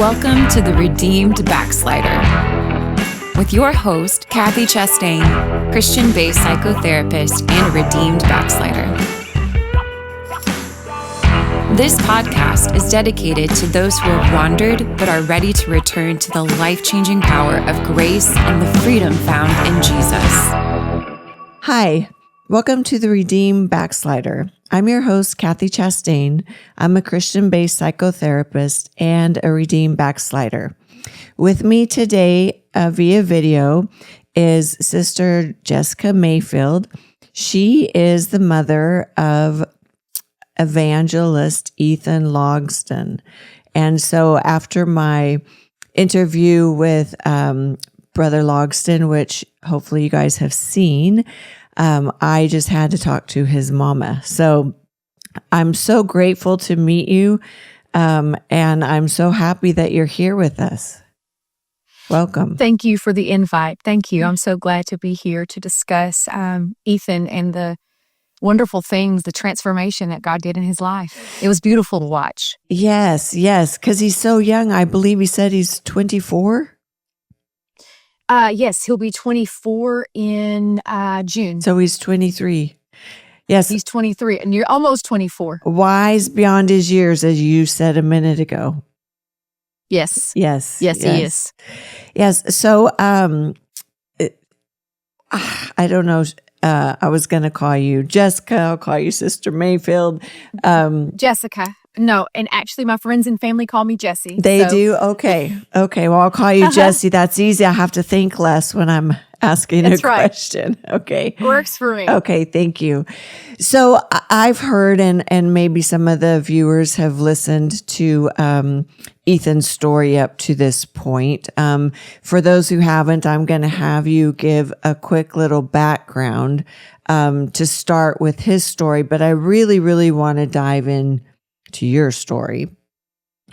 Welcome to the Redeemed Backslider with your host, Kathy Chastain, Christian-based psychotherapist and redeemed backslider. This podcast is dedicated to those who have wandered but are ready to return to the life-changing power of grace and the freedom found in Jesus. Hi, welcome to the Redeemed Backslider. I'm your host, Kathy Chastain. I'm a Christian-based psychotherapist and a redeemed backslider. With me today via video is Sister Jessica Mayfield. She is the mother of evangelist Ethan Logsdon. And so after my interview with Brother Logsdon, which hopefully you guys have seen, I just had to talk to his Momma. So I'm so grateful to meet you, and I'm so happy that you're here with us. Welcome. Thank you for the invite. Thank you. I'm so glad to be here to discuss Ethan and the wonderful things, the transformation that God did in his life. It was beautiful to watch. Yes, because he's so young. I believe he said he's 24. Yes, he'll be 24 in June. So he's 23. Yes. He's 23, and you're almost 24. Wise beyond his years, as you said a minute ago. Yes. Yes, he is. Yes. So, I don't know. I was going to call you Jessica. I'll call you Sister Mayfield. Jessica. No, and actually my friends and family call me Jessie. They do? Okay. Well, I'll call you Jessie. That's easy. I have to think less when I'm asking a question. Okay. Works for me. Okay, thank you. So I've heard, and maybe some of the viewers have listened to Ethan's story up to this point. For those who haven't, I'm going to have you give a quick little background to start with his story, but I really, really want to dive in to your story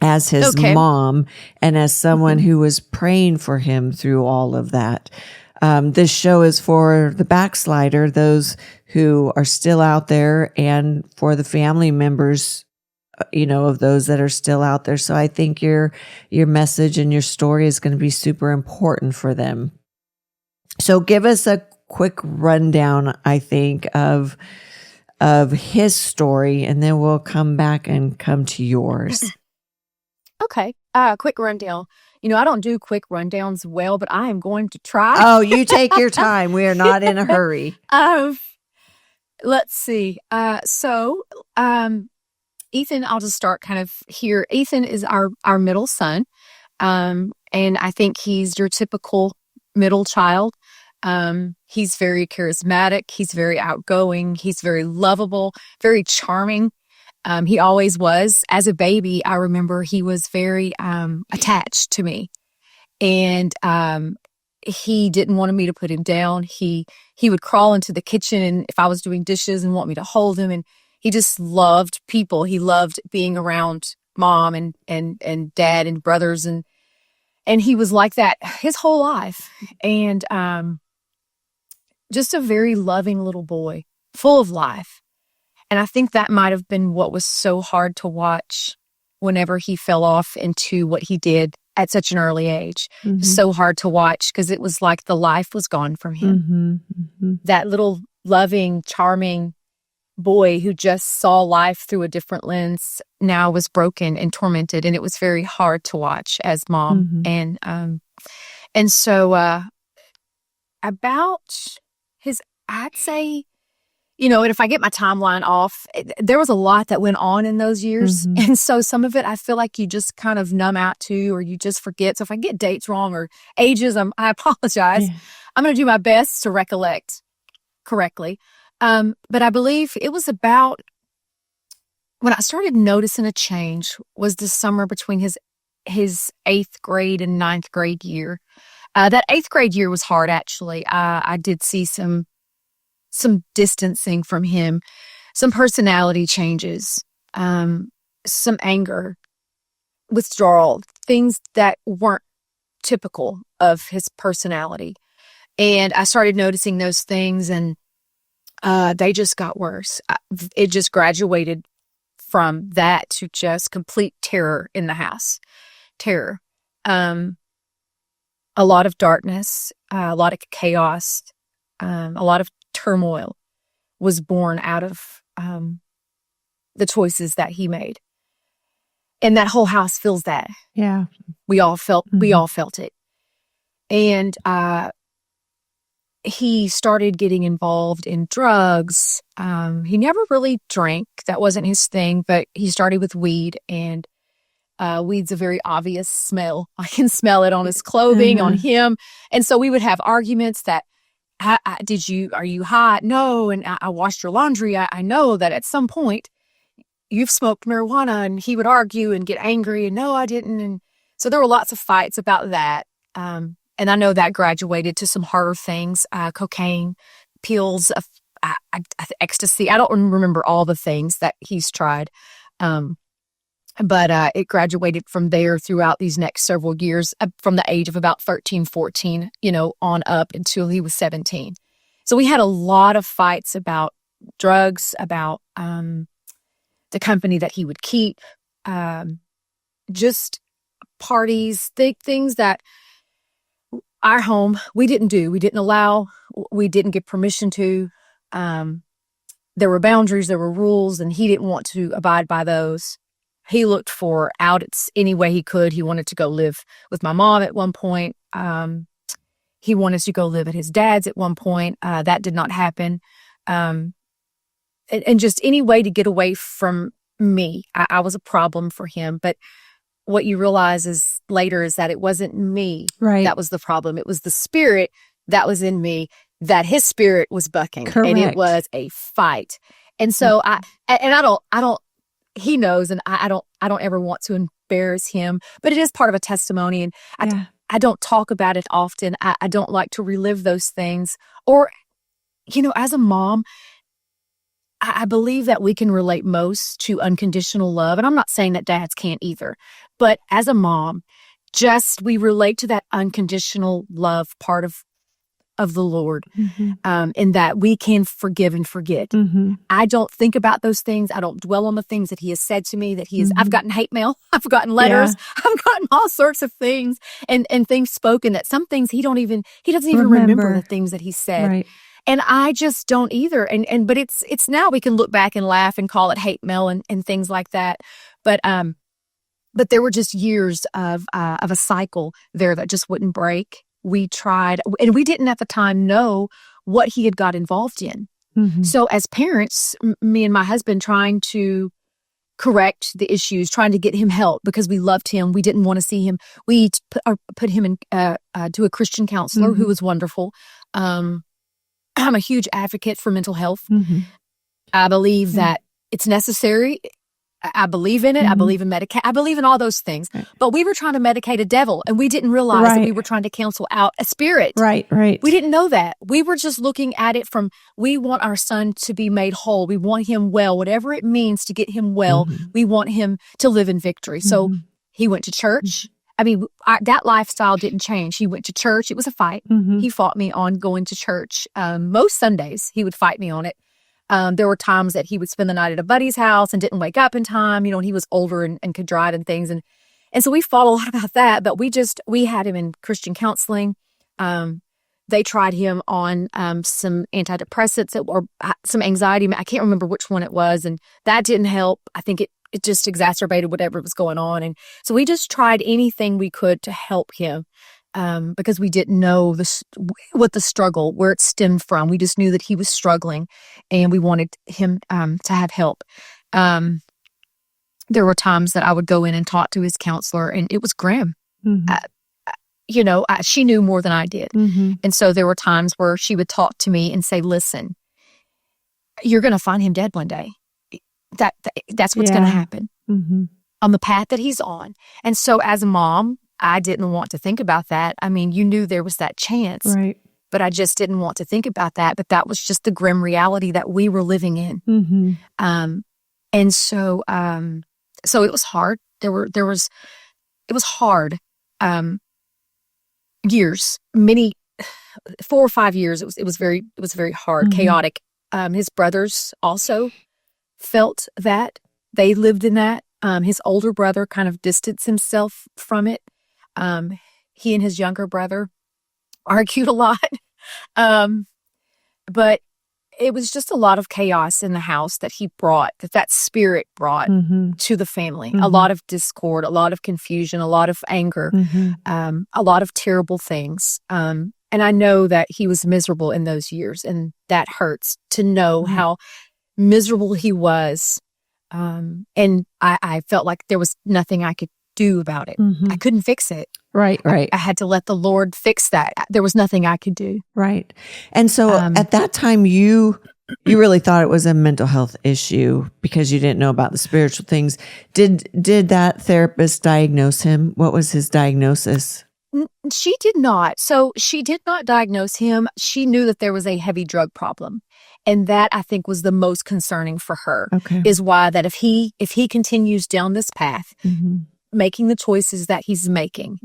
as his mom and as someone who was praying for him through all of that. This show is for the backslider, those who are still out there, and for the family members, of those that are still out there. So I think your message and your story is going to be super important for them. So give us a quick rundown, I think, of his story, and then we'll come back and come to yours. Okay. Quick rundown. I don't do quick rundowns well, but I am going to try. Oh, you take your time. We are not in a hurry. Let's see. So Ethan, I'll just start kind of here. Ethan is our middle son. And I think he's your typical middle child. He's very charismatic. He's very outgoing. He's very lovable, very charming. He always was. As a baby, I remember he was very attached to me, and he didn't want me to put him down. He would crawl into the kitchen, and if I was doing dishes, and want me to hold him. And he just loved people. He loved being around mom and dad and brothers, and he was like that his whole life. And just a very loving little boy, full of life. And I think that might have been what was so hard to watch whenever he fell off into what he did at such an early age. Mm-hmm. So hard to watch because it was like the life was gone from him. Mm-hmm. Mm-hmm. That little loving, charming boy who just saw life through a different lens now was broken and tormented. And it was very hard to watch as mom. Mm-hmm. And so about his, I'd say, and if I get my timeline off, there was a lot that went on in those years. Mm-hmm. And so some of it I feel like you just kind of numb out to, or you just forget. So if I get dates wrong or ages, I apologize. Yeah. I'm going to do my best to recollect correctly. But I believe it was about when I started noticing a change was the summer between his 8th grade and 9th grade year. That 8th grade year was hard, actually. I did see some distancing from him, some personality changes, some anger, withdrawal, things that weren't typical of his personality. And I started noticing those things, and they just got worse. It just graduated from that to just complete terror in the house. terror. A lot of darkness, a lot of chaos, a lot of turmoil was born out of the choices that he made. And that whole house feels that. Yeah. We all felt it. And he started getting involved in drugs. He never really drank. That wasn't his thing, but he started with weed, and weed's a very obvious smell. I can smell it on his clothing, on him. And so we would have arguments that, are you hot? No. And I washed your laundry. I know that at some point you've smoked marijuana. And he would argue and get angry, and no, I didn't. And so there were lots of fights about that. And I know that graduated to some harder things, cocaine, pills, ecstasy. I don't remember all the things that he's tried. But it graduated from there throughout these next several years, from the age of about 13, 14, on up until he was 17. So we had a lot of fights about drugs, about the company that he would keep, just parties, things that our home, we didn't do. We didn't allow, we didn't give permission to. There were boundaries, there were rules, and he didn't want to abide by those. He looked for outs any way he could. He wanted to go live with my mom at one point. He wanted to go live at his dad's at one point. That did not happen. And just any way to get away from me. I was a problem for him. But what you realize later is that it wasn't me that was the problem. It was the spirit that was in me, that his spirit was bucking. Correct. And it was a fight. And so I don't, he knows, and I don't ever want to embarrass him, but it is part of a testimony. And I don't talk about it often. I don't like to relive those things. Or, as a mom, I believe that we can relate most to unconditional love. And I'm not saying that dads can't either, but as a mom, we relate to that unconditional love part of the Lord, in that we can forgive and forget. I don't think about those things. I don't dwell on the things that he has said to me, that I've gotten hate mail, I've gotten letters, I've gotten all sorts of things and things spoken, that some things he doesn't even remember the things that he said. Right. And I just don't either. But it's now we can look back and laugh and call it hate mail and things like that. But there were just years of a cycle there that just wouldn't break. We tried, and we didn't at the time know what he had got involved in. So as parents, me and my husband trying to correct the issues, trying to get him help because we loved him. We didn't want to see him. We put him in to a Christian counselor who was wonderful. I'm a huge advocate for mental health. I believe that it's necessary. I believe in it. I believe in I believe in all those things. Right. But we were trying to medicate a devil, and we didn't realize that we were trying to counsel out a spirit. Right. We didn't know that. We were just looking at it from, we want our son to be made whole. We want him well, whatever it means to get him well. We want him to live in victory. So he went to church. I mean, that lifestyle didn't change. He went to church. It was a fight. He fought me on going to church. Most Sundays, he would fight me on it. There were times that he would spend the night at a buddy's house and didn't wake up in time, and he was older and could drive and things. And so we fought a lot about that, but we had him in Christian counseling. They tried him on some antidepressants or some anxiety. I can't remember which one it was, and that didn't help. I think it just exacerbated whatever was going on. And so we just tried anything we could to help him. Because we didn't know what the struggle, where it stemmed from. We just knew that he was struggling, and we wanted him to have help. There were times that I would go in and talk to his counselor, and it was grim. She knew more than I did. And so there were times where she would talk to me and say, listen, you're going to find him dead one day. That's what's going to happen on the path that he's on. And so as a mom, I didn't want to think about that. I mean, you knew there was that chance, but I just didn't want to think about that. But that was just the grim reality that we were living in. And so it was hard. It was hard. Years, 4 or 5 years. It was very hard, chaotic. His brothers also felt that. They lived in that. His older brother kind of distanced himself from it. He and his younger brother argued a lot. But it was just a lot of chaos in the house that that spirit brought to the family. A lot of discord, a lot of confusion, a lot of anger, a lot of terrible things. And I know that he was miserable in those years, and that hurts to know how miserable he was. And I felt like there was nothing I could do about it. I couldn't fix it. Right. I had to let the Lord fix that. There was nothing I could do. Right. And so at that time, you really thought it was a mental health issue because you didn't know about the spiritual things. Did that therapist diagnose him? What was his diagnosis? She did not. So she did not diagnose him. She knew that there was a heavy drug problem. And that, I think, was the most concerning for her. Okay. Is why that if he continues down this path, making the choices that he's making,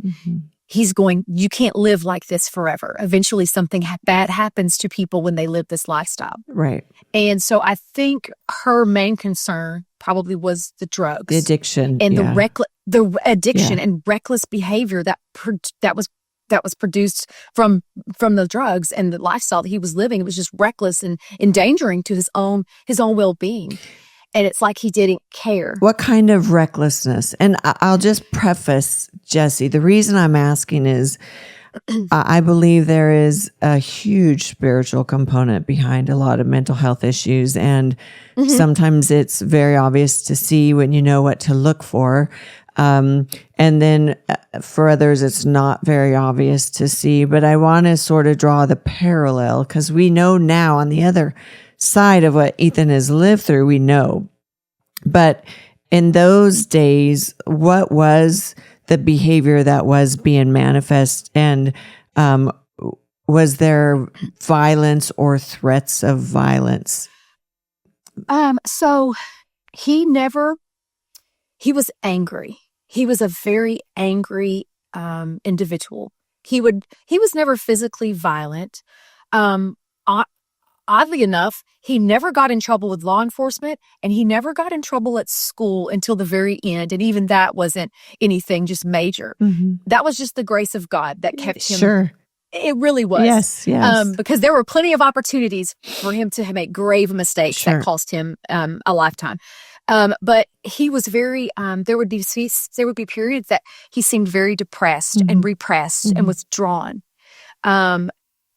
you can't live like this forever. Eventually something bad happens to people when they live this lifestyle. Right. And so I think her main concern probably was the drugs. The addiction. And the addiction and reckless behavior that was produced from the drugs and the lifestyle that he was living. It was just reckless and endangering to his own well-being. And it's like he didn't care. What kind of recklessness? And I'll just preface, Jessie, the reason I'm asking is I believe there is a huge spiritual component behind a lot of mental health issues. And sometimes it's very obvious to see when you know what to look for. And then for others, it's not very obvious to see. But I want to sort of draw the parallel because we know now on the other side of what Ethan has lived through, we know. But in those days, what was the behavior that was being manifest? And was there violence or threats of violence? So he was angry. He was a very angry individual. He was never physically violent. Oddly enough, he never got in trouble with law enforcement, and he never got in trouble at school until the very end. And even that wasn't anything just major. That was just the grace of God that kept him. Sure. It really was. Yes. Because there were plenty of opportunities for him to make grave mistakes that cost him a lifetime. But he was very, there would be periods that he seemed very depressed and repressed and withdrawn.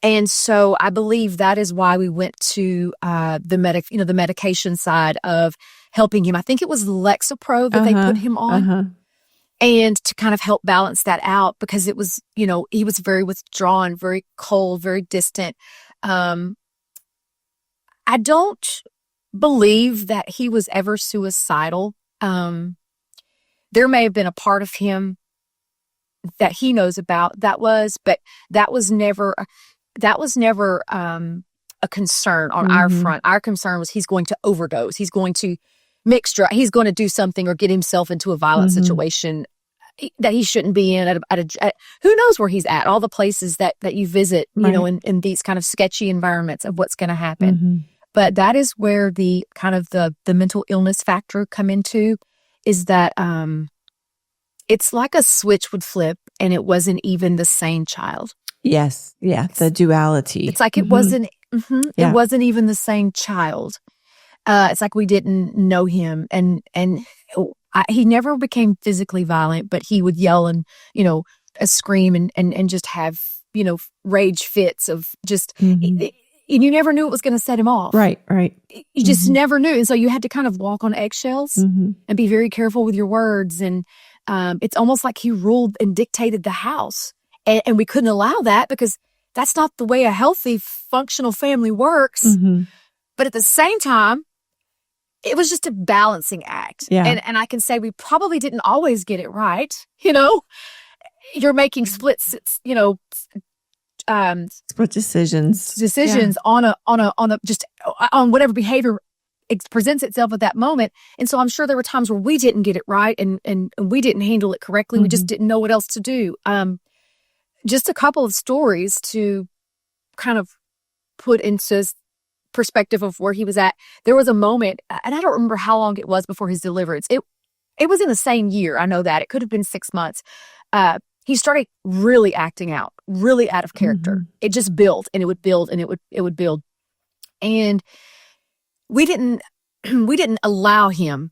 And so I believe that is why we went to the medication side of helping him. I think it was Lexapro that they put him on. And to kind of help balance that out, because it was, he was very withdrawn, very cold, very distant. I don't believe that he was ever suicidal. There may have been a part of him that he knows about but that was never a concern on our front. Our concern was he's going to overdose. He's going to mix drugs. He's going to do something or get himself into a violent situation that he shouldn't be in. At who knows where he's at? All the places that you visit, in these kind of sketchy environments of what's going to happen. But that is where the kind of the mental illness factor come into, is that it's like a switch would flip and it wasn't even the same child. Yes. Yeah. The duality. It's like it wasn't, it wasn't even the same child. It's like we didn't know him, and he never became physically violent, but he would yell and, scream and just have, rage fits of just, and you never knew it was going to set him off. Right. You just never knew. And so you had to kind of walk on eggshells and be very careful with your words. And it's almost like he ruled and dictated the house. And we couldn't allow that, because that's not the way a healthy, functional family works. But at the same time, it was just a balancing act. Yeah. And I can say we probably didn't always get it right. You're making split decisions on whatever behavior presents itself at that moment. And so I'm sure there were times where we didn't get it right and we didn't handle it correctly. We just didn't know what else to do. Just a couple of stories to kind of put into perspective of where he was at. There was a moment, and I don't remember how long it was before his deliverance. it was in the same year. I know that. It could have been 6 months. He started really acting out, really out of character. Mm-hmm. It just built and it would build and it would build. And we didn't allow him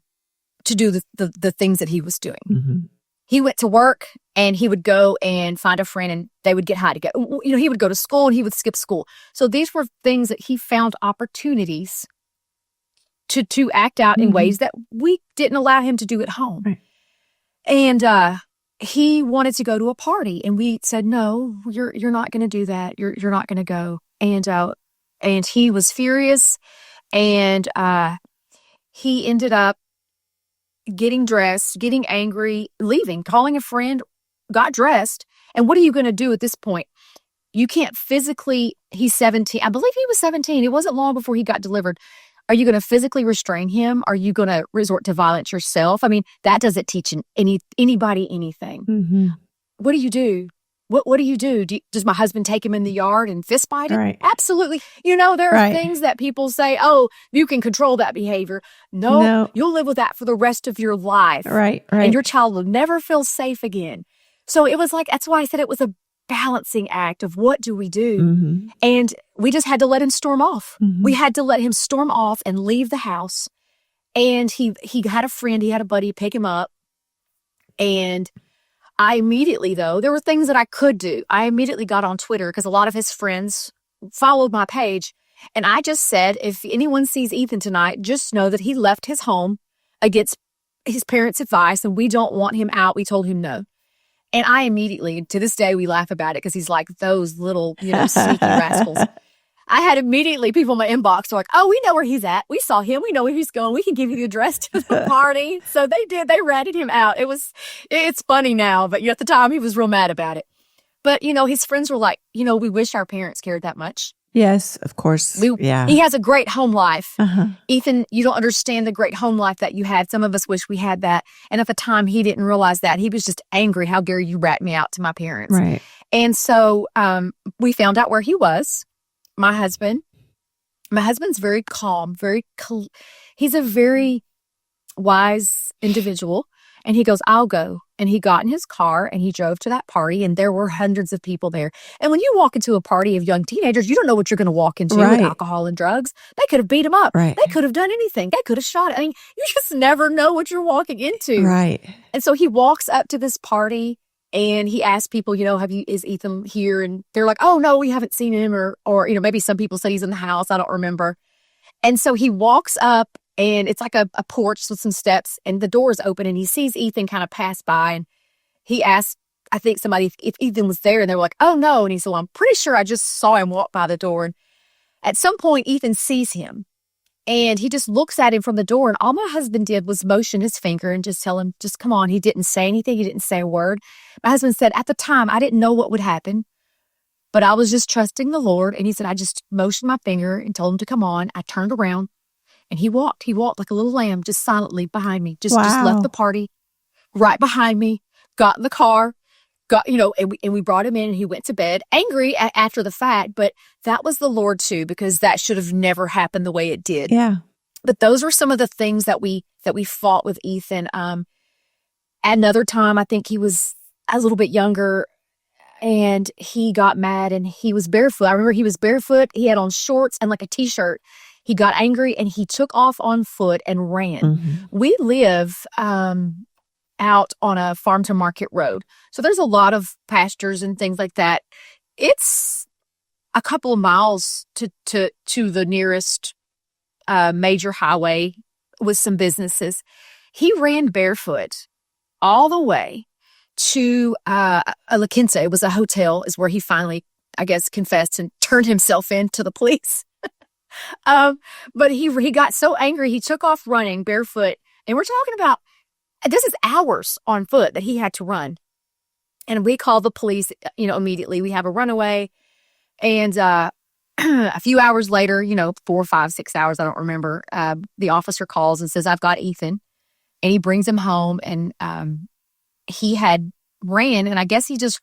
to do the things that he was doing. Mm-hmm. He went to work and he would go and find a friend and they would get high together. He would go to school and he would skip school. So these were things that he found opportunities to act out in ways that we didn't allow him to do at home. Right. And he wanted to go to a party and we said, no, you're not going to do that. You're not going to go. And he was furious and he ended up getting dressed, getting angry, leaving, calling a friend, got dressed. And what are you going to do at this point? You can't physically, he's 17. I believe he was 17. It wasn't long before he got delivered. Are you going to physically restrain him? Are you going to resort to violence yourself? I mean, that doesn't teach anybody anything. Mm-hmm. What do you do? What do you do? Does my husband take him in the yard and fist fight him? Right. Absolutely. There are things that people say, oh, you can control that behavior. No, you'll live with that for the rest of your life. Right. And your child will never feel safe again. So it was like, that's why I said it was a balancing act of what do we do? Mm-hmm. And we just had to let him storm off. Mm-hmm. We had to let him storm off and leave the house. And he had a friend, he had a buddy pick him up. And I immediately, though, there were things that I could do. I immediately got on Twitter because a lot of his friends followed my page. And I just said, if anyone sees Ethan tonight, just know that he left his home against his parents' advice and we don't want him out. We told him no. And I immediately, to this day, we laugh about it because he's like those little, sneaky rascals. I had immediately people in my inbox were like, oh, we know where he's at. We saw him. We know where he's going. We can give you the address to the party. So they did. They ratted him out. It's funny now, but at the time he was real mad about it. But, his friends were like, we wish our parents cared that much. Yes, of course. He has a great home life. Uh-huh. Ethan, you don't understand the great home life that you had. Some of us wish we had that. And at the time, he didn't realize that. He was just angry. How dare you rat me out to my parents? Right. And so we found out where he was. My husband's very calm, he's a very wise individual. And he goes, I'll go. And he got in his car and he drove to that party and there were hundreds of people there. And when you walk into a party of young teenagers, you don't know what you're going to walk into with alcohol and drugs. They could have beat him up. Right. They could have done anything. They could have shot it. I mean, you just never know what you're walking into. Right. And so he walks up to this party and he asked people, is Ethan here? And they're like, oh no, we haven't seen him or maybe some people said he's in the house. I don't remember. And so he walks up and it's like a porch with some steps and the door is open and he sees Ethan kind of pass by and he asked, I think somebody if Ethan was there and they were like, oh no. And he said, well, I'm pretty sure I just saw him walk by the door. And at some point Ethan sees him and he just looks at him from the door. And all my husband did was motion his finger and just tell him, just come on. He didn't say anything. He didn't say a word. My husband said at the time, I didn't know what would happen, but I was just trusting the Lord. And he said, I just motioned my finger and told him to come on. I turned around. And he walked like a little lamb, just silently behind me, just left the party right behind me, got in the car, and we brought him in and he went to bed angry after the fact. But that was the Lord too, because that should have never happened the way it did. Yeah. But those were some of the things that we fought with Ethan. At another time, I think he was a little bit younger and he got mad and he was barefoot. I remember he was barefoot. He had on shorts and like a t-shirt. He got angry and he took off on foot and ran. Mm-hmm. We live out on a farm to market road. So there's a lot of pastures and things like that. It's a couple of miles to the nearest major highway with some businesses. He ran barefoot all the way to a La Quinta. It was a hotel is where he finally, I guess, confessed and turned himself in to the police. But he got so angry, he took off running barefoot. And we're talking about, this is hours on foot that he had to run. And we called the police, immediately. We have a runaway. And a few hours later, 4, 5, 6 hours, I don't remember, the officer calls and says, I've got Ethan. And he brings him home. And he had ran. And I guess he just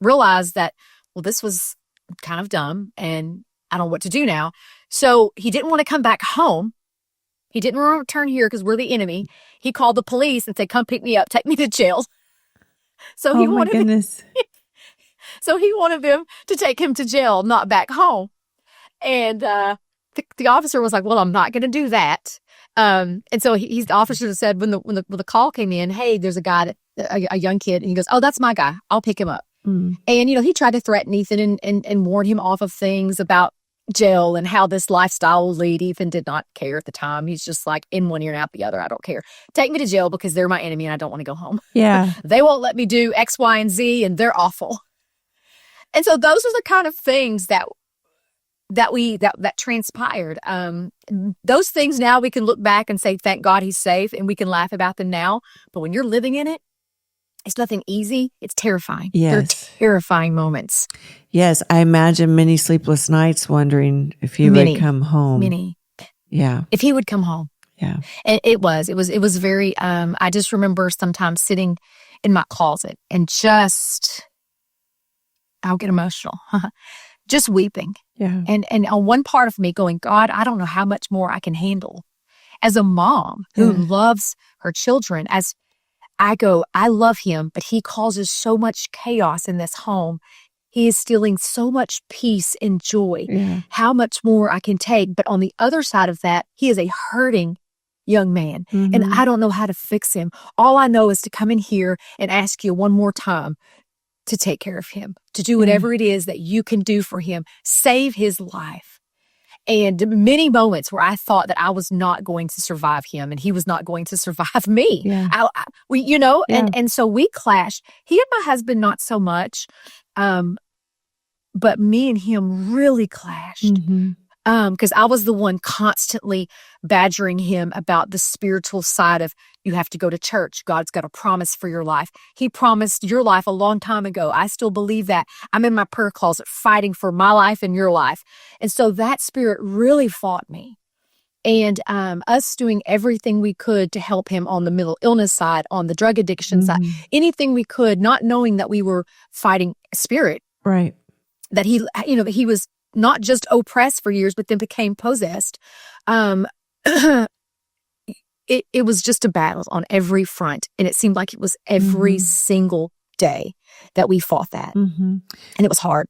realized that, well, this was kind of dumb. And I don't know what to do now. So he didn't want to come back home He didn't return here because we're the enemy. He called the police and said, come pick me up, take me to jail. So Oh my goodness. So he wanted them to take him to jail, not back home. And the officer was like, well, I'm not going to do that. And so the officer said when the call came in, hey, there's a guy, a young kid. And he goes, oh, that's my guy. I'll pick him up. And, he tried to threaten Ethan and warn him off of things about jail and how this lifestyle will lead. Ethan did not care at the time. He's just like, in one ear and out the other. I don't care. Take me to jail because they're my enemy and I don't want to go home. Yeah. They won't let me do X, Y, and Z and they're awful. And so those are the kind of things that transpired. Those things now we can look back and say, thank God he's safe, and we can laugh about them now. But when you're living in it, it's nothing easy. It's terrifying. Yes. They're terrifying moments. Yes. I imagine many sleepless nights wondering if he would come home. Many. Yeah. If he would come home. Yeah. And it was very, I just remember sometimes sitting in my closet and I'll get emotional, just weeping. Yeah. And on one part of me going, God, I don't know how much more I can handle. As a mom who loves her children, as I go, I love him, but he causes so much chaos in this home. He is stealing so much peace and joy. Yeah. How much more I can take. But on the other side of that, he is a hurting young man. And I don't know how to fix him. All I know is to come in here and ask you one more time to take care of him, to do whatever it is that you can do for him, save his life. And many moments where I thought that I was not going to survive him and he was not going to survive me. Yeah. And so we clashed. He and my husband, not so much. But me and him really clashed. Because I was the one constantly badgering him about the spiritual side of, you have to go to church. God's got a promise for your life. He promised your life a long time ago. I still believe that. I'm in my prayer closet fighting for my life and your life. And so that spirit really fought me. And us doing everything we could to help him on the mental illness side, on the drug addiction side, anything we could, not knowing that we were fighting a spirit. Right. That he was not just oppressed for years, but then became possessed. It was just a battle on every front. And it seemed like it was every single day that we fought that. And it was hard.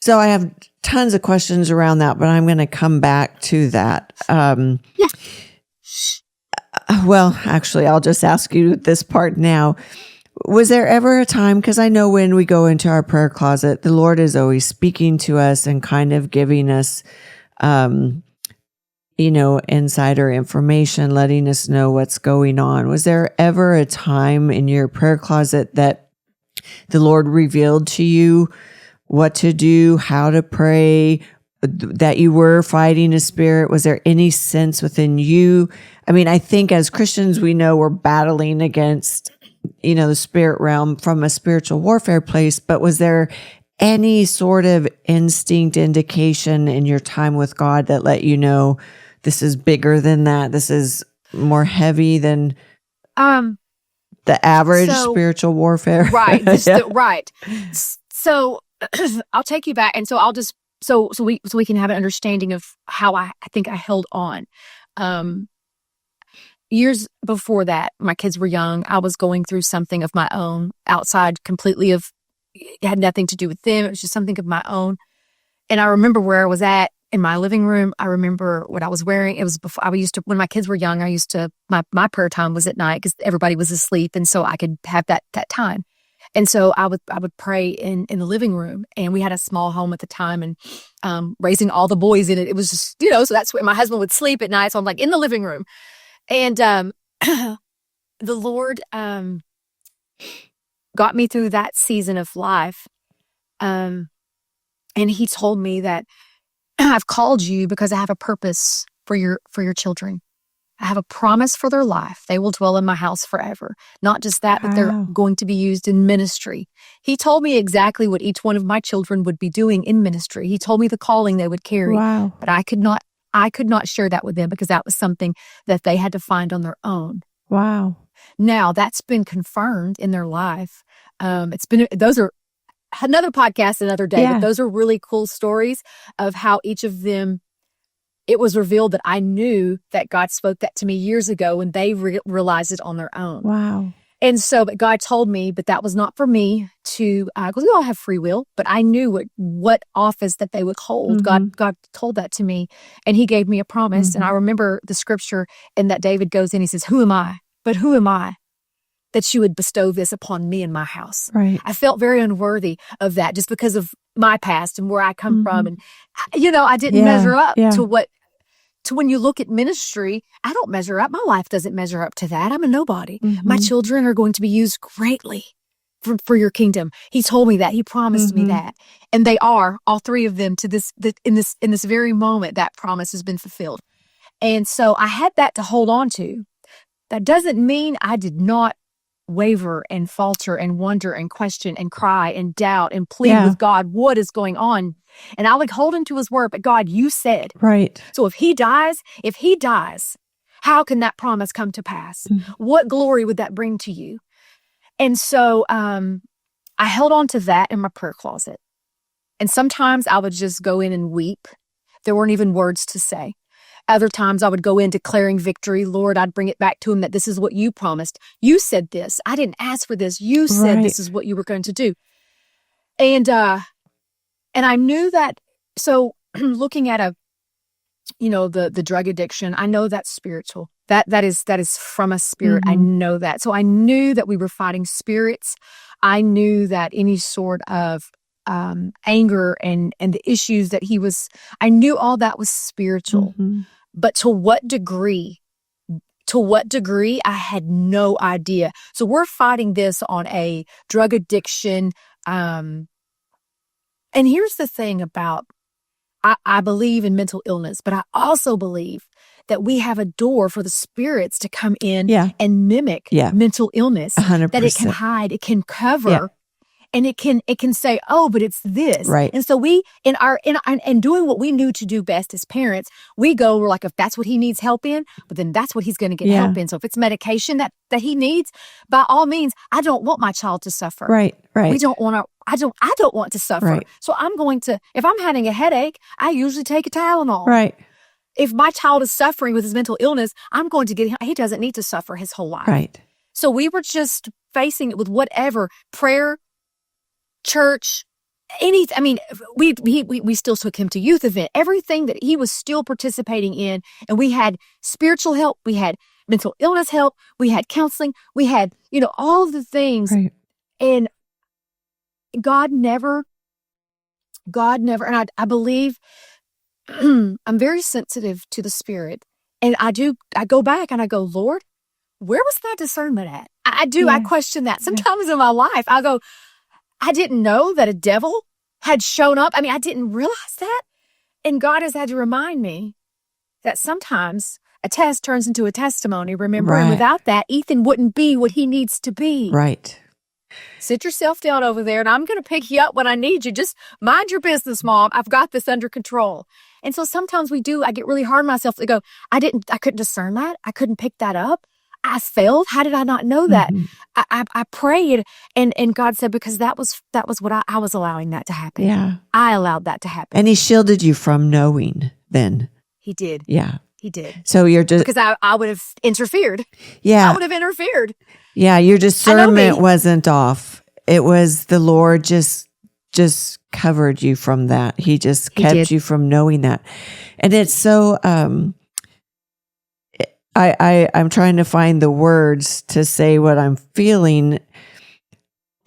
So I have tons of questions around that, but I'm going to come back to that. Well, actually, I'll just ask you this part now. Was there ever a time, because I know when we go into our prayer closet, the Lord is always speaking to us and kind of giving us, insider information, letting us know what's going on. Was there ever a time in your prayer closet that the Lord revealed to you what to do, how to pray, that you were fighting a spirit? Was there any sense within you? I mean, I think as Christians, we know we're battling against the spirit realm from a spiritual warfare place, but was there any sort of instinct indication in your time with God that let you know this is bigger than that? This is more heavy than the average spiritual warfare? Right. Right. So I'll take you back. And so I'll just, so we can have an understanding of how I think I held on. Years before that, my kids were young. I was going through something of my own outside completely it had nothing to do with them. It was just something of my own. And I remember where I was at in my living room. I remember what I was wearing. It was before when my kids were young, my prayer time was at night because everybody was asleep. And so I could have that time. And so I would pray in the living room, and we had a small home at the time, and raising all the boys in it. It was just, so that's where my husband would sleep at night. So I'm like in the living room. And the Lord got me through that season of life. And he told me that I've called you because I have a purpose for your children. I have a promise for their life. They will dwell in my house forever. Not just that, but they're going to be used in ministry. He told me exactly what each one of my children would be doing in ministry. He told me the calling they would carry. Wow. But I could not share that with them because that was something that they had to find on their own. Wow. Now that's been confirmed in their life. Those are another podcast another day, but those are really cool stories of how each of them it was revealed that I knew that God spoke that to me years ago when they realized it on their own. Wow. And so, but God told me, but that was not for me to, because we all have free will, but I knew what office that they would hold. God told that to me, and he gave me a promise. And I remember the scripture, and that David goes in, he says, who am I? But who am I that you would bestow this upon me and my house? Right. I felt very unworthy of that just because of my past and where I come from. And, I didn't measure up to when you look at ministry, I don't measure up. My life doesn't measure up to that. I'm a nobody. My children are going to be used greatly for your kingdom. He told me that. He promised me that. And they are, all three of them, in this very moment, that promise has been fulfilled. And so I had that to hold on to. That doesn't mean I did not waver and falter and wonder and question and cry and doubt and plead with God, what is going on? And I would hold him to his word, but God, you said. Right. So if he dies, how can that promise come to pass? What glory would that bring to you? And so I held on to that in my prayer closet. And sometimes I would just go in and weep. There weren't even words to say. Other times I would go in declaring victory. Lord, I'd bring it back to him that this is what you promised. You said this. I didn't ask for this. You said this is what you were going to do. And I knew that. So looking at the drug addiction, I know that's spiritual. That is from a spirit. I know that. So I knew that we were fighting spirits. I knew that any sort of anger and the issues that I knew all that was spiritual. But to what degree, I had no idea. So we're fighting this on a drug addiction. And here's the thing about, I believe in mental illness, but I also believe that we have a door for the spirits to come in and mimic mental illness. 100%. That it can hide, it can cover, and it can say, oh, but it's this. Right. And so we, in doing what we knew to do best as parents, we're like, if that's what he needs help in, but then that's what he's going to get help in. So if it's medication that he needs, by all means, I don't want my child to suffer. Right. We don't want to. I don't want to suffer. Right. So I'm going to, if I'm having a headache, I usually take a Tylenol. Right. If my child is suffering with his mental illness, I'm going to get him. He doesn't need to suffer his whole life. Right. So we were just facing it with whatever, prayer, church, we still took him to youth event, everything that he was still participating in. And we had spiritual help. We had mental illness help. We had counseling. We had, all the things. Right. And God never, and I believe I'm very sensitive to the spirit. And I go back and I go, Lord, where was that discernment at? I question that. Sometimes in my life, I go, I didn't know that a devil had shown up. I didn't realize that. And God has had to remind me that sometimes a test turns into a testimony, remember? And without that, Ethan wouldn't be what he needs to be. Right. Sit yourself down over there and I'm going to pick you up when I need you. Just mind your business, Mom. I've got this under control. And so sometimes I get really hard on myself to go, I couldn't discern that. I couldn't pick that up. I failed. How did I not know that? I prayed and God said, because that was what I was allowing that to happen. Yeah. I allowed that to happen. And he shielded you from knowing then. He did. Yeah. He did. So you're just, because I would have interfered. Yeah. I would have interfered. Yeah. Your discernment wasn't off. It was the Lord just covered you from that. He just kept you from knowing that. And it's so, I'm trying to find the words to say what I'm feeling.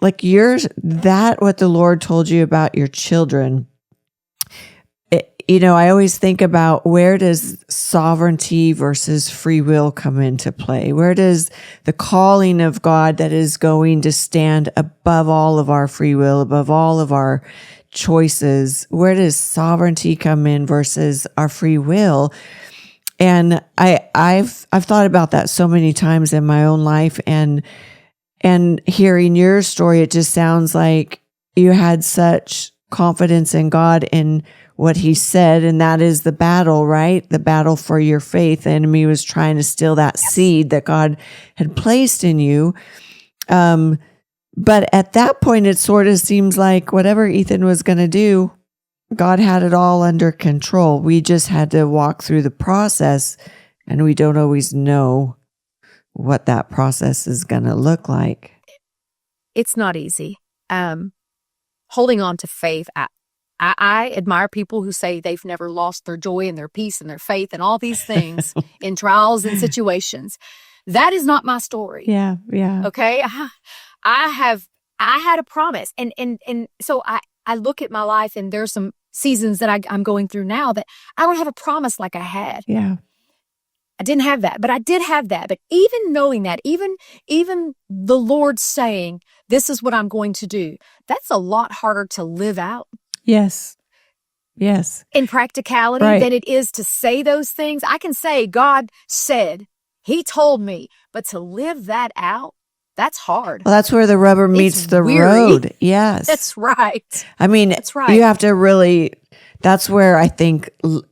Like what the Lord told you about your children. I always think about, where does sovereignty versus free will come into play? Where does the calling of God that is going to stand above all of our free will, above all of our choices, where does sovereignty come in versus our free will? And I've thought about that so many times in my own life, and hearing your story, it just sounds like you had such confidence in God in what he said, and that is the battle, right? The battle for your faith. The enemy was trying to steal that seed that God had placed in you. But at that point, it sort of seems like whatever Ethan was going to do, God had it all under control. We just had to walk through the process, and we don't always know what that process is going to look like. It's not easy. Holding on to faith. I admire people who say they've never lost their joy and their peace and their faith and all these things in trials and situations. That is not my story. Yeah. Okay. I had a promise. And so I look at my life, and there's some seasons that I'm going through now that I don't have a promise like I had. Yeah. I didn't have that, but I did have that. But even knowing that, even the Lord saying, this is what I'm going to do, that's a lot harder to live out. Yes. In practicality than it is to say those things. I can say, God said, He told me, but to live that out, that's hard. Well, that's where the rubber meets the road. Yes. That's right. I mean, that's right. You have to really, that's where I think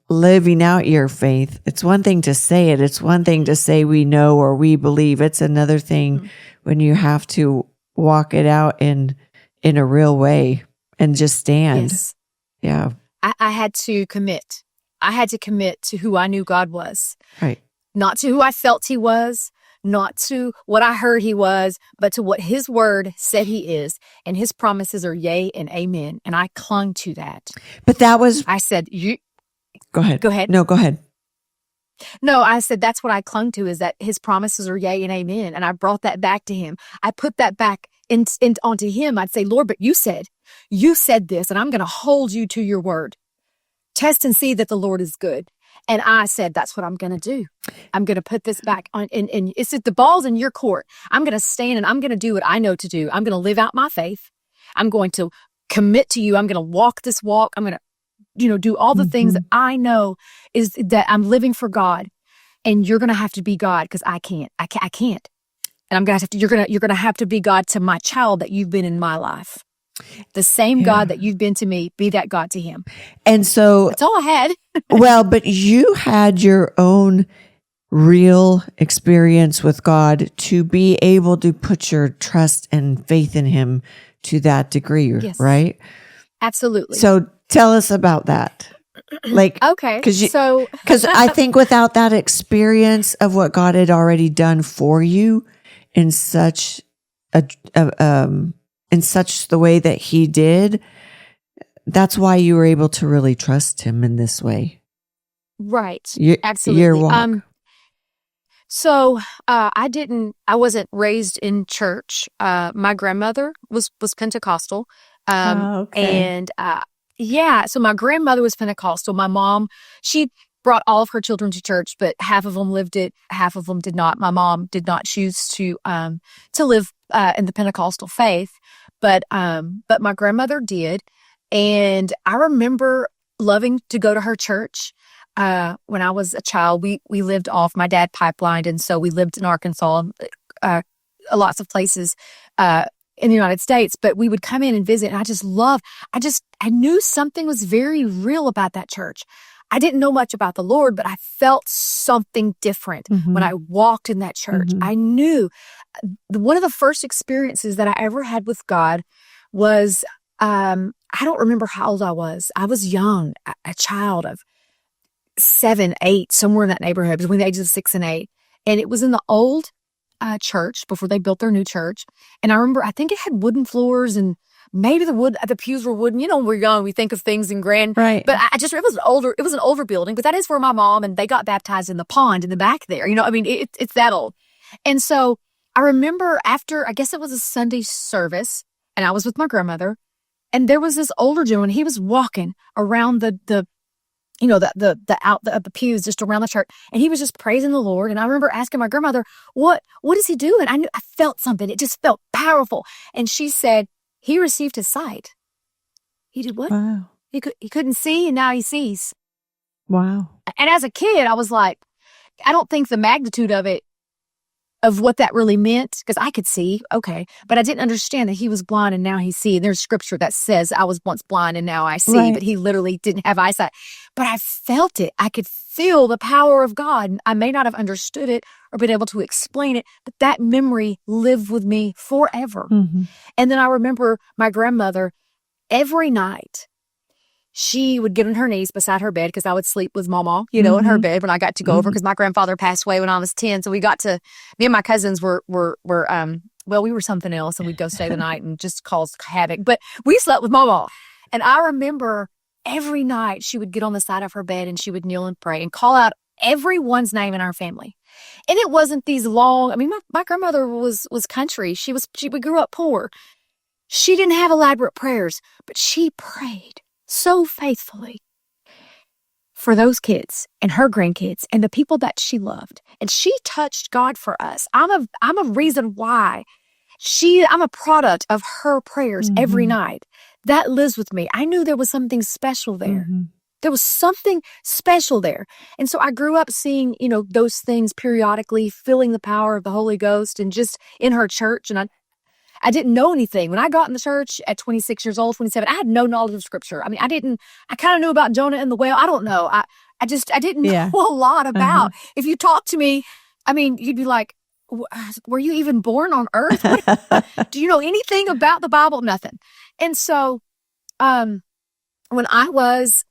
living out your faith, it's one thing to say it. It's one thing to say we know or we believe. It's another thing when you have to walk it out in a real way and just stand. Yes. Yeah. I had to commit. I had to commit to who I knew God was. Right. Not to who I felt He was, not to what I heard He was, but to what His word said He is. And His promises are yea and amen. And I clung to that. But that was... I said, Go ahead. Go ahead. No, go ahead. No, I said that's what I clung to, is that His promises are yea and amen. And I brought that back to Him. I put that back onto Him. I'd say, Lord, but you said this, and I'm going to hold you to your word. Test and see that the Lord is good. And I said, that's what I'm going to do. I'm going to put this back on. And it's the ball's in your court. I'm going to stand and I'm going to do what I know to do. I'm going to live out my faith. I'm going to commit to you. I'm going to walk this walk. I'm going to, do all the things that I know is that I'm living for God. And you're going to have to be God, because I can't. I can't. And I'm going to have to, you're going to have to be God to my child that you've been in my life. The same God that you've been to me, be that God to him. And so that's all I had. Well, but you had your own real experience with God to be able to put your trust and faith in Him to that degree, right? Absolutely. So tell us about that. Okay. Because I think without that experience of what God had already done for you in such the way that He did, that's why you were able to really trust Him in this way. Right. Absolutely. Your walk. I wasn't raised in church. My grandmother was Pentecostal. Okay. So my grandmother was Pentecostal. My mom, she brought all of her children to church, but half of them lived it, half of them did not. My mom did not choose to live in the Pentecostal faith, but my grandmother did. And I remember loving to go to her church. When I was a child, we lived off, my dad pipelined, and so we lived in Arkansas, lots of places in the United States, but we would come in and visit, and I knew something was very real about that church. I didn't know much about the Lord, but I felt something different when I walked in that church. I knew one of the first experiences that I ever had with God was, I don't remember how old I was. I was young, a child of 7, 8, somewhere in that neighborhood, between the ages of 6 and 8. And it was in the old church before they built their new church. And I remember, I think it had wooden floors, and maybe the pews were wooden. When we're young, we think of things in grand. Right. But it was an older building, but that is where my mom and they got baptized in the pond in the back there. It's that old. And so I remember after, I guess it was a Sunday service, and I was with my grandmother, and there was this older gentleman. He was walking around the pews just around the church, and he was just praising the Lord. And I remember asking my grandmother, what is he doing? I felt something. It just felt powerful. And she said, he received his sight. He did what? Wow. He couldn't see, and now he sees. Wow. And as a kid, I was like, I don't think the magnitude of what that really meant, because I could see, okay, but I didn't understand that he was blind and now he sees. There's scripture that says I was once blind and now I see, right. But he literally didn't have eyesight. But I felt it. I could feel the power of God. I may not have understood it or been able to explain it, but that memory lived with me forever. And then I remember my grandmother, every night, she would get on her knees beside her bed because I would sleep with Momma, in her bed when I got to go over because my grandfather passed away when I was 10. So me and my cousins were we were something else and we'd go stay the night and just cause havoc. But we slept with Momma. And I remember every night she would get on the side of her bed and she would kneel and pray and call out everyone's name in our family. And it wasn't these long, my grandmother was country. We grew up poor. She didn't have elaborate prayers, but she prayed so faithfully for those kids and her grandkids and the people that she loved. And she touched God for us. I'm a reason why I'm a product of her prayers every night. That lives with me. I knew there was something special there. There was something special there. And so I grew up seeing, those things periodically, feeling the power of the Holy Ghost and just in her church. And I didn't know anything. When I got in the church at 26 years old, 27, I had no knowledge of scripture. I kind of knew about Jonah and the whale. I don't know. I didn't know a lot about. If you talk to me, you'd be like, were you even born on earth? Do you know anything about the Bible? Nothing. And so, when I was,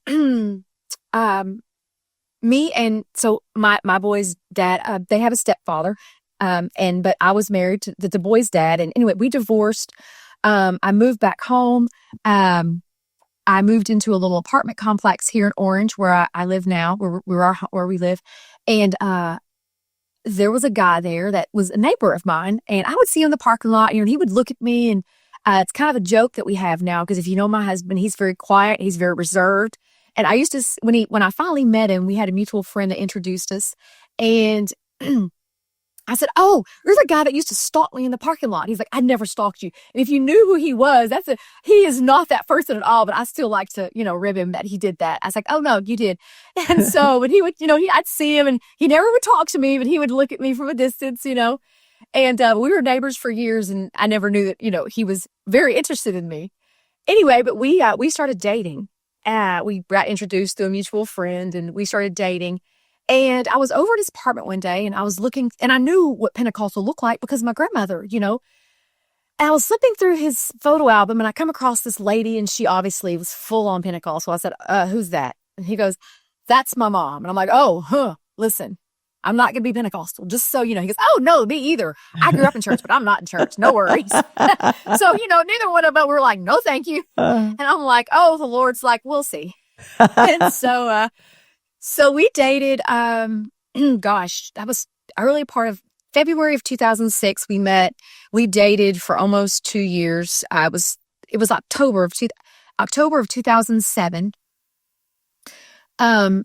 my boy's dad, they have a stepfather. But I was married to the boy's dad. And anyway, we divorced. I moved back home. I moved into a little apartment complex here in Orange where I live now, where we live. And, there was a guy there that was a neighbor of mine and I would see him in the parking lot, and he would look at me and, it's kind of a joke that we have now. Cause if you know my husband, he's very quiet. He's very reserved. And I used to, when I finally met him, we had a mutual friend that introduced us, and I said, "Oh, there's a guy that used to stalk me in the parking lot." He's like, "I never stalked you." And if you knew who he was, he is not that person at all. But I still like to, rib him that he did that. I was like, "Oh no, you did." And so, but he would, I'd see him and he never would talk to me, but he would look at me from a distance, and we were neighbors for years, and I never knew that, he was very interested in me. Anyway, but we started dating. We got introduced through a mutual friend and we started dating. And I was over at his apartment one day and I was looking, and I knew what Pentecostal looked like because of my grandmother, and I was flipping through his photo album and I come across this lady and she obviously was full on Pentecostal. I said, "Who's that?" And he goes, "That's my mom." And I'm like, "Oh, listen, I'm not going to be Pentecostal, just so you know." He goes, "Oh, no, me either. I grew up in church, but I'm not in church. No worries." So, neither one of us were like, "No, thank you." And I'm like, "Oh, the Lord's like, we'll see." And so we dated, that was early part of February of 2006. We met, we dated for almost 2 years. It was October of 2007. And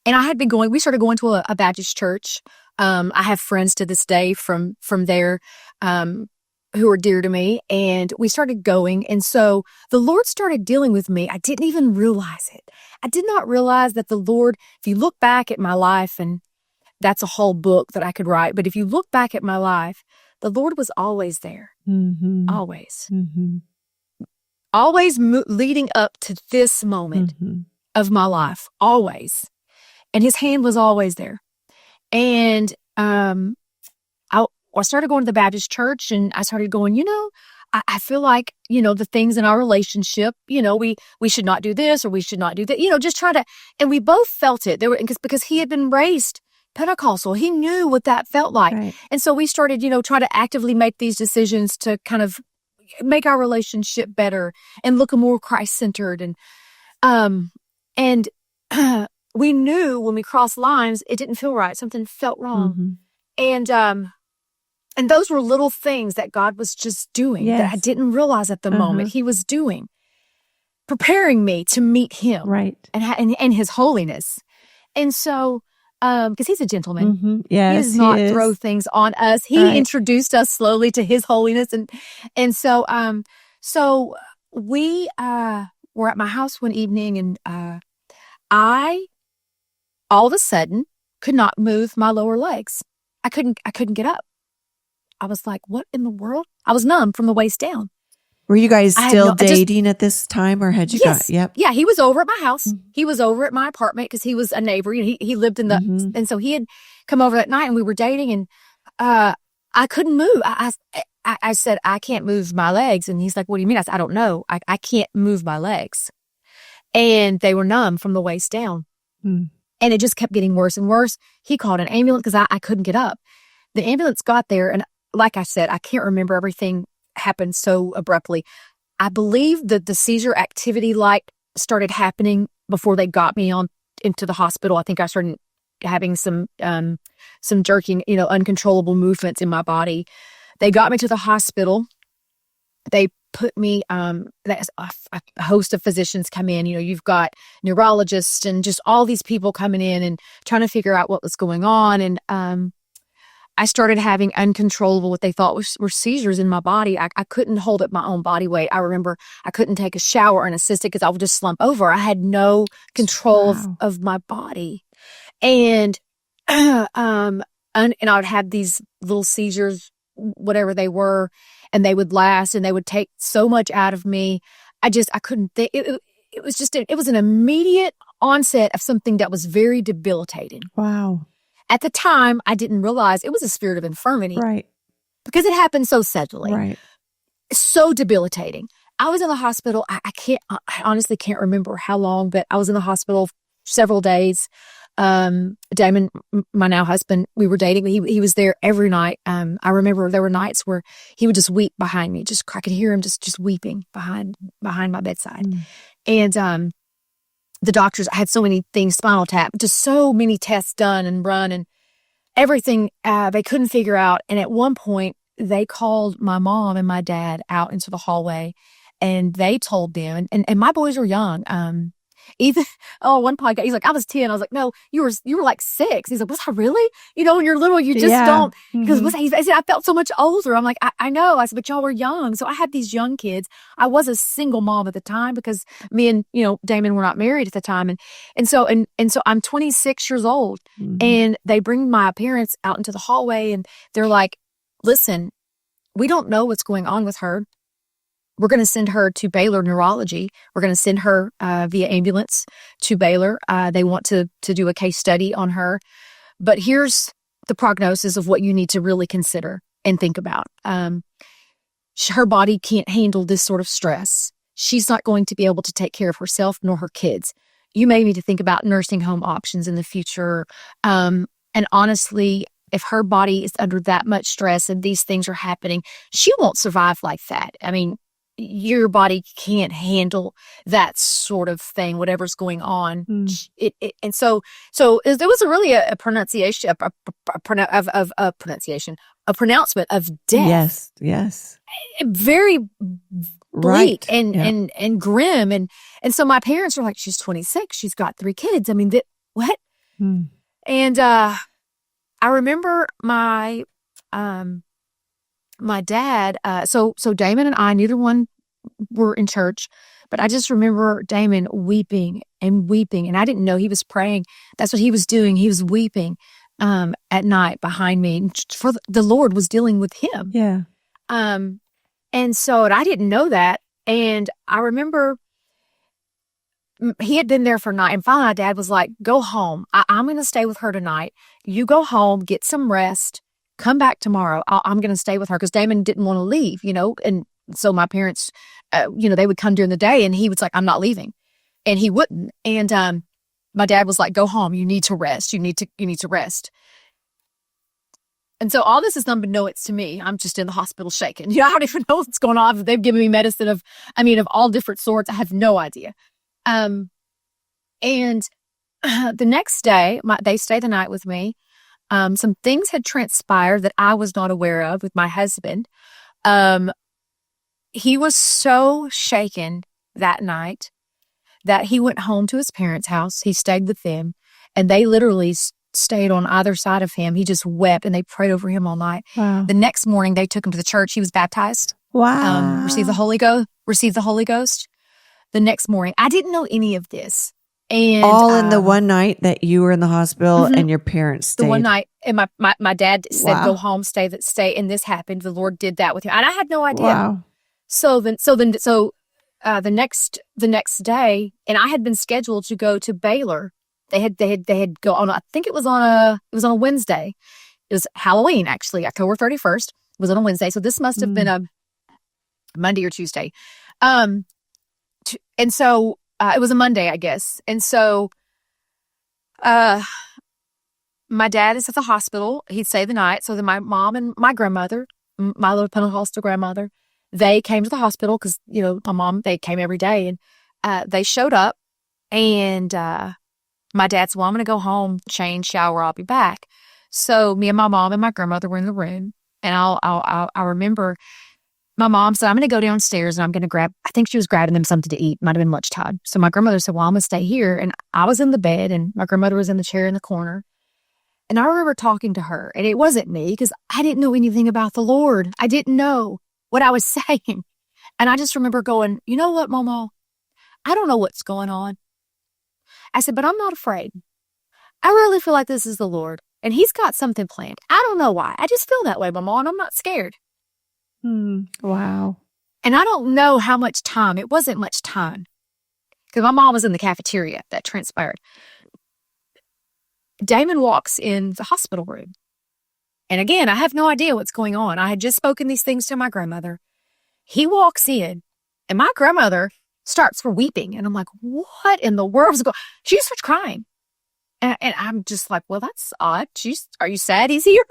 we started going to a Baptist church. I have friends to this day from there, who are dear to me, and we started going. And so the Lord started dealing with me. I didn't even realize it. I did not realize that the Lord, if you look back at my life, and that's a whole book that I could write, but if you look back at my life, the Lord was always there. Always. Always leading up to this moment of my life. Always. And his hand was always there. And, I started going to the Baptist church, and I started going, I feel like, the things in our relationship, we should not do this or we should not do that, just try to, and we both felt it. Because he had been raised Pentecostal. He knew what that felt like. Right. And so we started, try to actively make these decisions to kind of make our relationship better and look more Christ-centered. And we knew when we crossed lines, it didn't feel right. Something felt wrong. And those were little things that God was just doing that I didn't realize at the moment he was doing, preparing me to meet him, right? And his holiness. And so, because he's a gentleman, he does not throw things on us. He introduced us slowly to his holiness, and so we were at my house one evening, and I all of a sudden could not move my lower legs. I couldn't get up. I was like, "What in the world?" I was numb from the waist down. Were you guys still dating at this time, or had you got? Yep. Yeah, he was over at my house. He was over at my apartment because he was a neighbor. He lived in the, and so he had come over that night, and we were dating, and I couldn't move. I said, "I can't move my legs," and he's like, "What do you mean?" I said, "I don't know. I can't move my legs." and they were numb from the waist down. Mm. And it just kept getting worse and worse. He called an ambulance because I couldn't get up. The ambulance got there, and like I said, I can't remember, everything happened so abruptly. I believe that the seizure activity light started happening before they got me into the hospital. I think I started having some jerking, uncontrollable movements in my body. They got me to the hospital. They put me, a host of physicians come in. You've got neurologists and just all these people coming in and trying to figure out what was going on. And I started having uncontrollable, what they thought were seizures in my body. I couldn't hold up my own body weight. I remember I couldn't take a shower unassisted because I would just slump over. I had no control of my body. And and I would have these little seizures, whatever they were, and they would last, and they would take so much out of me. I couldn't think. It was an immediate onset of something that was very debilitating. Wow. At the time, I didn't realize it was a spirit of infirmity. Right. Because it happened so suddenly. Right. So debilitating. I was in the hospital. I honestly can't remember how long, but I was in the hospital several days. Damon, my now husband, we were dating. He was there every night. I remember there were nights where he would just weep behind me. I could hear him just weeping behind my bedside. And the doctors, I had so many things, spinal tap, just so many tests done and run and everything they couldn't figure out. And at one point, they called my mom and my dad out into the hallway, and they told them, and my boys were young. One podcast, he's like, I was 10. I was like, no, you were like 6. He's like, was I really? When you're little, you just don't. Because he said, I felt so much older. I'm like, I know. I said, but y'all were young. So I had these young kids. I was a single mom at the time because me and, Damon were not married at the time. And so I'm 26 years old, and they bring my parents out into the hallway, and they're like, listen, we don't know what's going on with her. We're going to send her to Baylor Neurology. We're going to send her via ambulance to Baylor. They want to do a case study on her. But here's the prognosis of what you need to really consider and think about. Her body can't handle this sort of stress. She's not going to be able to take care of herself nor her kids. You may need to think about nursing home options in the future. And honestly, if her body is under that much stress and these things are happening, she won't survive like that. I mean, your body can't handle that sort of thing, whatever's going on. And so there was a pronunciation, a pronouncement of death. Yes. Very bleak right. and grim. And so my parents were like, she's 26. She's got 3 kids. I mean, what? And I remember my dad, so Damon and I, neither one were in church, but I just remember Damon weeping and weeping, and I didn't know he was praying. That's what he was doing. He was weeping at night behind me, for the Lord was dealing with him. Yeah. And I didn't know that, and I remember he had been there for a night, and finally my dad was like, go home. I'm going to stay with her tonight. You go home, get some rest, come back tomorrow. I'm going to stay with her, because Damon didn't want to leave, and so my parents, they would come during the day, and he was like, I'm not leaving. And he wouldn't. And my dad was like, go home. You need to rest. You need to rest. And so all this is unbeknownst to me. I'm just in the hospital shaking. I don't even know what's going on. They've given me medicine of all different sorts. I have no idea. And the next day, they stayed the night with me. Some things had transpired that I was not aware of with my husband. He was so shaken that night that he went home to his parents' house. He stayed with them, and they literally stayed on either side of him. He just wept, and they prayed over him all night. Wow. The next morning, they took him to the church. He was baptized. Wow. Received the Holy Ghost. The next morning, I didn't know any of this. And all in the one night that you were in the hospital and your parents stayed. The one night, and my dad said, Wow. "Go home, stay," and this happened. The Lord did that with him, and I had no idea. Wow. So the next day, and I had been scheduled to go to Baylor. They had go on. I think it was on a Wednesday. It was Halloween, actually, October 31st. It was on a Wednesday, so this must have been a Monday or Tuesday. And so it was a Monday, I guess. And so my dad is at the hospital. He'd stay the night. So then my mom and my grandmother, my little Pentecostal grandmother, they came to the hospital because, my mom, they came every day. And they showed up. And my dad said, well, I'm going to go home, change, shower, I'll be back. So me and my mom and my grandmother were in the room. And I remember my mom said, I'm going to go downstairs and I'm going to grab, I think she was grabbing them something to eat. Might have been lunchtime. So my grandmother said, well, I'm going to stay here. And I was in the bed and my grandmother was in the chair in the corner. And I remember talking to her, and it wasn't me because I didn't know anything about the Lord. I didn't know what I was saying. And I just remember going, you know what, Momma? I don't know what's going on. I said, but I'm not afraid. I really feel like this is the Lord, and he's got something planned. I don't know why. I just feel that way, Momma, and I'm not scared. Wow. And I don't know how much time. It wasn't much time because my mom was in the cafeteria. That transpired. Damon walks in the hospital room. And again, I have no idea what's going on. I had just spoken these things to my grandmother. He walks in, and my grandmother starts weeping. And I'm like, what in the world is going on? She starts crying. And I'm just like, well, that's odd. Are you sad he's here?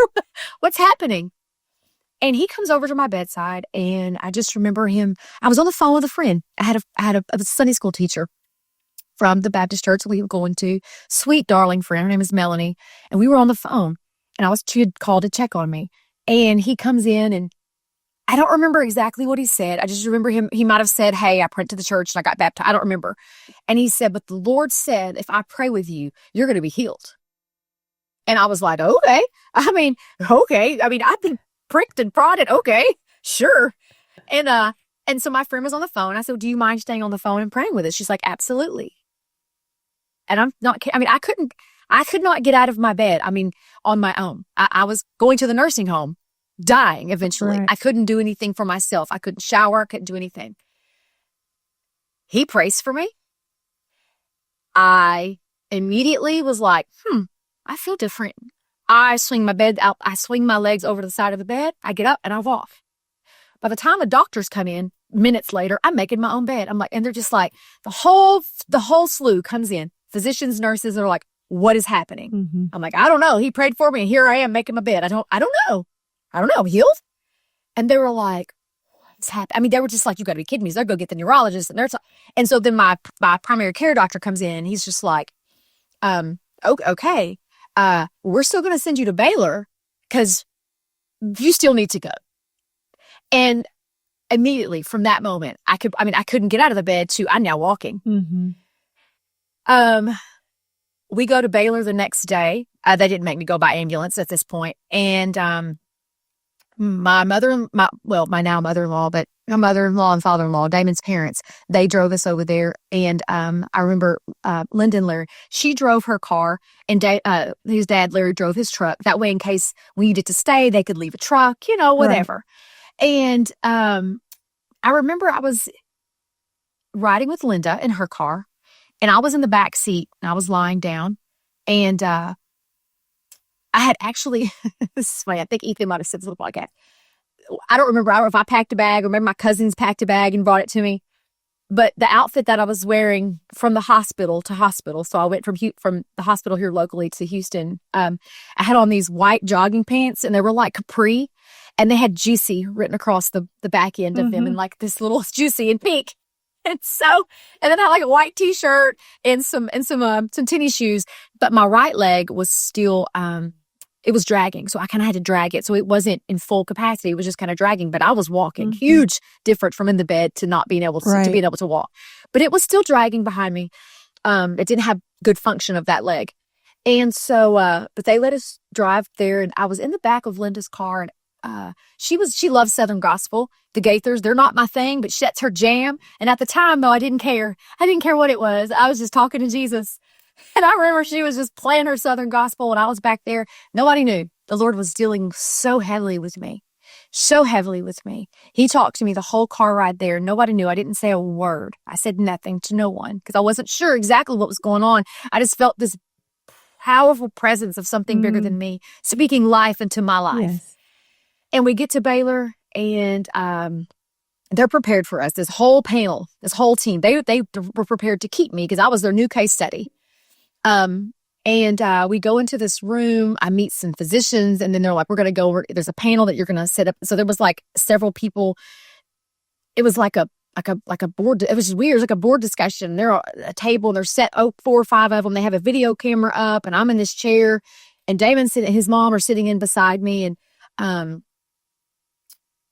What's happening? And he comes over to my bedside, and I just remember him. I was on the phone with a friend. I had a Sunday school teacher from the Baptist church we were going to. Sweet, darling friend. Her name is Melanie. And we were on the phone. And she had called to check on me. And he comes in, and I don't remember exactly what he said. I just remember he might have said, hey, I went to the church and I got baptized. I don't remember. And he said, but the Lord said, if I pray with you, you're going to be healed. And I was like, okay. Okay. I've been pricked and prodded. Okay, sure. And so my friend was on the phone. I said, do you mind staying on the phone and praying with us? She's like, absolutely. And I could not get out of my bed. On my own. I was going to the nursing home, dying eventually. Right. I couldn't do anything for myself. I couldn't shower. I couldn't do anything. He prays for me. I immediately was like, I feel different. I swing my bed out. I swing my legs over to the side of the bed. I get up and I walk. By the time the doctors come in, minutes later, I'm making my own bed. I'm like, and they're just like, the whole slew comes in. Physicians, nurses are like, what is happening? Mm-hmm. I'm like, I don't know. He prayed for me, and here I am making my bed. I don't know. I'm healed. And they were like, what's happening? They were just like, you got to be kidding me. So they'll go get the neurologist and nurse. And so then my primary care doctor comes in, and he's just like, okay, we're still going to send you to Baylor because you still need to go. And immediately from that moment, I couldn't get out of the bed to I'm now walking. Mm-hmm. We go to Baylor the next day. They didn't make me go by ambulance at this point. And my now mother-in-law, but my mother-in-law and father-in-law, Damon's parents, they drove us over there. And I remember Lyndon Larry, she drove her car, and his dad, Larry, drove his truck. That way, in case we needed to stay, they could leave a truck, whatever. Right. And I remember I was riding with Linda in her car, and I was in the back seat, and I was lying down, and I had actually, this is funny, I think Ethan might have said this on the podcast. I don't remember if I packed a bag or maybe my cousins packed a bag and brought it to me. But the outfit that I was wearing from the hospital to hospital, so I went from the hospital here locally to Houston, I had on these white jogging pants, and they were like capri, and they had Jessie written across the back end of them, and like this little Jessie in pink. And then I had like a white t-shirt and some tennis shoes, but my right leg was still, it was dragging. So I kind of had to drag it. So it wasn't in full capacity. It was just kind of dragging, but I was walking. Mm-hmm. Huge difference from in the bed to not being able to being able to walk, but it was still dragging behind me. It didn't have good function of that leg. And so, but they let us drive there, and I was in the back of Linda's car, and she loves Southern gospel. The Gaithers, they're not my thing, but that's her jam. And at the time, though, I didn't care. I didn't care what it was. I was just talking to Jesus. And I remember she was just playing her Southern gospel, and I was back there. Nobody knew. The Lord was dealing so heavily with me. He talked to me the whole car ride there. Nobody knew. I didn't say a word. I said nothing to no one because I wasn't sure exactly what was going on. I just felt this powerful presence of something bigger than me, speaking life into my life. Yes. And we get to Baylor, and they're prepared for us. This whole panel, this whole team, they were prepared to keep me because I was their new case study. And we go into this room, I meet some physicians, and then they're like, we're going to go, there's a panel that you're going to set up. So there was like several people. It was like a board. It was just weird. It was like a board discussion. They're at a table and they're set 4 or 5 of them. They have a video camera up and I'm in this chair and Damon's sitting, his mom are sitting in beside me. And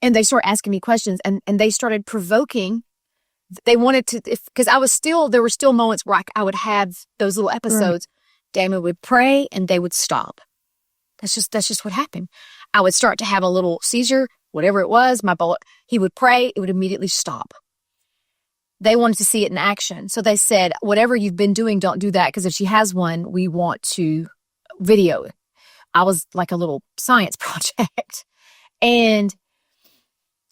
they start asking me questions and they started provoking. They wanted to, because there were still moments where I would have those little episodes. Right. Damon would pray and they would stop. That's just what happened. I would start to have a little seizure, whatever it was, he would pray, it would immediately stop. They wanted to see it in action. So they said, whatever you've been doing, don't do that. Because if she has one, we want to video it. I was like a little science project. And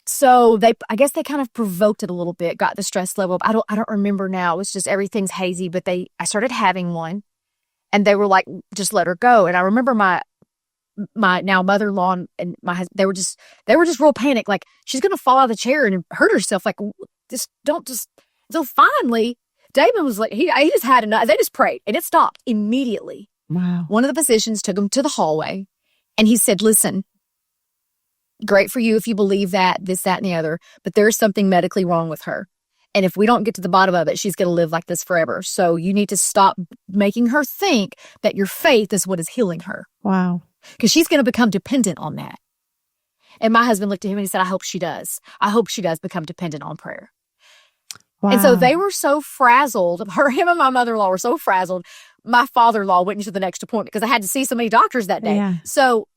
so I guess they kind of provoked it a little bit, got the stress level up. I don't remember now. It was just everything's hazy, but I started having one. And they were like, just let her go. And I remember my now mother-in-law and my husband, they were just real panicked. Like, she's going to fall out of the chair and hurt herself. Like, so finally, Damon was like, he just had enough. They just prayed and it stopped immediately. Wow. One of the physicians took him to the hallway and he said, listen, great for you if you believe that, this, that, and the other, but there's something medically wrong with her. And if we don't get to the bottom of it, she's going to live like this forever. So you need to stop making her think that your faith is what is healing her. Wow. Because she's going to become dependent on that. And my husband looked at him and he said, I hope she does. I hope she does become dependent on prayer. Wow. And so they were so frazzled. Him and my mother-in-law were so frazzled. My father-in-law went into the next appointment because I had to see so many doctors that day. Yeah. So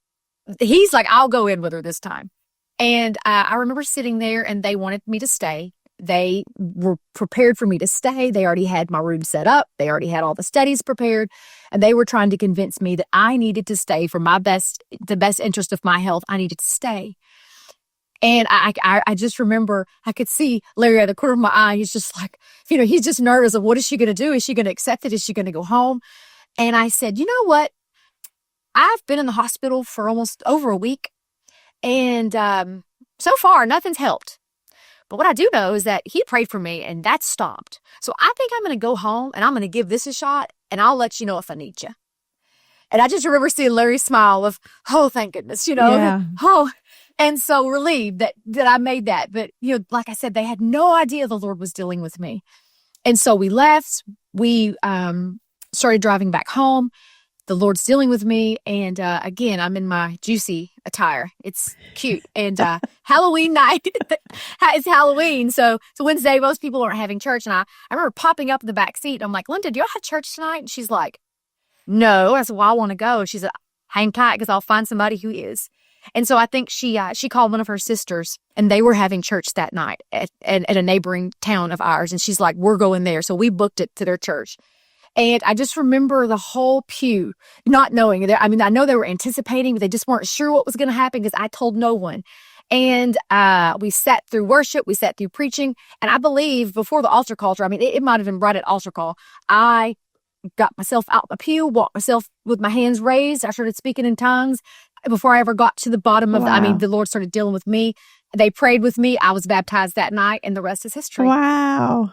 he's like, I'll go in with her this time. And I remember sitting there and they wanted me to stay. They were prepared for me to stay. They already had my room set up. They already had all the studies prepared. And they were trying to convince me that I needed to stay for the best interest of my health. I needed to stay. And I just remember I could see Larry out of the corner of my eye. He's just like, he's just nervous of what is she going to do? Is she going to accept it? Is she going to go home? And I said, you know what? I've been in the hospital for almost over a week. And so far, nothing's helped. But what I do know is that he prayed for me and that stopped. So I think I'm going to go home and I'm going to give this a shot and I'll let you know if I need you. And I just remember seeing Larry's smile of, oh, thank goodness, Yeah. Oh, and so relieved that I made that. But, like I said, they had no idea the Lord was dealing with me. And so we left. We started driving back home. The Lord's dealing with me. And again, I'm in my juicy attire. It's cute. And Halloween night, it's Halloween. So it's Wednesday. Most people aren't having church. And I remember popping up in the back seat. I'm like, Linda, do y'all have church tonight? And she's like, no. I said, well, I want to go. She said, hang tight because I'll find somebody who is. And so I think she called one of her sisters and they were having church that night at a neighboring town of ours. And she's like, we're going there. So we booked it to their church. And I just remember the whole pew not knowing. I know they were anticipating, but they just weren't sure what was going to happen because I told no one. And we sat through worship. We sat through preaching. And I believe before the altar call, it might have been right at altar call, I got myself out the pew, walked myself with my hands raised. I started speaking in tongues before I ever got to the bottom of the Lord started dealing with me. They prayed with me. I was baptized that night and the rest is history. Wow.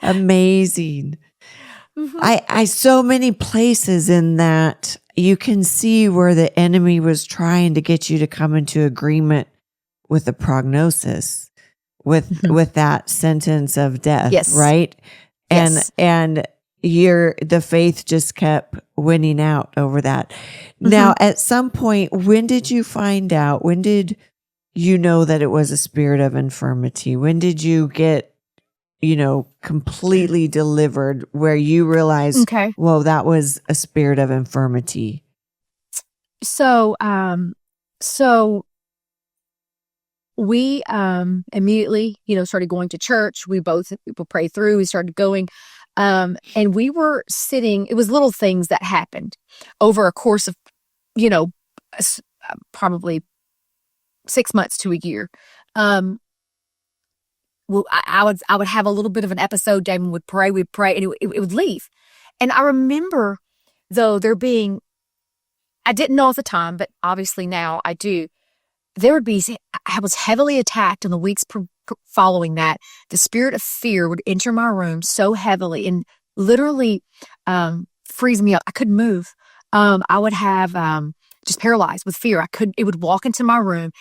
Amazing. Mm-hmm. I so many places in that you can see where the enemy was trying to get you to come into agreement with the prognosis, with that sentence of death, yes. right? Yes. And the faith just kept winning out over that. Mm-hmm. Now, at some point, when did you find out? When did you know that it was a spirit of infirmity? When did you get completely delivered where you realized, okay, whoa, that was a spirit of infirmity? So we immediately, started going to church. We prayed through. We started going, and we were sitting. It was little things that happened over a course of, probably 6 months to a year. Well, I would have a little bit of an episode. Damon would pray, we'd pray, and it would leave. And I remember, though, I didn't know at the time, but obviously now I do, I was heavily attacked in the weeks following that. The spirit of fear would enter my room so heavily and literally freeze me up. I couldn't move. I would have just paralyzed with fear. It would walk into my room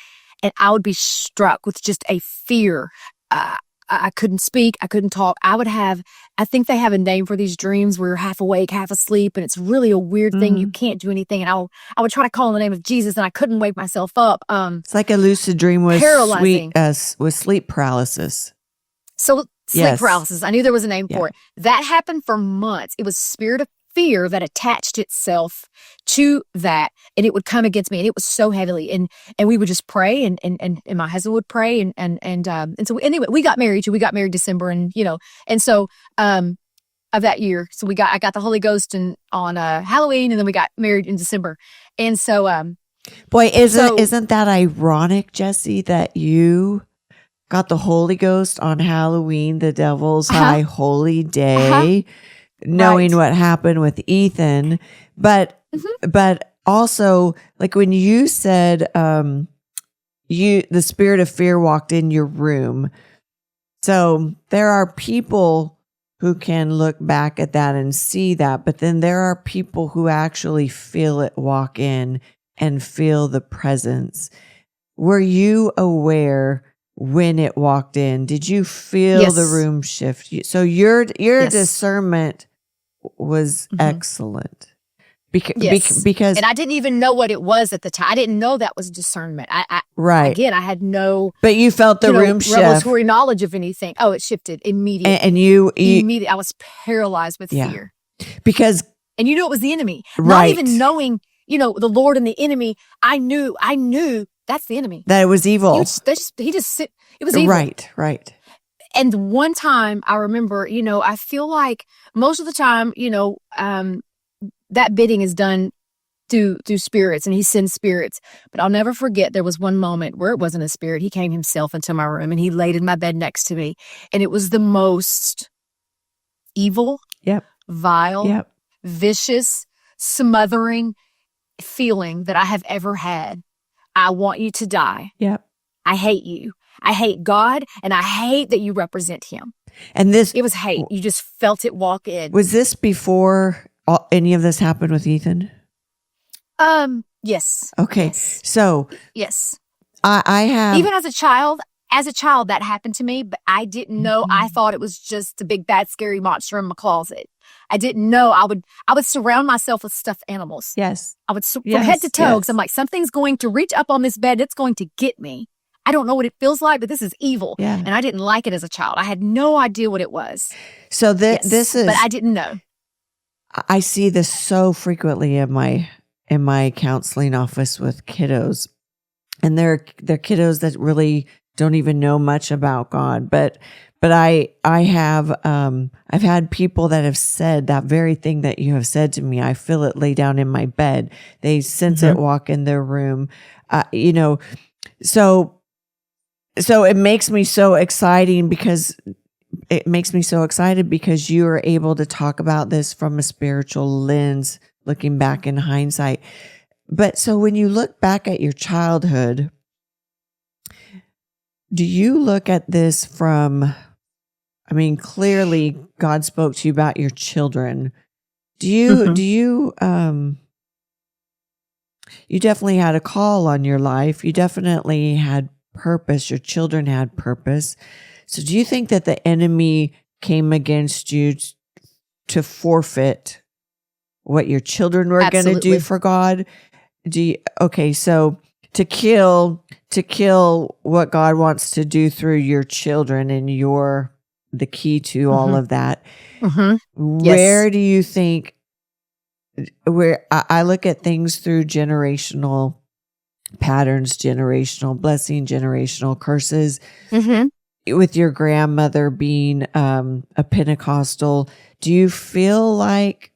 and I would be struck with just a fear. I couldn't speak. I couldn't talk. I think they have a name for these dreams where you're half awake, half asleep, and it's really a weird thing. You can't do anything. And I would try to call in the name of Jesus, and I couldn't wake myself up. It's like a lucid dream with paralyzing. With sleep paralysis. So sleep paralysis. I knew there was a name for it. That happened for months. It was spirit of fear that attached itself to that, and it would come against me, and it was so heavily. And we would just pray, and my husband would pray, and so anyway, we got married December, and so of that year. So I got the Holy Ghost on Halloween, and then we got married in December, and so boy, isn't that ironic, Jessie, that you got the Holy Ghost on Halloween, the devil's high holy day, knowing what happened with Ethan, but also, like when you said the spirit of fear walked in your room. So there are people who can look back at that and see that, but then there are people who actually feel it walk in and feel the presence. Were you aware when it walked in? Did you feel the room shift? So your discernment was excellent. Because and I didn't even know what it was at the time. I didn't know that was discernment. I again, I had no. But you felt the room shift. Revelatory knowledge of anything. Oh, it shifted immediately. And you immediately. I was paralyzed with fear because it was the enemy. Not even knowing, the Lord and the enemy. I knew that's the enemy. That it was evil. It was evil. Right. And one time I remember, I feel like most of the time, that bidding is done through spirits, and he sends spirits. But I'll never forget, there was one moment where it wasn't a spirit. He came himself into my room, and he laid in my bed next to me. And it was the most evil, vile, vicious, smothering feeling that I have ever had. I want you to die. I hate you. I hate God, and I hate that you represent him. And it was hate. You just felt it walk in. Was this before any of this happened with Ethan? Yes. Okay. Yes. So yes, I have, even as a child that happened to me, but I didn't know. I thought it was just a big bad scary monster in my closet. I didn't know. I would surround myself with stuffed animals. Yes. I would from head to toe. Because I'm like, something's going to reach up on this bed. It's going to get me. I don't know what it feels like, but this is evil. And I didn't like it as a child. I had no idea what it was. So this is, but I didn't know. I see this so frequently in my counseling office with kiddos, and they're kiddos that really don't even know much about God. But I have I've had people that have said that very thing that you have said to me. I feel it lay down in my bed. They sense it walk in their room. So it makes me so exciting because you are able to talk about this from a spiritual lens, looking back in hindsight. But so when you look back at your childhood, do you look at this from, clearly God spoke to you about your children. You definitely had a call on your life. You definitely had purpose. Your children had purpose. So do you think that the enemy came against you to forfeit what your children were going to do for God? So to kill what God wants to do through your children, and you're the key to all of that. Where do you think, where I look at things through generational patterns, generational blessing, generational curses. With your grandmother being a Pentecostal, do you feel like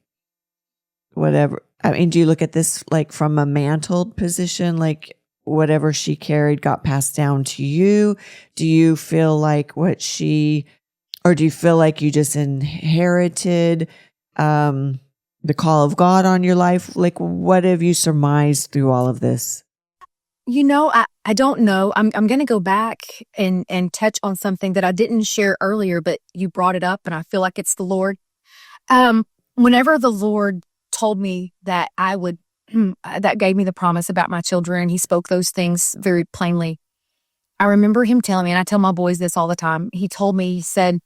do you look at this like from a mantled position, like whatever she carried got passed down to you? Do you feel like or do you feel like you just inherited the call of God on your life? Like, what have you surmised through all of this? I don't know. I'm going to go back and touch on something that I didn't share earlier, but you brought it up and I feel like it's the Lord. Whenever the Lord told me that I would, that gave me the promise about my children, he spoke those things very plainly. I remember him telling me, and I tell my boys this all the time. He told me, he said,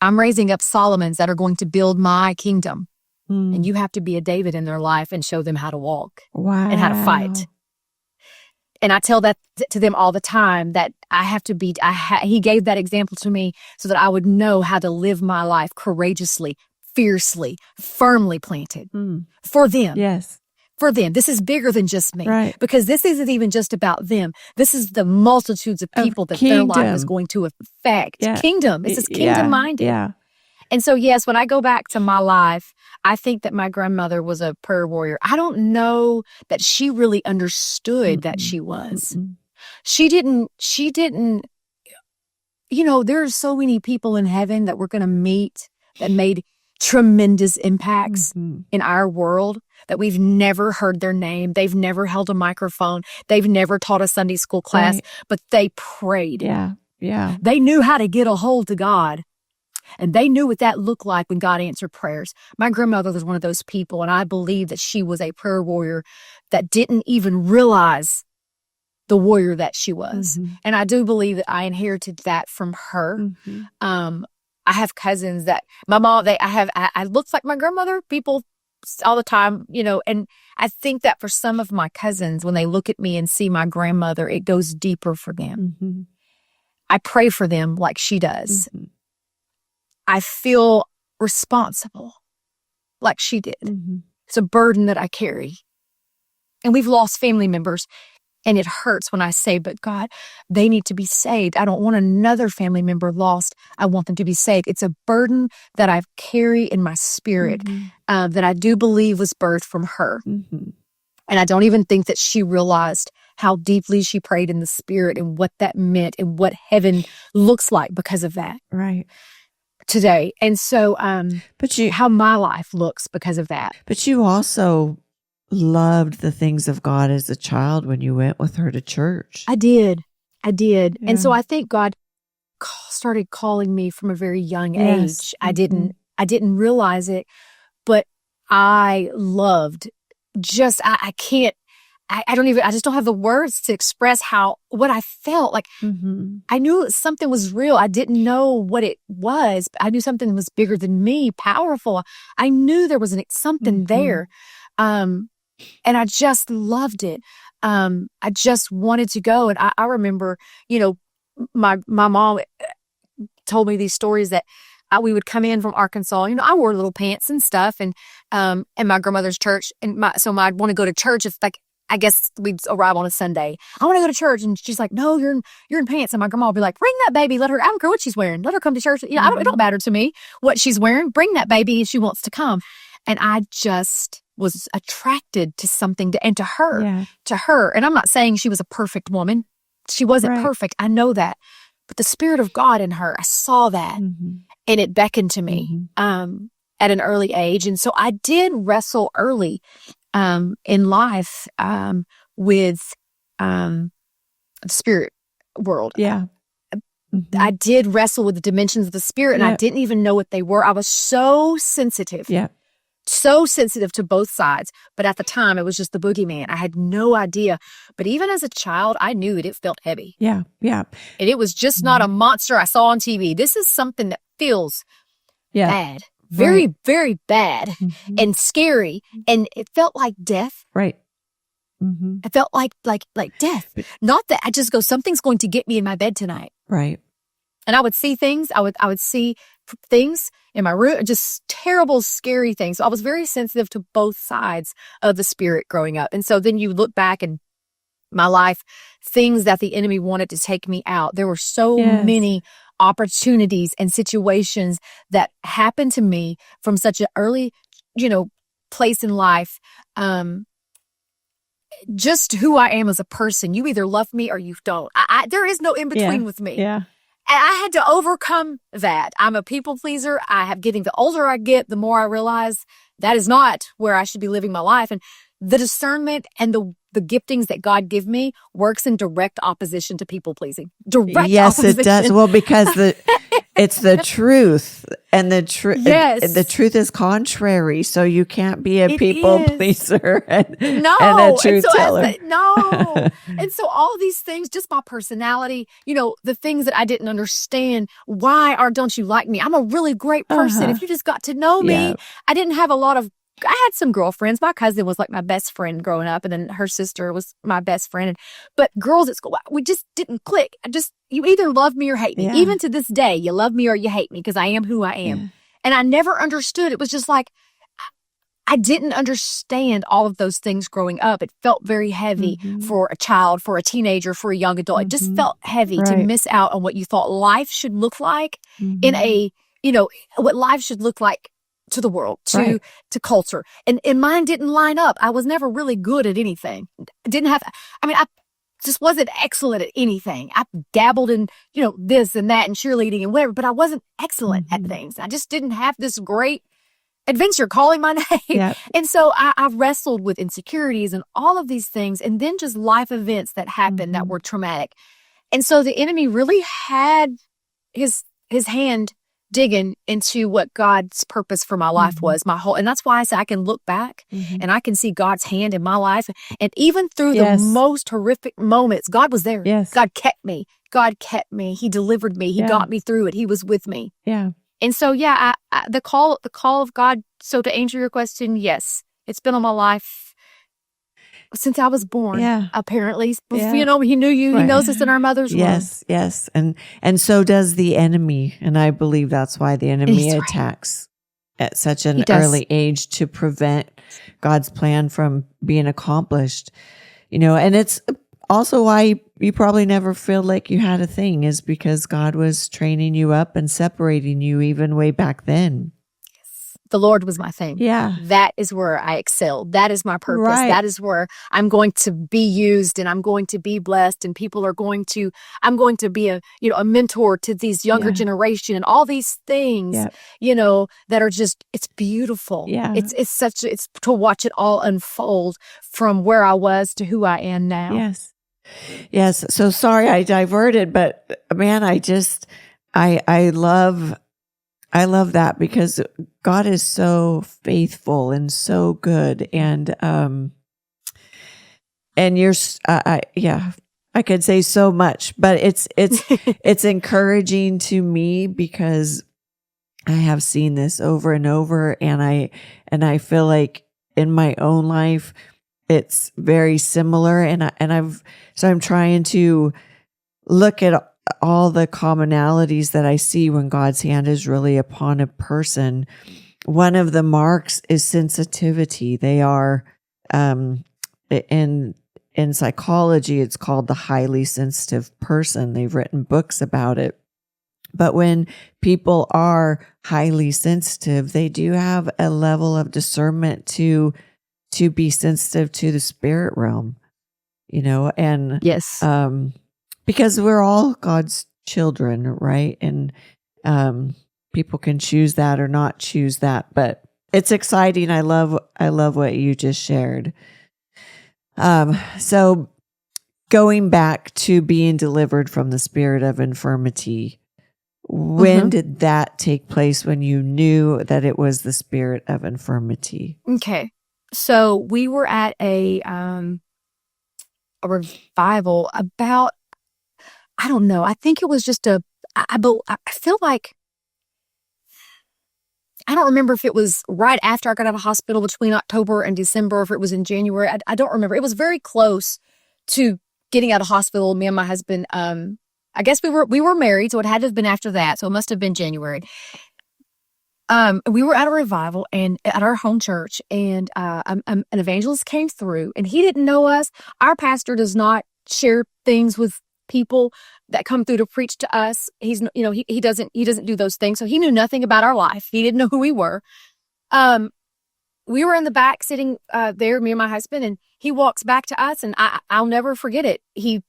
I'm raising up Solomons that are going to build my kingdom. And you have to be a David in their life and show them how to walk and how to fight. And I tell that to them all the time, that I have to be, he gave that example to me so that I would know how to live my life courageously, fiercely, firmly planted for them. Yes. For them. This is bigger than just me. Right. Because this isn't even just about them. This is the multitudes of people that their life is going to affect. Yeah. Kingdom. This is kingdom-minded. Yeah. And so, yes, when I go back to my life, I think that my grandmother was a prayer warrior. I don't know that she really understood that she was. She didn't, you know, there are so many people in heaven that we're going to meet that made tremendous impacts in our world that we've never heard their name. They've never held a microphone. They've never taught a Sunday school class, but they prayed. Yeah. Yeah. They knew how to get a hold to God. And they knew what that looked like when God answered prayers. My grandmother was one of those people, and I believe that she was a prayer warrior that didn't even realize the warrior that she was. And I do believe that I inherited that from her. I have cousins that my mom, I look like my grandmother, people all the time, you know, and I think that for some of my cousins, when they look at me and see my grandmother, it goes deeper for them. I pray for them like she does. I feel responsible like she did. It's a burden that I carry. And we've lost family members, and it hurts when I say, but God, they need to be saved. I don't want another family member lost. I want them to be saved. It's a burden that I carry in my spirit that I do believe was birthed from her. And I don't even think that she realized how deeply she prayed in the spirit and what that meant and what heaven looks like because of that. Right. Today. And so, how my life looks because of that. But you also loved the things of God as a child when you went with her to church. I did. Yeah. And so Yeah. I think God started calling me from a very young age. I didn't realize it, but I loved I can't, I just don't have the words to express what I felt like. I knew something was real. I didn't know what it was, but I knew something was bigger than me, powerful. I knew there was something there. And I just loved it. I just wanted to go. And I remember, you know, my mom told me these stories that we would come in from Arkansas. You know, I wore little pants and stuff, and my grandmother's church, and so I'd want to go to church. It's like, I guess we'd arrive on a Sunday. I want to go to church. And she's like, no, you're in pants. And my grandma would be like, bring that baby. I don't care what she's wearing. Let her come to church. You know, it don't matter to me what she's wearing. Bring that baby if she wants to come. And I just was attracted to something to her. And I'm not saying she was a perfect woman. She wasn't perfect. I know that. But the Spirit of God in her, I saw that. And it beckoned to me at an early age. And so I did wrestle early in life with the spirit world. I did wrestle with the dimensions of the spirit, and I didn't even know what they were. I was so sensitive. So sensitive to both sides. But at the time, it was just the boogeyman. I had no idea. But even as a child, I knew it felt heavy. And it was just not a monster I saw on TV. This is something that feels bad. Very, very bad and scary. And it felt like death. It felt like death. Not that I just go, something's going to get me in my bed tonight. And I would see things. I would see things in my room, just terrible, scary things. So I was very sensitive to both sides of the spirit growing up. And so then you look back in my life, things that the enemy wanted to take me out. There were so many opportunities and situations that happened to me from such an early, place in life. Just who I am as a person. You either love me or you don't. There is no in between with me. And I had to overcome that. I'm a people pleaser. The older I get, the more I realize that is not where I should be living my life. And the discernment and the the giftings that God give me works in direct opposition to people pleasing. Direct Yes, opposition. it does. Well, because it's the truth, and the truth is contrary. So you can't be a people pleaser and a truth teller. And so all these things, just my personality, the things that I didn't understand. Why don't you like me? I'm a really great person. If you just got to know me, I didn't have I had some girlfriends. My cousin was like my best friend growing up, and then her sister was my best friend. But girls at school, we just didn't click. You either love me or hate me. Yeah. Even to this day, you love me or you hate me because I am who I am. Yeah. And I never understood. It was just like, I didn't understand all of those things growing up. It felt very heavy for a child, for a teenager, for a young adult. It just felt heavy to miss out on what you thought life should look like what life should look like to the world, to culture. And mine didn't line up. I was never really good at anything. I just wasn't excellent at anything. I dabbled in, this and that and cheerleading and whatever, but I wasn't excellent at things. I just didn't have this great adventure calling my name. Yep. And so I wrestled with insecurities and all of these things, and then just life events that happened that were traumatic. And so the enemy really had his hand digging into what God's purpose for my life was, and that's why I say I can look back and I can see God's hand in my life. And even through the most horrific moments, God was there. Yes. God kept me. He delivered me. He got me through it. He was with me. Yeah. And so, the call of God. So to answer your question, yes, it's been on my life since I was born. Yeah. Apparently, he knew you. Right. He knows us in our mother's womb. Yes, and so does the enemy, and I believe that's why the enemy attacks at such an early age, to prevent God's plan from being accomplished. And it's also why you probably never feel like you had a thing, is because God was training you up and separating you even way back then. The Lord was my thing. Yeah. That is where I excelled. That is my purpose. Right. That is where I'm going to be used, and I'm going to be blessed, and I'm going to be a mentor to these younger generation, and all these things, that are just, it's beautiful. Yeah. It's to watch it all unfold from where I was to who I am now. Yes. Yes. So sorry I diverted, but man, I love that, because God is so faithful and so good, and you're, I could say so much, but it's encouraging to me, because I have seen this over and over, and I feel like in my own life it's very similar, and I'm trying to look at all the commonalities that I see when God's hand is really upon a person. One of the marks is sensitivity. They are, in psychology, it's called the highly sensitive person. They've written books about it. But when people are highly sensitive, they do have a level of discernment to be sensitive to the spirit realm, and yes. Because we're all God's children, right? And people can choose that or not choose that, but it's exciting. I love what you just shared. So going back to being delivered from the spirit of infirmity, when did that take place, when you knew that it was the spirit of infirmity? Okay. So we were at a revival about, I don't know. I think it was just I feel like, I don't remember if it was right after I got out of hospital between October and December, or if it was in January. I don't remember. It was very close to getting out of hospital. Me and my husband, I guess we were married, so it had to have been after that. So it must have been January. We were at a revival and at our home church, and an evangelist came through, and he didn't know us. Our pastor does not share things with people that come through to preach to us. He's, he doesn't do those things. So he knew nothing about our life. He didn't know who we were. We were in the back sitting there, me and my husband, and he walks back to us, and I'll never forget it. He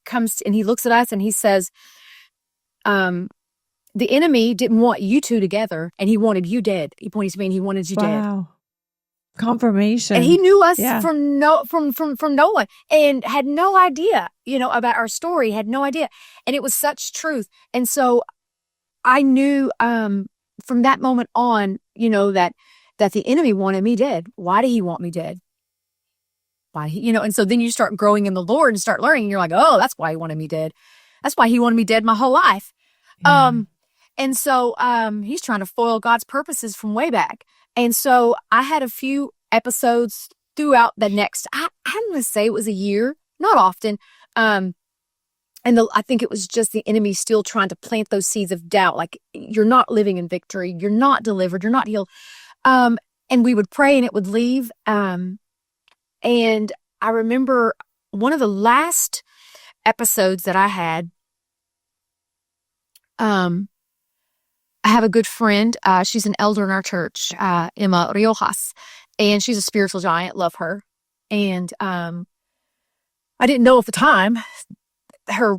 comes and he looks at us and he says, the enemy didn't want you two together, and he wanted you dead. He pointed to me and he wanted you dead. Confirmation. And he knew us Yeah. from no one, and had no idea, about our story, had no idea. And it was such truth. And so I knew from that moment on, that the enemy wanted me dead. Why did he want me dead? Why, and so then you start growing in the Lord and start learning. And you're like, oh, that's why he wanted me dead. That's why he wanted me dead my whole life. Yeah. And so he's trying to foil God's purposes from way back. And so I had a few episodes throughout the next, I'm going to say it was a year, not often. I think it was just the enemy still trying to plant those seeds of doubt. Like, you're not living in victory. You're not delivered. You're not healed. And we would pray and it would leave. And I remember one of the last episodes that I had, I have a good friend. She's an elder in our church, Emma Riojas, and she's a spiritual giant. Love her. And I didn't know at the time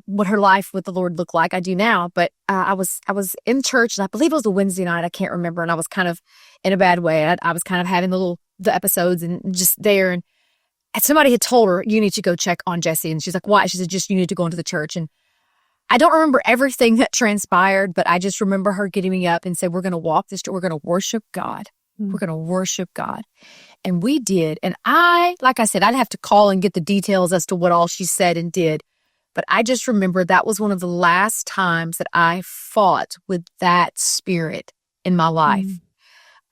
what her life with the Lord looked like. I do now, but I was in church, and I believe it was a Wednesday night. I can't remember, and I was kind of in a bad way. I was kind of having the episodes and just there, and somebody had told her, you need to go check on Jessie, and she's like, why? She said, just you need to go into the church. And I don't remember everything that transpired, but I just remember her getting me up and said, we're going to walk this, we're going to worship God. We're going to worship God. And we did. And like I said, I'd have to call and get the details as to what all she said and did. But I just remember that was one of the last times that I fought with that spirit in my life.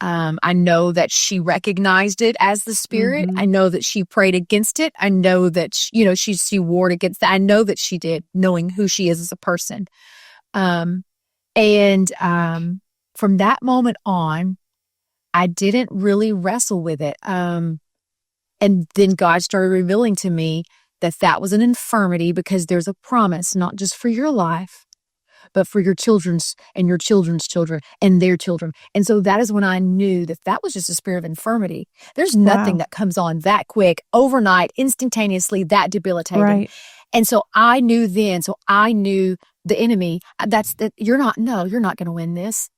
I know that she recognized it as the spirit. I know that she prayed against it. I know that, she warred against that. I know that she did, knowing who she is as a person. From that moment on, I didn't really wrestle with it. And then God started revealing to me that was an infirmity, because there's a promise, not just for your life, but for your children's and your children's children and their children. And so that is when I knew that was just a spirit of infirmity. There's nothing that comes on that quick, overnight, instantaneously, that debilitating. Right. And so I knew then, the enemy, you're not going to win this.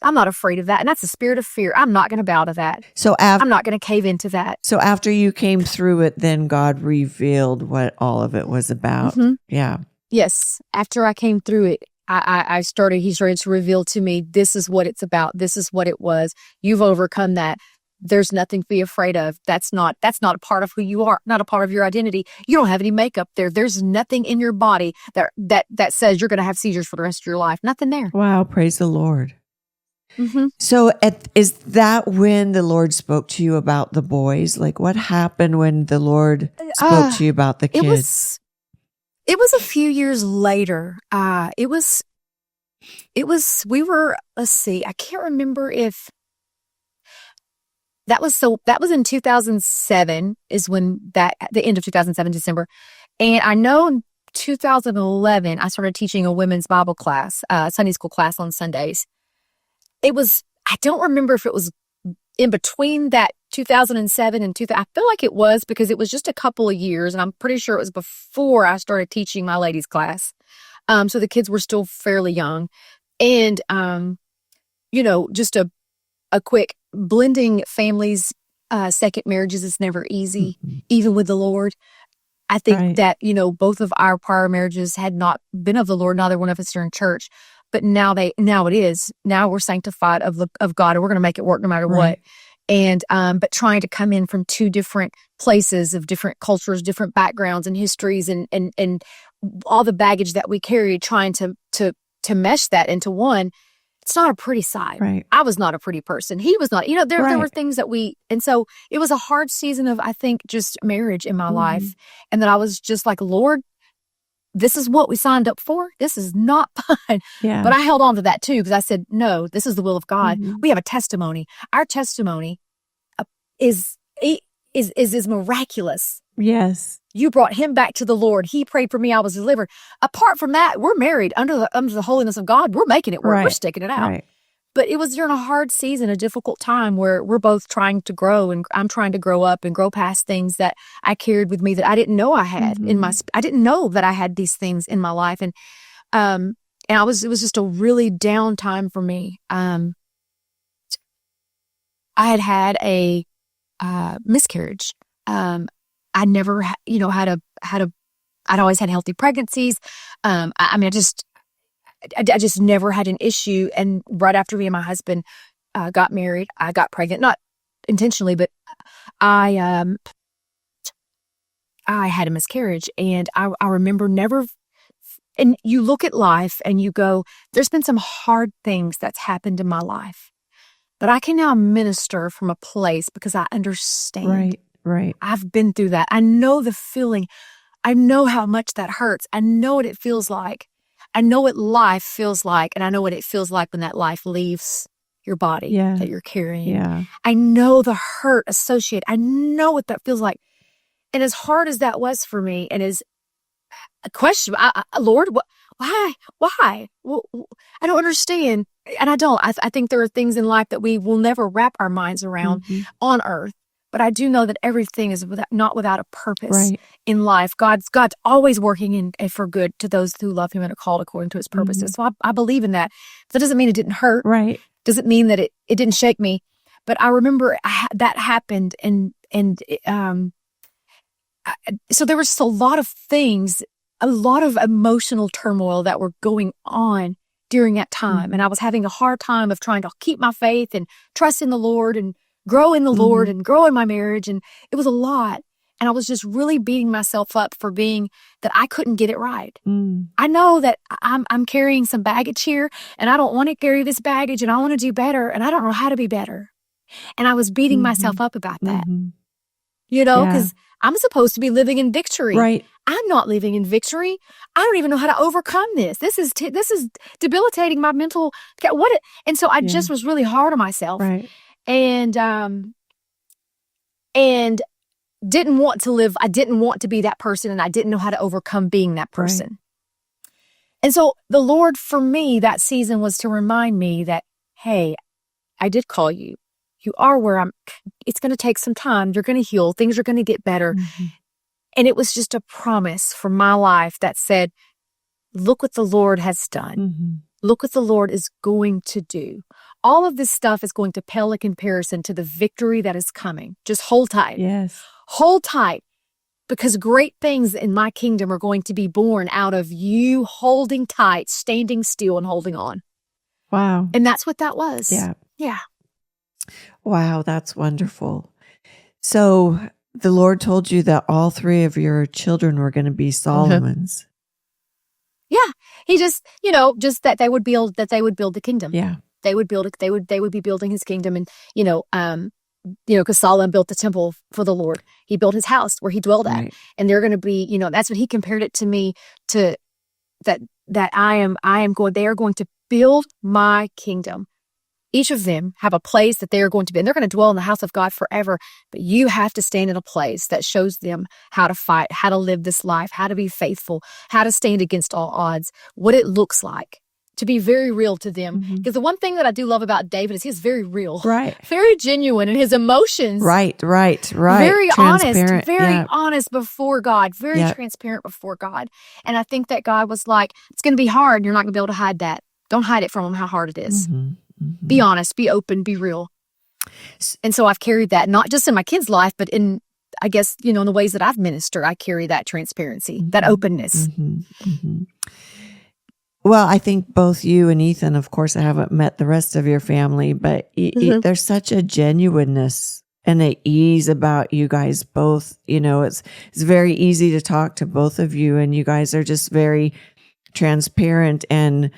I'm not afraid of that. And that's the spirit of fear. I'm not going to bow to that. I'm not going to cave into that. So after you came through it, then God revealed what all of it was about. Yeah. Yes. After I came through it, he started to reveal to me, this is what it's about. This is what it was. You've overcome that. There's nothing to be afraid of. That's not a part of who you are, not a part of your identity. You don't have any makeup there. There's nothing in your body that says you're going to have seizures for the rest of your life. Nothing there. Wow. Praise the Lord. So is that when the Lord spoke to you about the boys? Like, what happened when the Lord spoke to you about the kids? It was a few years later. Let's see, I can't remember if that was in 2007 is when the end of 2007, December. And I know in 2011, I started teaching a women's Bible class, Sunday school class on Sundays. I don't remember if it was in between that 2007 and 2000. I feel like it was, because it was just a couple of years, and I'm pretty sure it was before I started teaching my ladies class. So the kids were still fairly young. And, just a quick blending families, second marriages is never easy, even with the Lord. I think that, both of our prior marriages had not been of the Lord. Neither one of us are in church. But now it is. Now we're sanctified of God, and we're going to make it work no matter what. And but trying to come in from two different places of different cultures, different backgrounds and histories, and all the baggage that we carry, trying to mesh that into one. It's not a pretty sight. Right. I was not a pretty person. He was not. There were things that and so it was a hard season of, I think, just marriage in my life, and that I was just like, Lord, this is what we signed up for. This is not fun. Yeah. But I held on to that too, because I said, no, this is the will of God. We have a testimony. Our testimony is miraculous. Yes. You brought him back to the Lord. He prayed for me. I was delivered. Apart from that, we're married under the holiness of God. We're making it work. We're sticking it out. Right. But it was during a hard season, a difficult time where we're both trying to grow, and I'm trying to grow up and grow past things that I carried with me that I didn't know I had I didn't know that I had these things in my life. And it was just a really down time for me. I had a miscarriage. I never, I'd always had healthy pregnancies. I just never had an issue. And right after me and my husband got married, I got pregnant, not intentionally, but I had a miscarriage, and I remember never. And you look at life and you go, there's been some hard things that's happened in my life, but I can now minister from a place because I understand. Right. I've been through that. I know the feeling. I know how much that hurts. I know what it feels like. I know what life feels like, and I know what it feels like when that life leaves your body that you're carrying. Yeah. I know the hurt associated. I know what that feels like. And as hard as that was for me, and as a question, Lord, why? Well, I don't understand. And I don't. I think there are things in life that we will never wrap our minds around on earth. But I do know that everything is not without a purpose in life. God's always working for good to those who love Him and are called according to His purposes. So I believe in that. That doesn't mean it didn't hurt. Right. Doesn't mean that it didn't shake me. But I remember that happened, and so there was just a lot of things, a lot of emotional turmoil that were going on during that time. And I was having a hard time of trying to keep my faith and trust in the Lord and grow in the Lord and grow in my marriage. And it was a lot. And I was just really beating myself up for being that I couldn't get it right. I know that I'm carrying some baggage here, and I don't want to carry this baggage, and I want to do better, and I don't know how to be better. And I was beating myself up about that, because I'm supposed to be living in victory. Right. I'm not living in victory. I don't even know how to overcome this. This is debilitating my mental. And so I just was really hard on myself. Right. And didn't want to live. I didn't want to be that person, and I didn't know how to overcome being that person. Right. And so the Lord, for me, that season was to remind me that, hey, I did call you. You are where it's going to take some time. You're going to heal. Things are going to get better. And it was just a promise for my life that said, look what the Lord has done. Look what the Lord is going to do. All of this stuff is going to pale in comparison to the victory that is coming. Just hold tight. Yes. Hold tight, because great things in my kingdom are going to be born out of you holding tight, standing still, and holding on. Wow. And that's what that was. Yeah. Wow, that's wonderful. So the Lord told you that all three of your children were going to be Solomon's. Yeah. He just that they would build the kingdom. Yeah. They would be building His kingdom, and because Solomon built the temple for the Lord. He built His house where He dwelled at. Right. And they're going to be, that's what He compared it to me, to that they are going to build my kingdom. Each of them have a place that they are going to be, and they're going to dwell in the house of God forever. But you have to stand in a place that shows them how to fight, how to live this life, how to be faithful, how to stand against all odds, what it looks like to be very real to them. Because the one thing that I do love about David is he's very real, right? Very genuine in his emotions, right. Very honest, very honest before God, very transparent before God. And I think that God was like, it's going to be hard. You're not going to be able to hide that. Don't hide it from him how hard it is. Be honest, be open, be real. And so I've carried that, not just in my kids' life, but in, I guess, in the ways that I've ministered, I carry that transparency, that openness. Well, I think both you and Ethan, of course, I haven't met the rest of your family, but there's such a genuineness and an ease about you guys both. It's very easy to talk to both of you, and you guys are just very transparent, and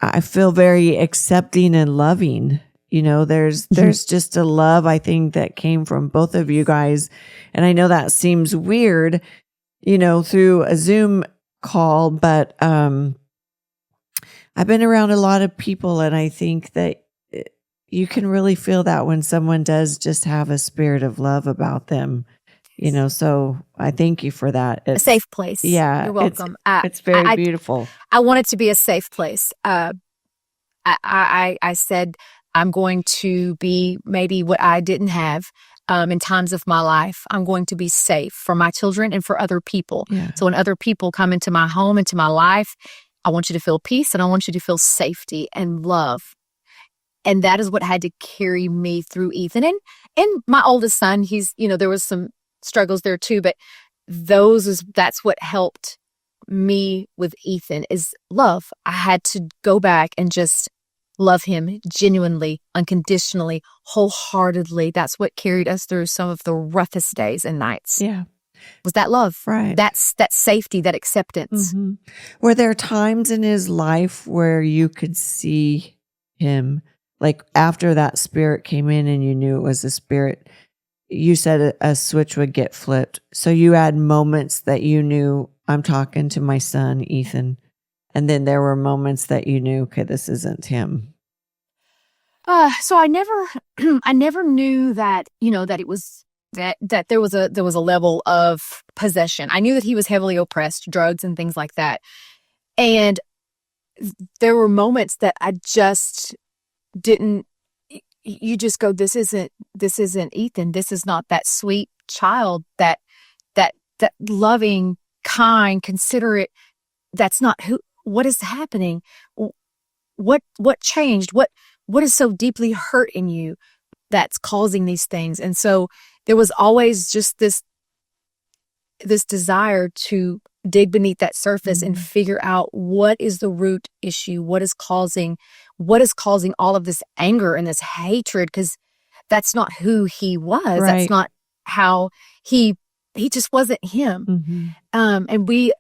I feel very accepting and loving. There's just a love, I think, that came from both of you guys. And I know that seems weird, through a Zoom call, but I've been around a lot of people, and I think that you can really feel that when someone does just have a spirit of love about them. So I thank you for that. It's a safe place. Yeah. You're welcome. It's very beautiful. I want it to be a safe place. I said, I'm going to be maybe what I didn't have in times of my life. I'm going to be safe for my children and for other people. Yeah. So when other people come into my home, into my life, I want you to feel peace, and I want you to feel safety and love. And that is what had to carry me through Ethan. And my oldest son, he's, there was some struggles there too, but that's what helped me with Ethan is love. I had to go back and just love him genuinely, unconditionally, wholeheartedly. That's what carried us through some of the roughest days and nights. Yeah. Was that love. Right. That's that safety, that acceptance. Mm-hmm. Were there times in his life where you could see him, like after that spirit came in and you knew it was a spirit? You said a switch would get flipped. So you had moments that you knew, I'm talking to my son, Ethan. And then there were moments that you knew, okay, this isn't him. So I never knew that, that it was, that there was a level of possession. I knew that he was heavily oppressed, drugs and things like that. And there were moments that I just didn't, you just go, this isn't Ethan. This is not that sweet child, that loving, kind, considerate. That's not what is happening. What changed? What is so deeply hurt in you that's causing these things? And so there was always just this desire to dig beneath that surface and figure out what is the root issue, what is causing all of this anger and this hatred, because that's not who he was. Right. That's not how he just wasn't him. And we,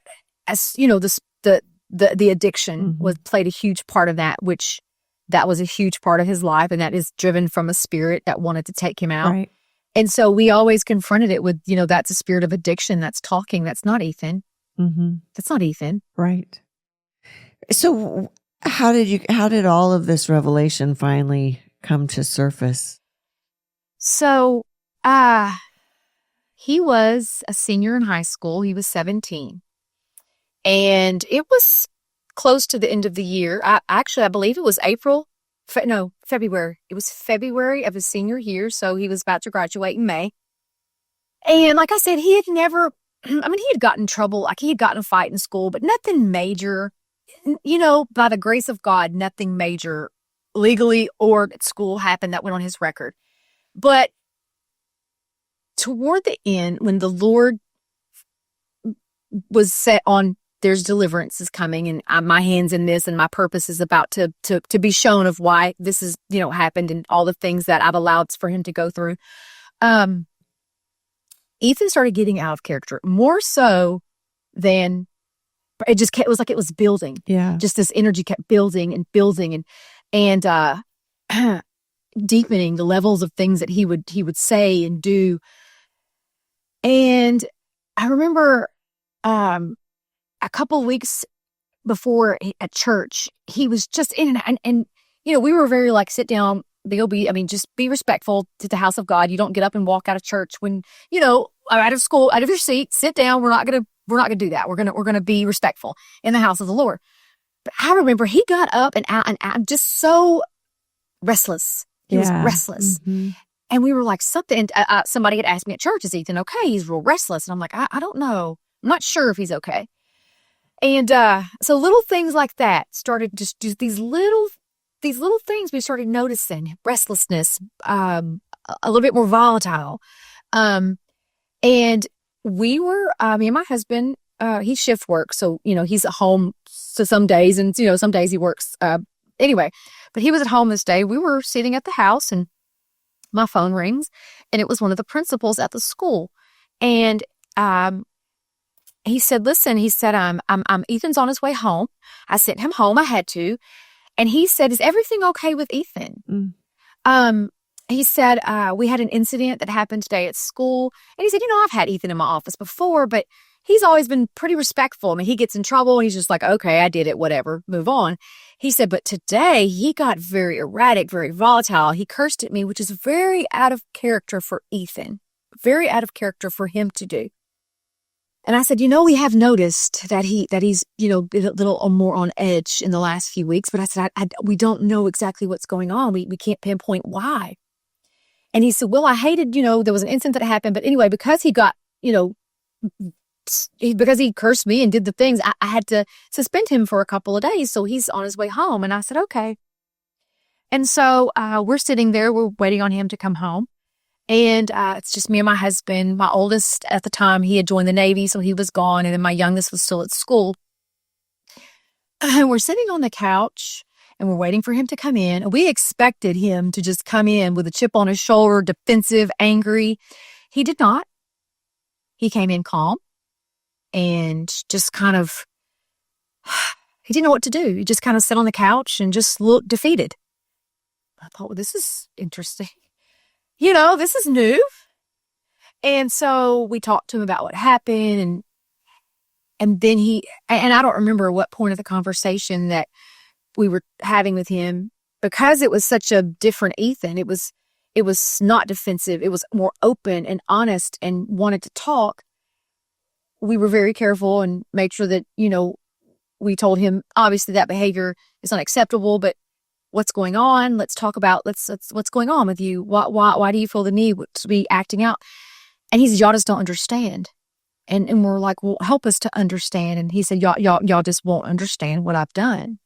as the addiction played a huge part of that, which that was a huge part of his life, and that is driven from a spirit that wanted to take him out. Right. And so we always confronted it with, that's a spirit of addiction that's talking. That's not Ethan. That's not Ethan. Right. So how did all of this revelation finally come to surface? So, he was a senior in high school. He was 17. And it was close to the end of the year. I believe it was February. It was February of his senior year. So he was about to graduate in May. And like I said, he had never, he had gotten in trouble. Like he had gotten in a fight in school, but nothing major. By the grace of God, nothing major legally or at school happened that went on his record. But toward the end, when the Lord was set on, there's deliverance is coming, and my hand's in this, and my purpose is about to be shown of why this is, happened, and all the things that I've allowed for him to go through. Ethan started getting out of character more so than it was like it was building. Yeah. Just this energy kept building and building and deepening the levels of things that he would say and do. And I remember a couple of weeks before at church, he was just in and we were very like, sit down, just be respectful to the house of God. You don't get up and walk out of church when, out of school, out of your seat, sit down. We're not gonna do that. We're gonna be respectful in the house of the Lord. But I remember he got up and out just so restless. He was restless. And we were like, something, somebody had asked me at church, is Ethan okay? He's real restless. And I'm like, I don't know. I'm not sure if he's okay. And so little things like that started just these little things we started noticing. Restlessness, a little bit more volatile. And we were, me and my husband, he shift works. So, he's at home so some days and, some days he works. Anyway, but he was at home this day. We were sitting at the house and my phone rings and it was one of the principals at the school. And, he said, listen, I'm Ethan's on his way home. I sent him home. I had to. And he said, is everything okay with Ethan? He said, we had an incident that happened today at school. And he said, I've had Ethan in my office before, but he's always been pretty respectful. He gets in trouble and he's just like, okay, I did it, whatever, move on. He said, but today he got very erratic, very volatile. He cursed at me, which is very out of character for Ethan, very out of character for him to do. And I said, we have noticed that he's, a little more on edge in the last few weeks. But I said, we don't know exactly what's going on. We can't pinpoint why. And he said, well, I hated, there was an incident that happened. But anyway, because he got, because he cursed me and did the things, I had to suspend him for a couple of days. So he's on his way home. And I said, okay. And so we're sitting there, we're waiting on him to come home. And it's just me and my husband. My oldest at the time, he had joined the Navy, so he was gone. And then my youngest was still at school. And we're sitting on the couch and we're waiting for him to come in. And we expected him to just come in with a chip on his shoulder, defensive, angry. He did not. He came in calm and just kind of, he didn't know what to do. He just kind of sat on the couch and just looked defeated. I thought, well, this is interesting. This is new. And so we talked to him about what happened. And then and I don't remember what point of the conversation that we were having with him, because it was such a different Ethan. It was not defensive. It was more open and honest and wanted to talk. We were very careful and made sure that, we told him, obviously that behavior is unacceptable, but what's going on? Let's talk about, what's going on with you? Why do you feel the need to be acting out? And he said, y'all just don't understand. And we're like, well, help us to understand. And he said, y'all just won't understand what I've done.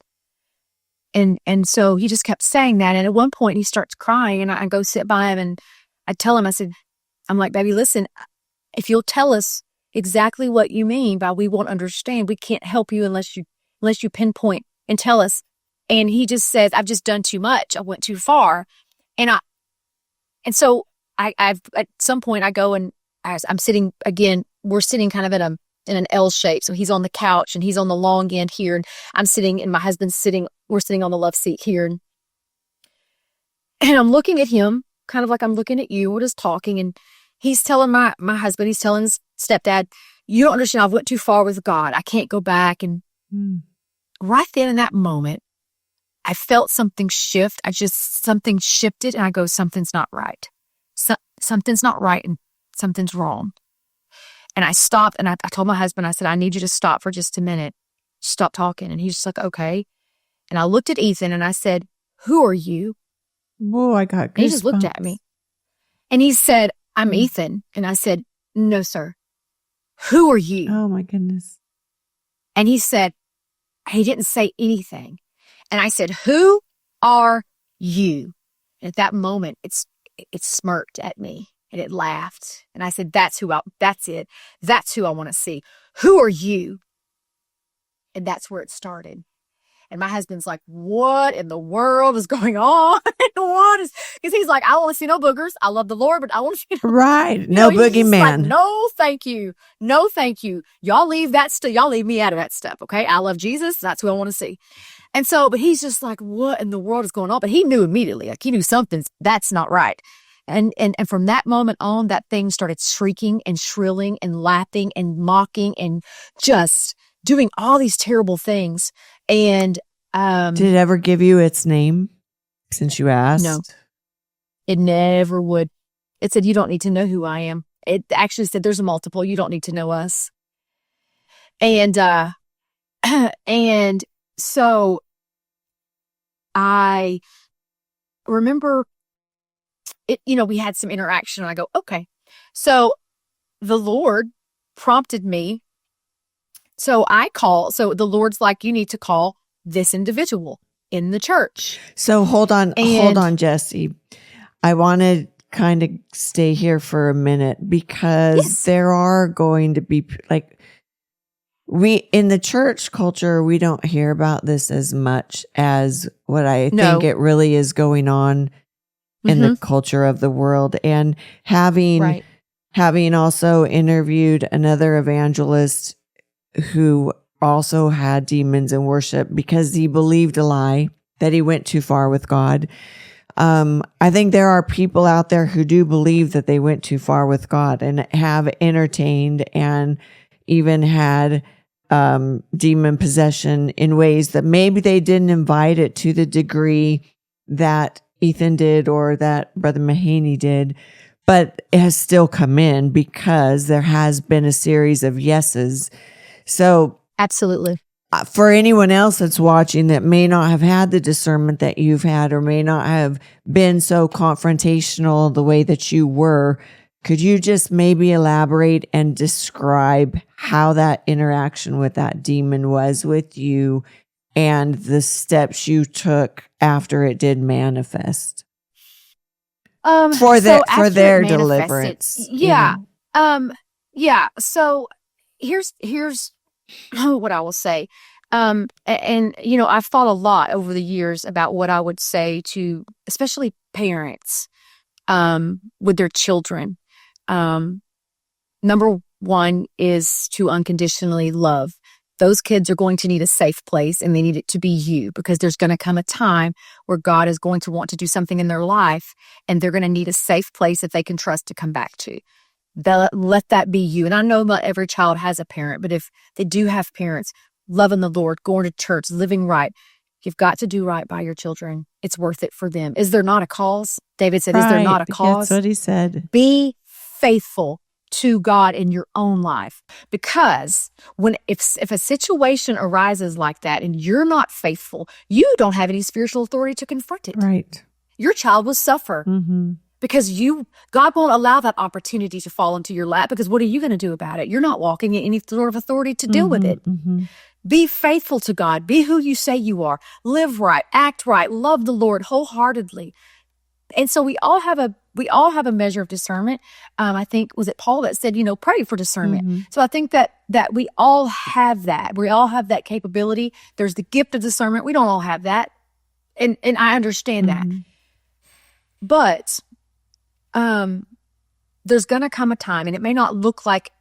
And so he just kept saying that. And at one point he starts crying, and I go sit by him and I tell him, I'm like, baby, listen, if you'll tell us exactly what you mean by we won't understand, we can't help you unless you pinpoint and tell us. And he just says, I've just done too much. I went too far. And so I've at some point I go, and as I'm sitting again, we're sitting kind of in an L shape. So he's on the couch and he's on the long end here, and I'm sitting and my husband's sitting, we're sitting on the love seat here. And I'm looking at him kind of like I'm looking at you. We're just talking, and he's telling my husband, he's telling his stepdad, you don't understand. I've went too far with God. I can't go back. And right then in that moment, I felt something shift. Something shifted, and I go, something's not right. Something's not right, and something's wrong. And I stopped, and I told my husband, I said, I need you to stop for just a minute. Stop talking. And he's just like, okay. And I looked at Ethan and I said, who are you? Whoa, I got goosebumps. He just looked at me. And he said, I'm Ethan. And I said, no, sir. Who are you? Oh, my goodness. And he didn't say anything. And I said, who are you? And at that moment, it smirked at me. And it laughed. And I said, that's it. That's who I want to see. Who are you? And that's where it started. And my husband's like, what in the world is going on? Because he's like, I don't want to see no boogers. I love the Lord, but I want to see right. No boogeyman. Like, no, thank you. No, thank you. Y'all leave that stuff. Y'all leave me out of that stuff. Okay. I love Jesus. That's who I want to see. And so, but he's just like, what in the world is going on? But he knew immediately, like he knew that's not right. And from that moment on, that thing started shrieking and shrilling and laughing and mocking and just doing all these terrible things. And did it ever give you its name since you asked? No, it never would. It said, you don't need to know who I am. It actually said, there's a multiple. You don't need to know us. And so I remember it, we had some interaction, and I go, okay. So the Lord prompted me. So the Lord's like, you need to call this individual in the church. So hold on, Jessie. I want to kind of stay here for a minute, because there are going to be in the church culture, we don't hear about this as much as what I think it really is going on in the culture of the world. And having also interviewed another evangelist who also had demons in worship because he believed a lie that he went too far with God. I think there are people out there who do believe that they went too far with God and have entertained and even had demon possession in ways that maybe they didn't invite it to the degree that Ethan did or that Brother Mahaney did, but it has still come in because there has been a series of yeses. So absolutely. For anyone else that's watching that may not have had the discernment that you've had or may not have been so confrontational the way that you were, could you just maybe elaborate and describe how that interaction with that demon was with you and the steps you took after it did manifest for their deliverance. Yeah. Yeah. So here's what I will say. And I've thought a lot over the years about what I would say to especially parents with their children. Number one is to unconditionally love. Those kids are going to need a safe place, and they need it to be you, because there's going to come a time where God is going to want to do something in their life, and they're going to need a safe place that they can trust to come back to. Let that be you. And I know not every child has a parent, but if they do have parents, loving the Lord, going to church, living right, you've got to do right by your children. It's worth it for them. Is there not a cause? David said, Is there not a cause? That's what he said. Be faithful to God in your own life, because if a situation arises like that and you're not faithful, you don't have any spiritual authority to confront it. Right. Your child will suffer because God won't allow that opportunity to fall into your lap, because what are you going to do about it? You're not walking in any sort of authority to deal with it. Be faithful to God. Be who you say you are. Live right. Act right. Love the Lord wholeheartedly. And so we all have a measure of discernment. I think, was it Paul that said, pray for discernment. So I think that we all have that. We all have that capability. There's the gift of discernment. We don't all have that. And I understand that. But there's going to come a time, and it may not look like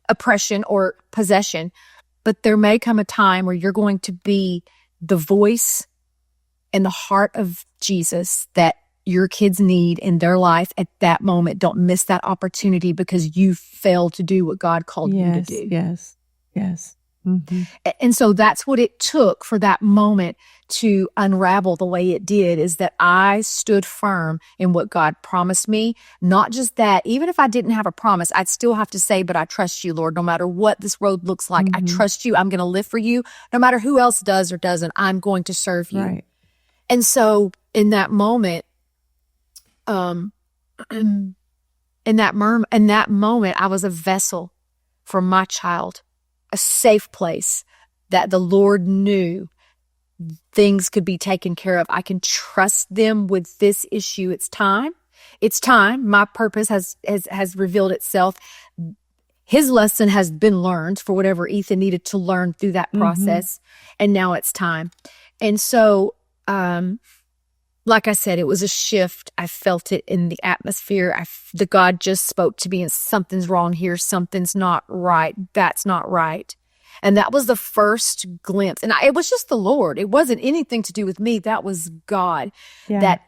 oppression or possession, but there may come a time where you're going to be the voice and the heart of Jesus that your kids need in their life at that moment. Don't miss that opportunity because you failed to do what God called you to do. Yes. And so that's what it took for that moment to unravel the way it did, is that I stood firm in what God promised me. Not just that, even if I didn't have a promise, I'd still have to say, but I trust you, Lord, no matter what this road looks like. I trust you. I'm going to live for you. No matter who else does or doesn't, I'm going to serve you. Right. And so in that moment, in that moment, I was a vessel for my child, a safe place that the Lord knew things could be taken care of. I can trust them with this issue. It's time. My purpose has revealed itself. His lesson has been learned for whatever Ethan needed to learn through that process. And now it's time. And so, like I said, it was a shift. I felt it in the atmosphere. The God just spoke to me, and something's wrong here. Something's not right. That's not right. And that was the first glimpse. And it was just the Lord. It wasn't anything to do with me. That was God. Yeah. That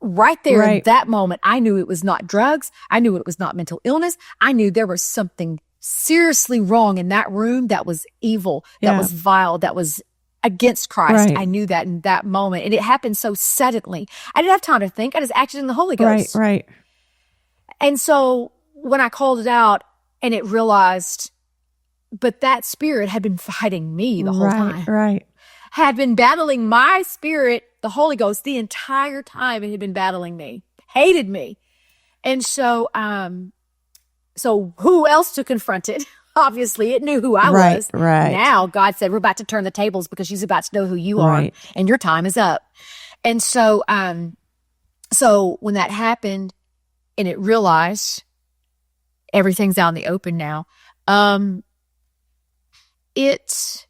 right there in that moment, I knew it was not drugs. I knew it was not mental illness. I knew there was something seriously wrong in that room that was evil, that was vile, that was against Christ. I knew that in that moment. And it happened so suddenly. I didn't have time to think. I just acted in the Holy Ghost. Right. And so when I called it out and it realized, but that spirit had been fighting me the whole time. Right. Had been battling my spirit, the Holy Ghost, the entire time. It had been battling me, hated me. And so, so who else to confront it? Obviously, it knew who I was. Right. Now, God said, we're about to turn the tables because she's about to know who you are, and your time is up. And so, so when that happened and it realized everything's out in the open now, it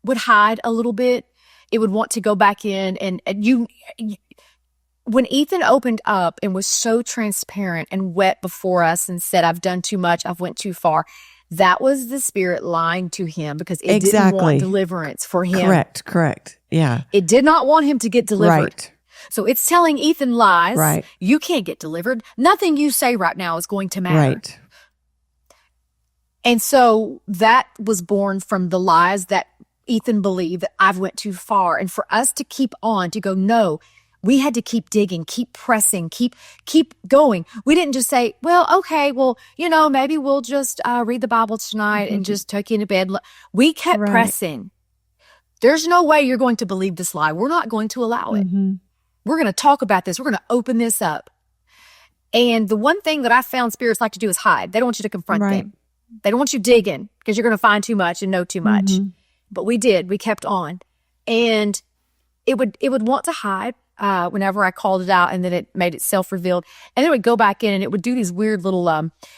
would hide a little bit. It would want to go back in, and when Ethan opened up and was so transparent and wet before us and said, I've done too much, I've went too far, that was the spirit lying to him, because it didn't want deliverance for him. Correct. Yeah. It did not want him to get delivered. Right. So it's telling Ethan lies. Right. You can't get delivered. Nothing you say right now is going to matter. Right. And so that was born from the lies that Ethan believed, that I've went too far. And for us to keep on, to go, no, we had to keep digging, keep pressing, keep going. We didn't just say, well, okay, well, maybe we'll just read the Bible tonight and just tuck you into bed. We kept pressing. There's no way you're going to believe this lie. We're not going to allow it. We're going to talk about this. We're going to open this up. And the one thing that I found spirits like to do is hide. They don't want you to confront them. They don't want you digging, because you're going to find too much and know too much. But we did. We kept on. And it would want to hide whenever I called it out, and then it made itself revealed. And then it would go back in and it would do these weird little,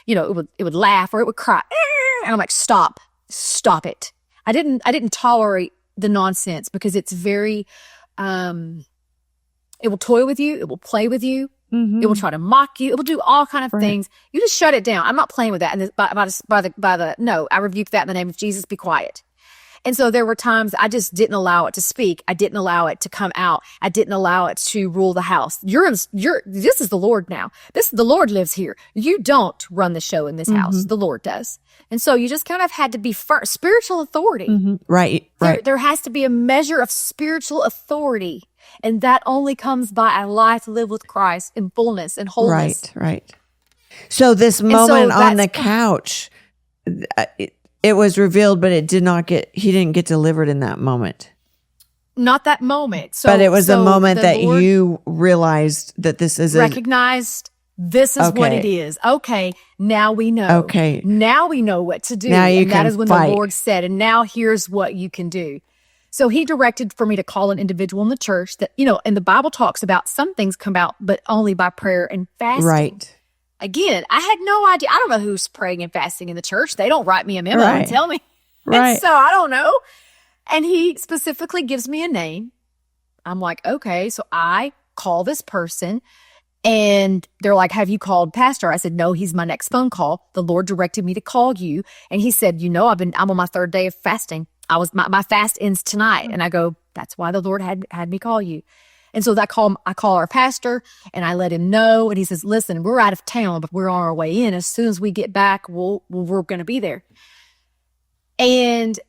it would laugh or it would cry. And I'm like, stop it. I didn't tolerate the nonsense because it's very, it will toy with you. It will play with you. Mm-hmm. It will try to mock you. It will do all kind of things. You just shut it down. I'm not playing with that. And no, I rebuke that in the name of Jesus. Be quiet. And so there were times I just didn't allow it to speak. I didn't allow it to come out. I didn't allow it to rule the house. This is the Lord now. The Lord lives here. You don't run the show in this house. The Lord does. And so you just kind of had to be first. Spiritual authority. Mm-hmm. Right. There has to be a measure of spiritual authority. And that only comes by a life lived with Christ in fullness and wholeness. Right. So this moment on the couch, it was revealed, but he didn't get delivered in that moment. Not that moment. But it was the moment that Lord you realized that this is recognized this is what it is. Okay, now we know. Okay. Now we know what to do. Now you and can that is when fight. the Lord said, and now here's what you can do. So he directed for me to call an individual in the church that, and the Bible talks about some things come out, but only by prayer and fasting. Right. Again, I had no idea. I don't know who's praying and fasting in the church. They don't write me a memo and tell me. Right. And so I don't know. And he specifically gives me a name. I'm like, okay. So I call this person and they're like, have you called Pastor? I said, no, he's my next phone call. The Lord directed me to call you. And he said, I'm on my third day of fasting. My fast ends tonight. And I go, that's why the Lord had me call you. And so I call our pastor and I let him know. And he says, listen, we're out of town, but we're on our way in. As soon as we get back, we're going to be there. And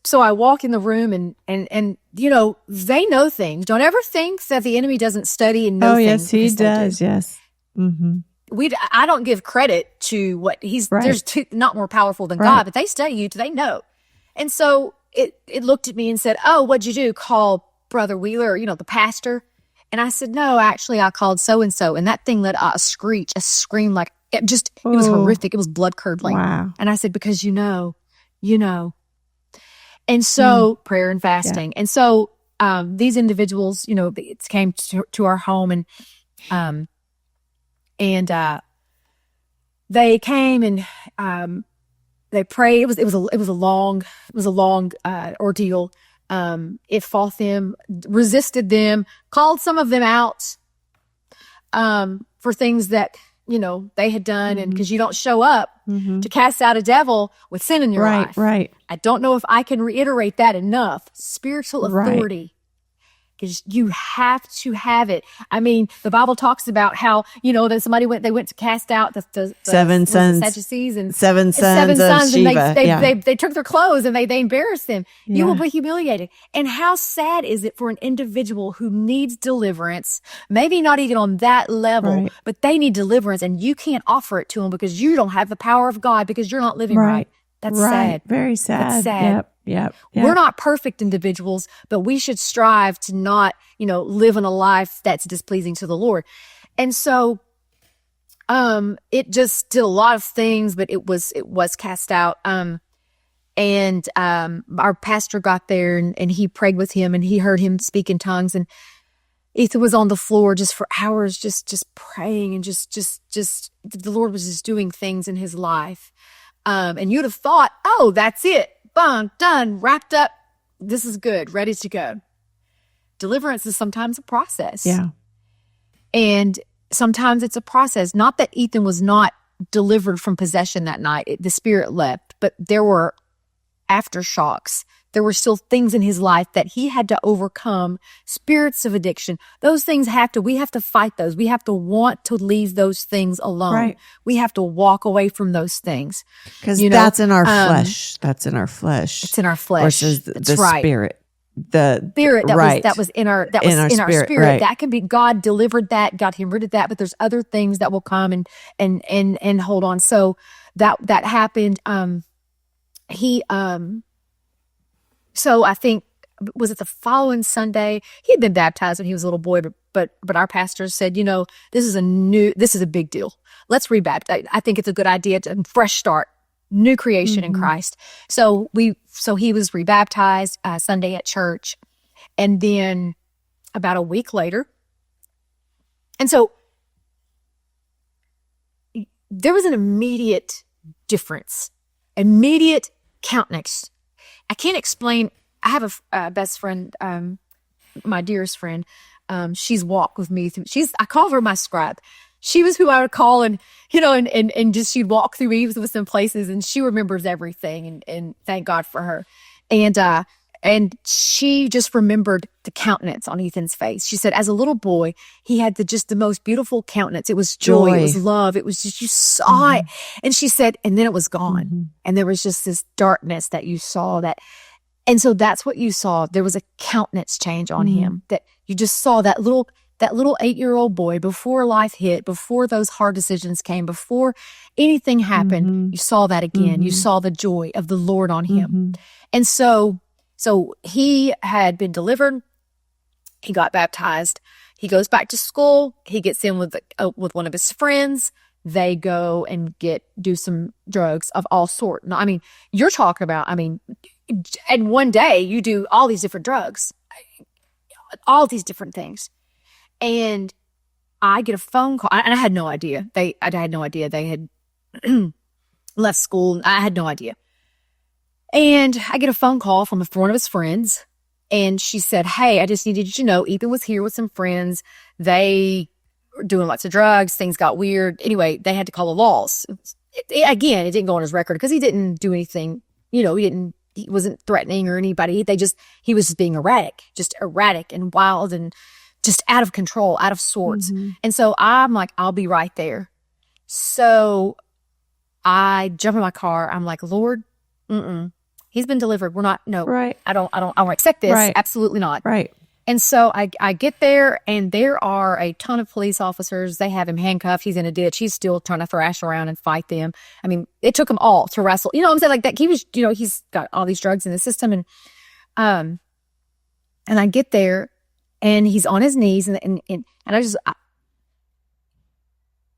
so I walk in the room and they know things. Don't ever think that the enemy doesn't study and know things. Oh, yes, he does. Yes. Mm-hmm. I don't give credit to what there's not more powerful than God, but they study you, they know. And so it looked at me and said, oh, what'd you do? Call Brother Wheeler, the pastor? And I said, no, actually I called so-and-so. And that thing let out a scream, like it was horrific. It was blood curdling. Wow. And I said, because you know. And so prayer and fasting. Yeah. And so these individuals, it came to our home and they came and they prayed. It was a long ordeal. It fought them, resisted them, called some of them out for things that they had done, and because you don't show up to cast out a devil with sin in your life. Right. I don't know if I can reiterate that enough. Spiritual authority. Because you have to have it. I mean, the Bible talks about how, that they went to cast out the seven sons, Sadducees and seven sons of Shiva. And they took their clothes and they embarrassed them. Yeah. You will be humiliated. And how sad is it for an individual who needs deliverance, maybe not even on that level, but they need deliverance and you can't offer it to them because you don't have the power of God because you're not living right. That's sad. Very sad. That's sad. Yep. We're not perfect individuals, but we should strive to not, live in a life that's displeasing to the Lord. And so, it just did a lot of things, but it was cast out. And our pastor got there and he prayed with him and he heard him speak in tongues, and Ethan was on the floor just for hours, just praying and just the Lord was just doing things in his life. And you'd have thought, oh, that's it. Boom, done, wrapped up. This is good, ready to go. Deliverance is sometimes a process. Yeah. And sometimes it's a process. Not that Ethan was not delivered from possession that night. The spirit left, but there were aftershocks. There were still things in his life that he had to overcome, spirits of addiction. Those things we have to fight those. We have to want to leave those things alone. Right. We have to walk away from those things. Because that's in our flesh. That's in our flesh. It's in our flesh. Versus the spirit. The spirit that was in our spirit. Right. That can be, God delivered that, God him rid of that, but there's other things that will come and hold on. So that happened. So I think, was it the following Sunday? He had been baptized when he was a little boy, but our pastor said, this is a big deal. Let's rebaptize. I think it's a good idea to fresh start. new creation in Christ. So he was rebaptized Sunday at church, and then about a week later, and so there was an immediate difference, immediate countenance. I can't explain. I have a best friend, my dearest friend. She's walked with me through. I call her my scribe. She was who I would call, and just she'd walk through me with some places, and she remembers everything, and thank God for her. And she just remembered the countenance on Ethan's face. She said, as a little boy, he had the most beautiful countenance. It was joy. It was love. It was just, you saw it. And she said, and then it was gone. And there was just this darkness that you saw that. And so that's what you saw. There was a countenance change on him, that you just saw that little 8-year-old boy before life hit, before those hard decisions came, before anything happened. You saw that again. You saw the joy of the Lord on him. And so he had been delivered. He got baptized. He goes back to school. He gets in with one of his friends. They go and do some drugs of all sorts. I mean, you're talking about, and one day you do all these different drugs, all these different things. And I get a phone call, and I had no idea. I had no idea they had left school. I had no idea. And I get a phone call from one of his friends, and she said, hey, I just needed you to know Ethan was here with some friends. They were doing lots of drugs. Things got weird. Anyway, they had to call the laws. It didn't go on his record because he didn't do anything. He wasn't threatening or anybody. He was just being erratic and wild and just out of control, out of sorts. And so I'm like, I'll be right there. So I jump in my car. I'm like, Lord, he's been delivered. We're not, no, right. I don't accept this. Right. Absolutely not. Right. And so I get there, and there are a ton of police officers. They have him handcuffed. He's in a ditch. He's still trying to thrash around and fight them. I mean, it took them all to wrestle. You know what I'm saying? Like that. He was, he's got all these drugs in the system. And I get there, and he's on his knees, and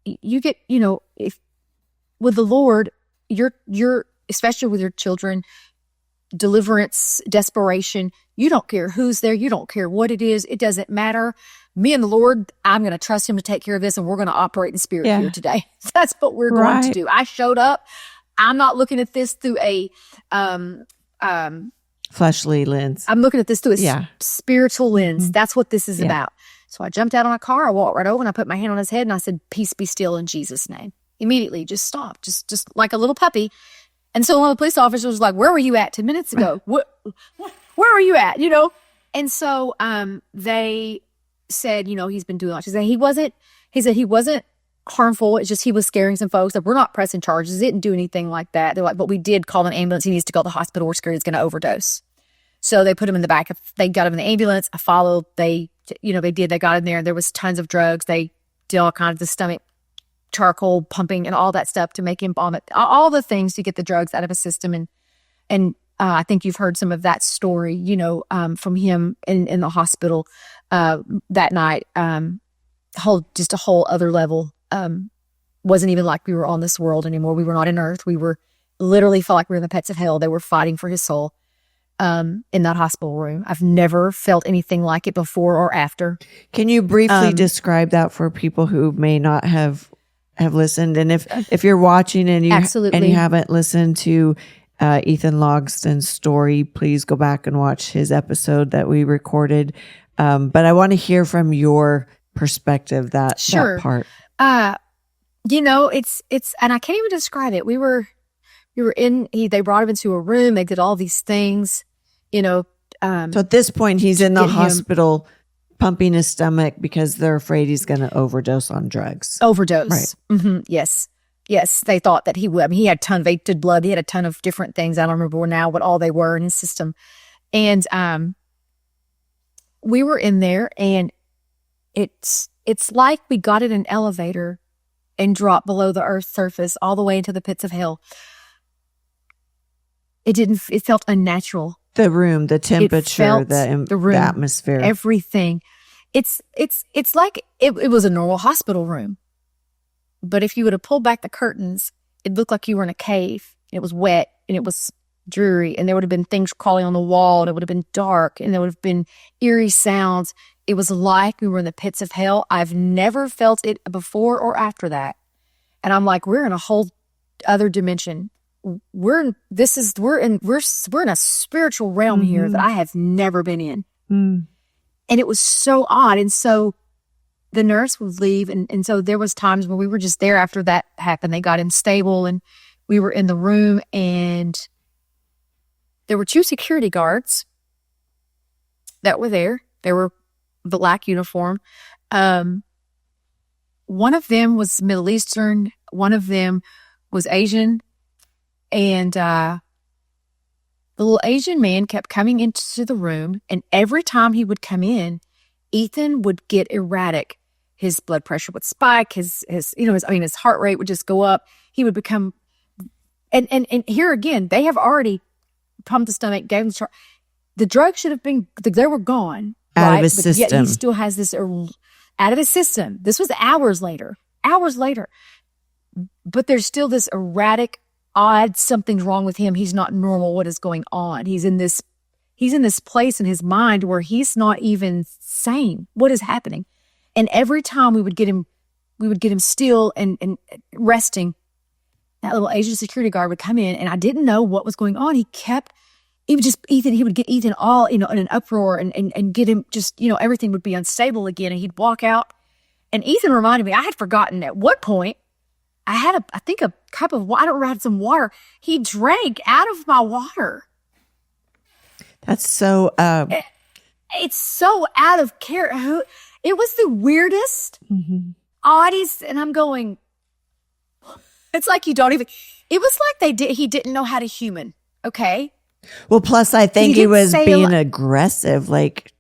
you get, if with the Lord, you're especially with your children, deliverance, desperation, you don't care who's there, you don't care what it is, it doesn't matter. Me and the Lord, I'm going to trust him to take care of this, and we're going to operate in spirit here today. That's what we're going to do. I showed up. I'm not looking at this through a fleshly lens. I'm looking at this through a spiritual lens. That's what this is about. So I jumped out on a car, I walked right over, and I put my hand on his head, and I said, peace be still in Jesus' name. Immediately, just stopped, just like a little puppy. And so one of the police officers was like, where were you at 10 minutes ago? Where were you at? And so they said, he's been doing lots. He said he wasn't harmful. It's just he was scaring some folks. Like, we're not pressing charges. He didn't do anything like that. They're like, but we did call an ambulance. He needs to go to the hospital. We're scared he's going to overdose. So they put him in the back. They got him in the ambulance. I followed. They got in there. There was tons of drugs. They did all kinds of the stomach charcoal pumping and all that stuff to make him vomit, all the things to get the drugs out of his system. And I think you've heard some of that story, from him in the hospital that night. Just a whole other level. Wasn't even like we were on this world anymore. We were not in earth. We were literally felt like we were in the pits of hell. They were fighting for his soul in that hospital room. I've never felt anything like it before or after. Can you briefly describe that for people who may not have listened? And if you're watching and you haven't listened to Ethan Logsdon's story, please go back and watch his episode that we recorded. But I want to hear from your perspective that part. It's and I can't even describe it. We were they brought him into a room. They did all these things, So at this point, he's in the hospital pumping his stomach because they're afraid he's going to overdose on drugs. Overdose. Right. Yes. They thought that he would. I mean, he had a ton of tainted blood. He had a ton of different things. I don't remember now what all they were in his system. And we were in there, and it's like we got in an elevator and dropped below the earth's surface all the way into the pits of hell. It felt unnatural. The room, the temperature, the room, the atmosphere, everything. It's like it was a normal hospital room. But if you would have pulled back the curtains, it looked like you were in a cave. It was wet and it was dreary, and there would have been things crawling on the wall, and it would have been dark, and there would have been eerie sounds. It was like we were in the pits of hell. I've never felt it before or after that. And I'm like, we're in a whole other dimension. We're in a spiritual realm here that I have never been in. And it was so odd. And so the nurse would leave. And so there was times where we were just there after that happened. They got him stable, and we were in the room, and there were 2 security guards that were there. They were black uniform. One of them was Middle Eastern. One of them was Asian. And the little Asian man kept coming into the room. And every time he would come in, Ethan would get erratic. His blood pressure would spike. His heart rate would just go up. He would become, and here again, they have already pumped the stomach, gave him the drugs should have been, they were gone. Out of his system. Yet he still has this out of his system. This was hours later. But there's still this erratic, odd, something's wrong with him. He's not normal. What is going on? He's in this place in his mind where he's not even sane. What is happening? And every time we would get him still and resting, that little Asian security guard would come in, and I didn't know what was going on. He would get Ethan all, in an uproar and get him just, everything would be unstable again. And he'd walk out, and Ethan reminded me, I had forgotten at what point I had a cup of water. I don't know, I had some water. He drank out of my water. That's so, it's so out of care. It was the weirdest, oddest. And I'm going, it's like you don't even, it was like he didn't know how to human. Okay. Well, plus I think he was being aggressive, like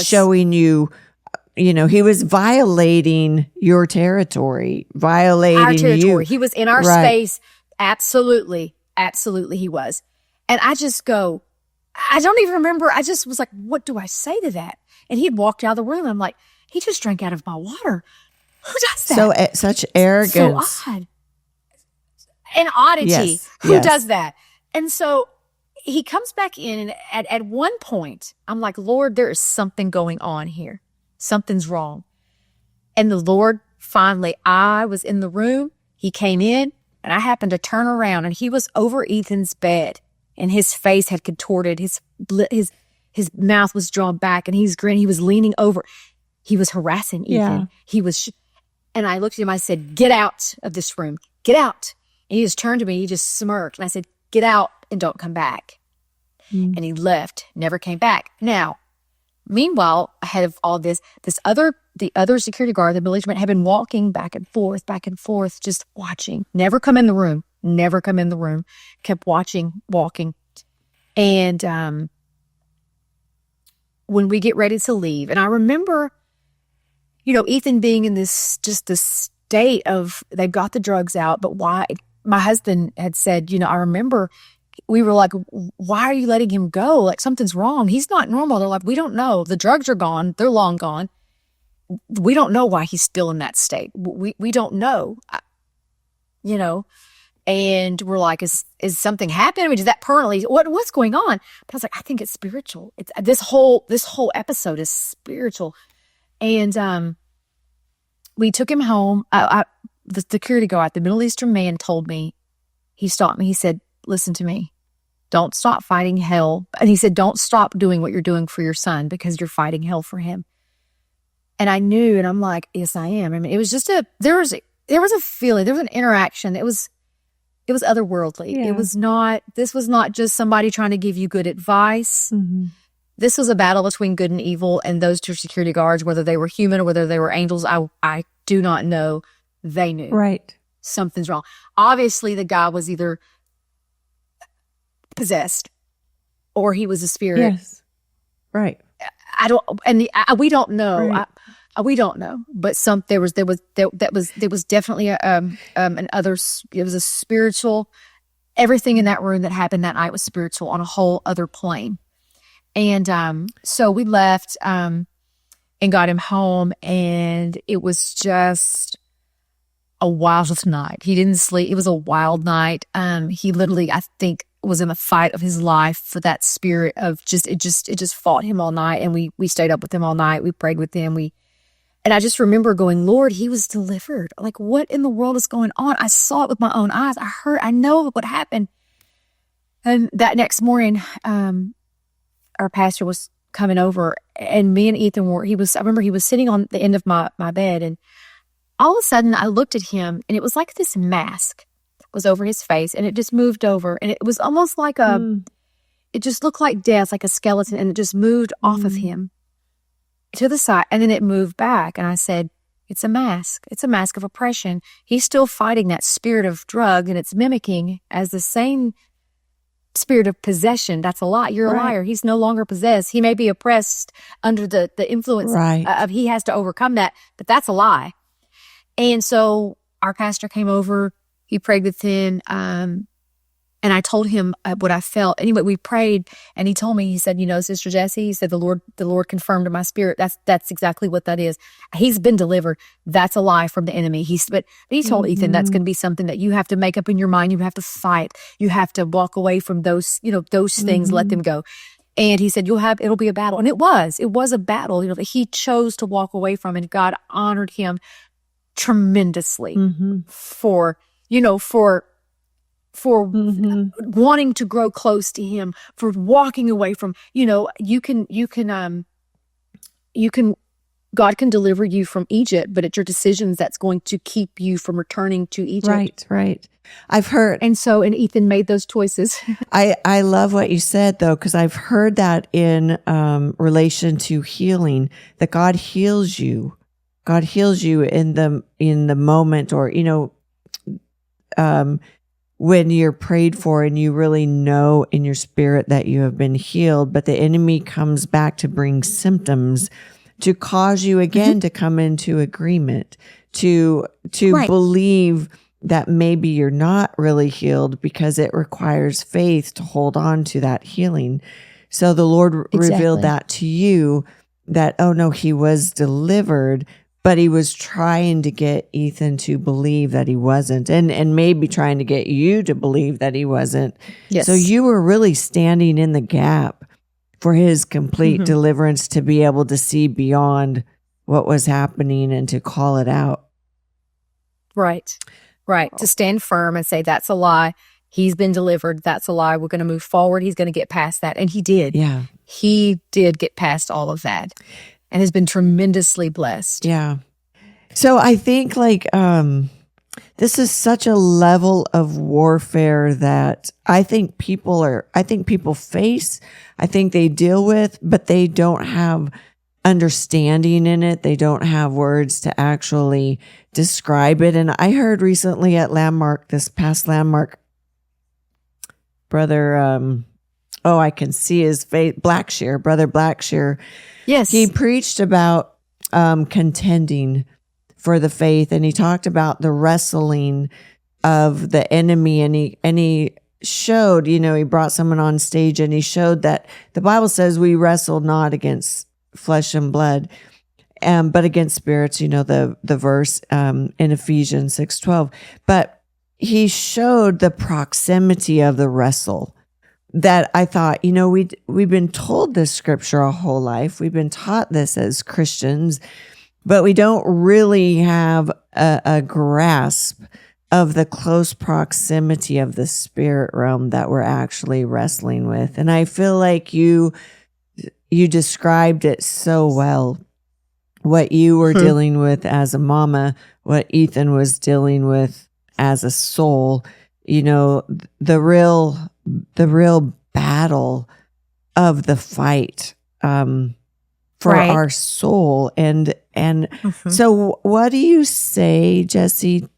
showing you, he was violating your territory, violating our territory. you. He was in our space. Absolutely. Absolutely he was. And I just go, I don't even remember. I just was like, what do I say to that? And he'd walked out of the room. I'm like, he just drank out of my water. Who does that? So such arrogance. So odd. And oddity. Yes, Who does that? And so he comes back in, and at one point, I'm like, Lord, there is something going on here. Something's wrong. And the Lord finally, I was in the room. He came in, and I happened to turn around, and he was over Ethan's bed, and his face had contorted. His mouth was drawn back, and he's grinning. He was leaning over. He was harassing Ethan. Yeah. And I looked at him. I said, get out of this room. Get out. And he just turned to me. He just smirked. And I said, get out and don't come back. And he left, never came back. Now, meanwhile, ahead of all this, the other security guard, the military, had been walking back and forth, just watching. Never come in the room. Kept watching, walking. And when we get ready to leave, and I remember, Ethan being in this state of, they've got the drugs out, but why? My husband had said, I remember we were like, why are you letting him go? Like, something's wrong. He's not normal. They're like, we don't know. The drugs are gone. They're long gone. We don't know why he's still in that state. We don't know, and we're like, is something happening? I mean, is that permanently, what's going on? But I was like, I think it's spiritual. It's this whole episode is spiritual. And, we took him home. The security guard, the Middle Eastern man, told me, he stopped me. He said, listen to me. Don't stop fighting hell. And he said, don't stop doing what you're doing for your son, because you're fighting hell for him. And I knew, and I'm like, yes, I am. I mean, it was just there was a feeling, there was an interaction. It was otherworldly. Yeah. This was not just somebody trying to give you good advice. Mm-hmm. This was a battle between good and evil, and those 2 security guards, whether they were human or whether they were angels, I do not know. They knew. Right. Something's wrong. Obviously, the guy was either possessed or he was a spirit. Yes. Right. We don't know. Right. We don't know. But there was definitely it was a spiritual, everything in that room that happened that night was spiritual on a whole other plane. And so we left and got him home, and it was just a wild night. He didn't sleep. It was a wild night. He literally, I think, was in the fight of his life for that spirit of it just fought him all night. And we stayed up with him all night. We prayed with him. And I just remember going, Lord, he was delivered. Like, what in the world is going on? I saw it with my own eyes. I know what happened. And that next morning, our pastor was coming over, and me and Ethan I remember he was sitting on the end of my bed, and all of a sudden I looked at him, and it was like this mask was over his face, and it just moved over, and it was almost like it just looked like death, like a skeleton, and it just moved off of him to the side, and then it moved back. And I said, it's a mask. It's a mask of oppression. He's still fighting that spirit of drug, and it's mimicking as the same spirit of possession. That's a lie. You're a liar. He's no longer possessed. He may be oppressed under the influence of he has to overcome that, but that's a lie. And so our pastor came over, he prayed with him, and I told him what I felt. Anyway, we prayed, and he told me, he said, Sister Jessie, he said, the Lord confirmed in my spirit. That's exactly what that is. He's been delivered. That's a lie from the enemy. But he told Ethan, that's going to be something that you have to make up in your mind. You have to fight. You have to walk away from those things, let them go. And he said, it'll be a battle. And it was a battle, that he chose to walk away from, and God honored him tremendously for wanting to grow close to him, for walking away from, God can deliver you from Egypt, but it's your decisions that's going to keep you from returning to Egypt. Right. I've heard. And Ethan made those choices. I love what you said, though, because I've heard that in relation to healing, that God heals you. God heals you in the moment, or, when you're prayed for and you really know in your spirit that you have been healed, but the enemy comes back to bring symptoms to cause you again to come into agreement, to believe that maybe you're not really healed, because it requires faith to hold on to that healing. So the Lord revealed that to you, that, oh no, he was delivered, but he was trying to get Ethan to believe that he wasn't, and maybe trying to get you to believe that he wasn't. Yes. So you were really standing in the gap for his complete deliverance, to be able to see beyond what was happening and to call it out. Right. To stand firm and say, that's a lie. He's been delivered. That's a lie. We're going to move forward. He's going to get past that. And he did. Yeah. He did get past all of that, and has been tremendously blessed. Yeah. So I think this is such a level of warfare that I think people face, I think they deal with, but they don't have understanding in it. They don't have words to actually describe it. And I heard recently at Landmark, this past Landmark, Brother, I can see his face, Brother Blackshear. Yes. He preached about contending for the faith, and he talked about the wrestling of the enemy, and he showed, he brought someone on stage, and he showed that the Bible says we wrestle not against flesh and blood, but against spirits, the verse in Ephesians 6:12. But he showed the proximity of the wrestle, that I thought, we've been told this scripture our whole life. We've been taught this as Christians, but we don't really have a grasp of the close proximity of the spirit realm that we're actually wrestling with. And I feel like you described it so well, what you were dealing with as a mama, what Ethan was dealing with as a soul, the real battle of the fight for our soul. And so what do you say, Jessie,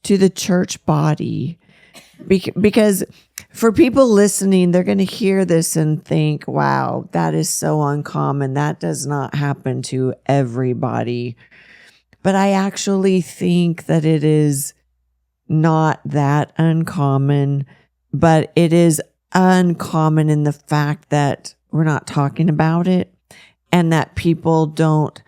to the church body? Because for people listening, they're going to hear this and think, wow, that is so uncommon. That does not happen to everybody. But I actually think that it is not that uncommon, but it is uncommon in the fact that we're not talking about it, and that people don't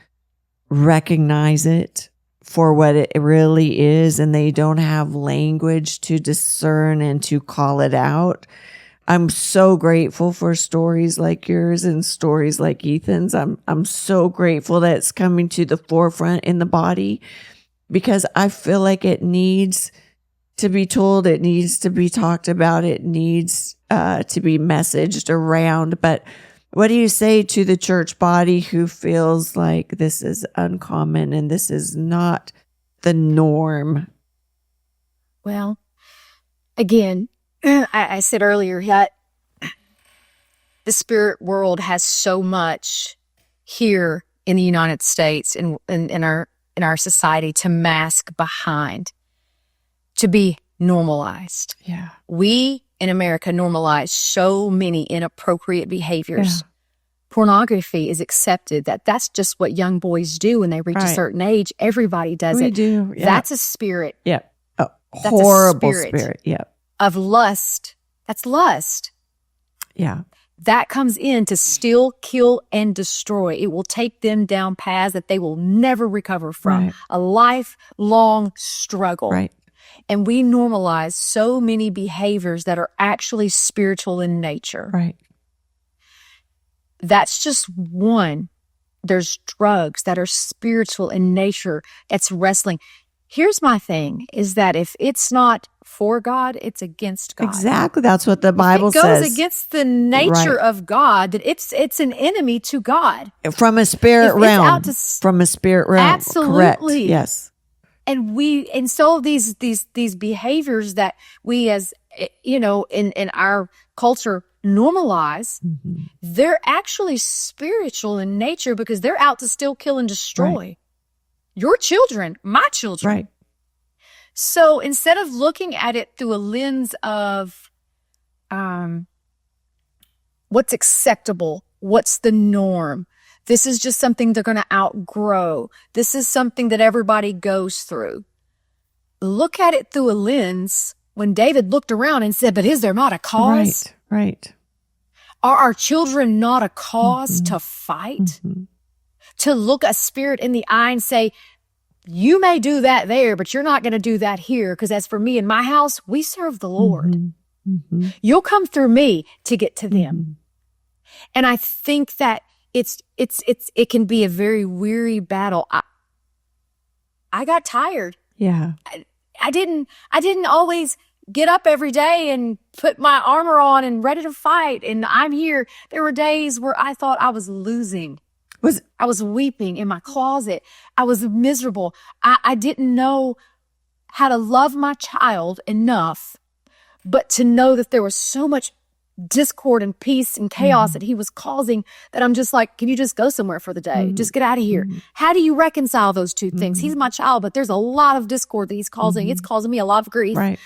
recognize it, for what it really is, and they don't have language to discern and to call it out. I'm so grateful for stories like yours and stories like Ethan's. I'm so grateful that it's coming to the forefront in the body, because I feel like it needs to be told, it needs to be talked about, it needs to be messaged around. But what do you say to the church body who feels like this is uncommon and this is not the norm? Well, again, I said earlier that the spirit world has so much here in the United States and in our society to mask behind, to be normalized. Yeah. We in America normalize so many inappropriate behaviors. Yeah. Pornography is accepted, that's just what young boys do when they reach a certain age. Everybody does it. We do. Yeah. That's a spirit. Yeah. A horrible spirit. Yeah. Of lust. That's lust. Yeah. That comes in to steal, kill, and destroy. It will take them down paths that they will never recover from. Right. A lifelong struggle. Right. And we normalize so many behaviors that are actually spiritual in nature. Right. That's just one. There's drugs that are spiritual in nature. It's wrestling. Here's my thing, is that if it's not for God, it's against God. Exactly. That's what the Bible says. If it goes against the nature of God, that it's an enemy to God. From a spirit realm. From a spirit realm. Absolutely. Correct. Yes. And so these behaviors that we, as in our culture, normalize, they're actually spiritual in nature, because they're out to steal, kill, and destroy. Right. Your children, my children. Right. So instead of looking at it through a lens of what's acceptable, what's the norm, this is just something they're going to outgrow, this is something that everybody goes through. Look at it through a lens when David looked around and said, but is there not a cause? Right. Are our children not a cause to fight? To look a spirit in the eye and say, you may do that there, but you're not going to do that here, because as for me and my house, we serve the Lord. You'll come through me to get to them. And I think that it can be a very weary battle. I got tired. Yeah. I didn't always get up every day and put my armor on and ready to fight. And I'm here. There were days where I thought I was losing. I was weeping in my closet. I was miserable. I didn't know how to love my child enough, but to know that there was so much discord and peace and chaos that he was causing, that I'm just like, can you just go somewhere for the day? Just get out of here. How do you reconcile those two things? He's my child, but there's a lot of discord that he's causing. It's causing me a lot of grief. Right.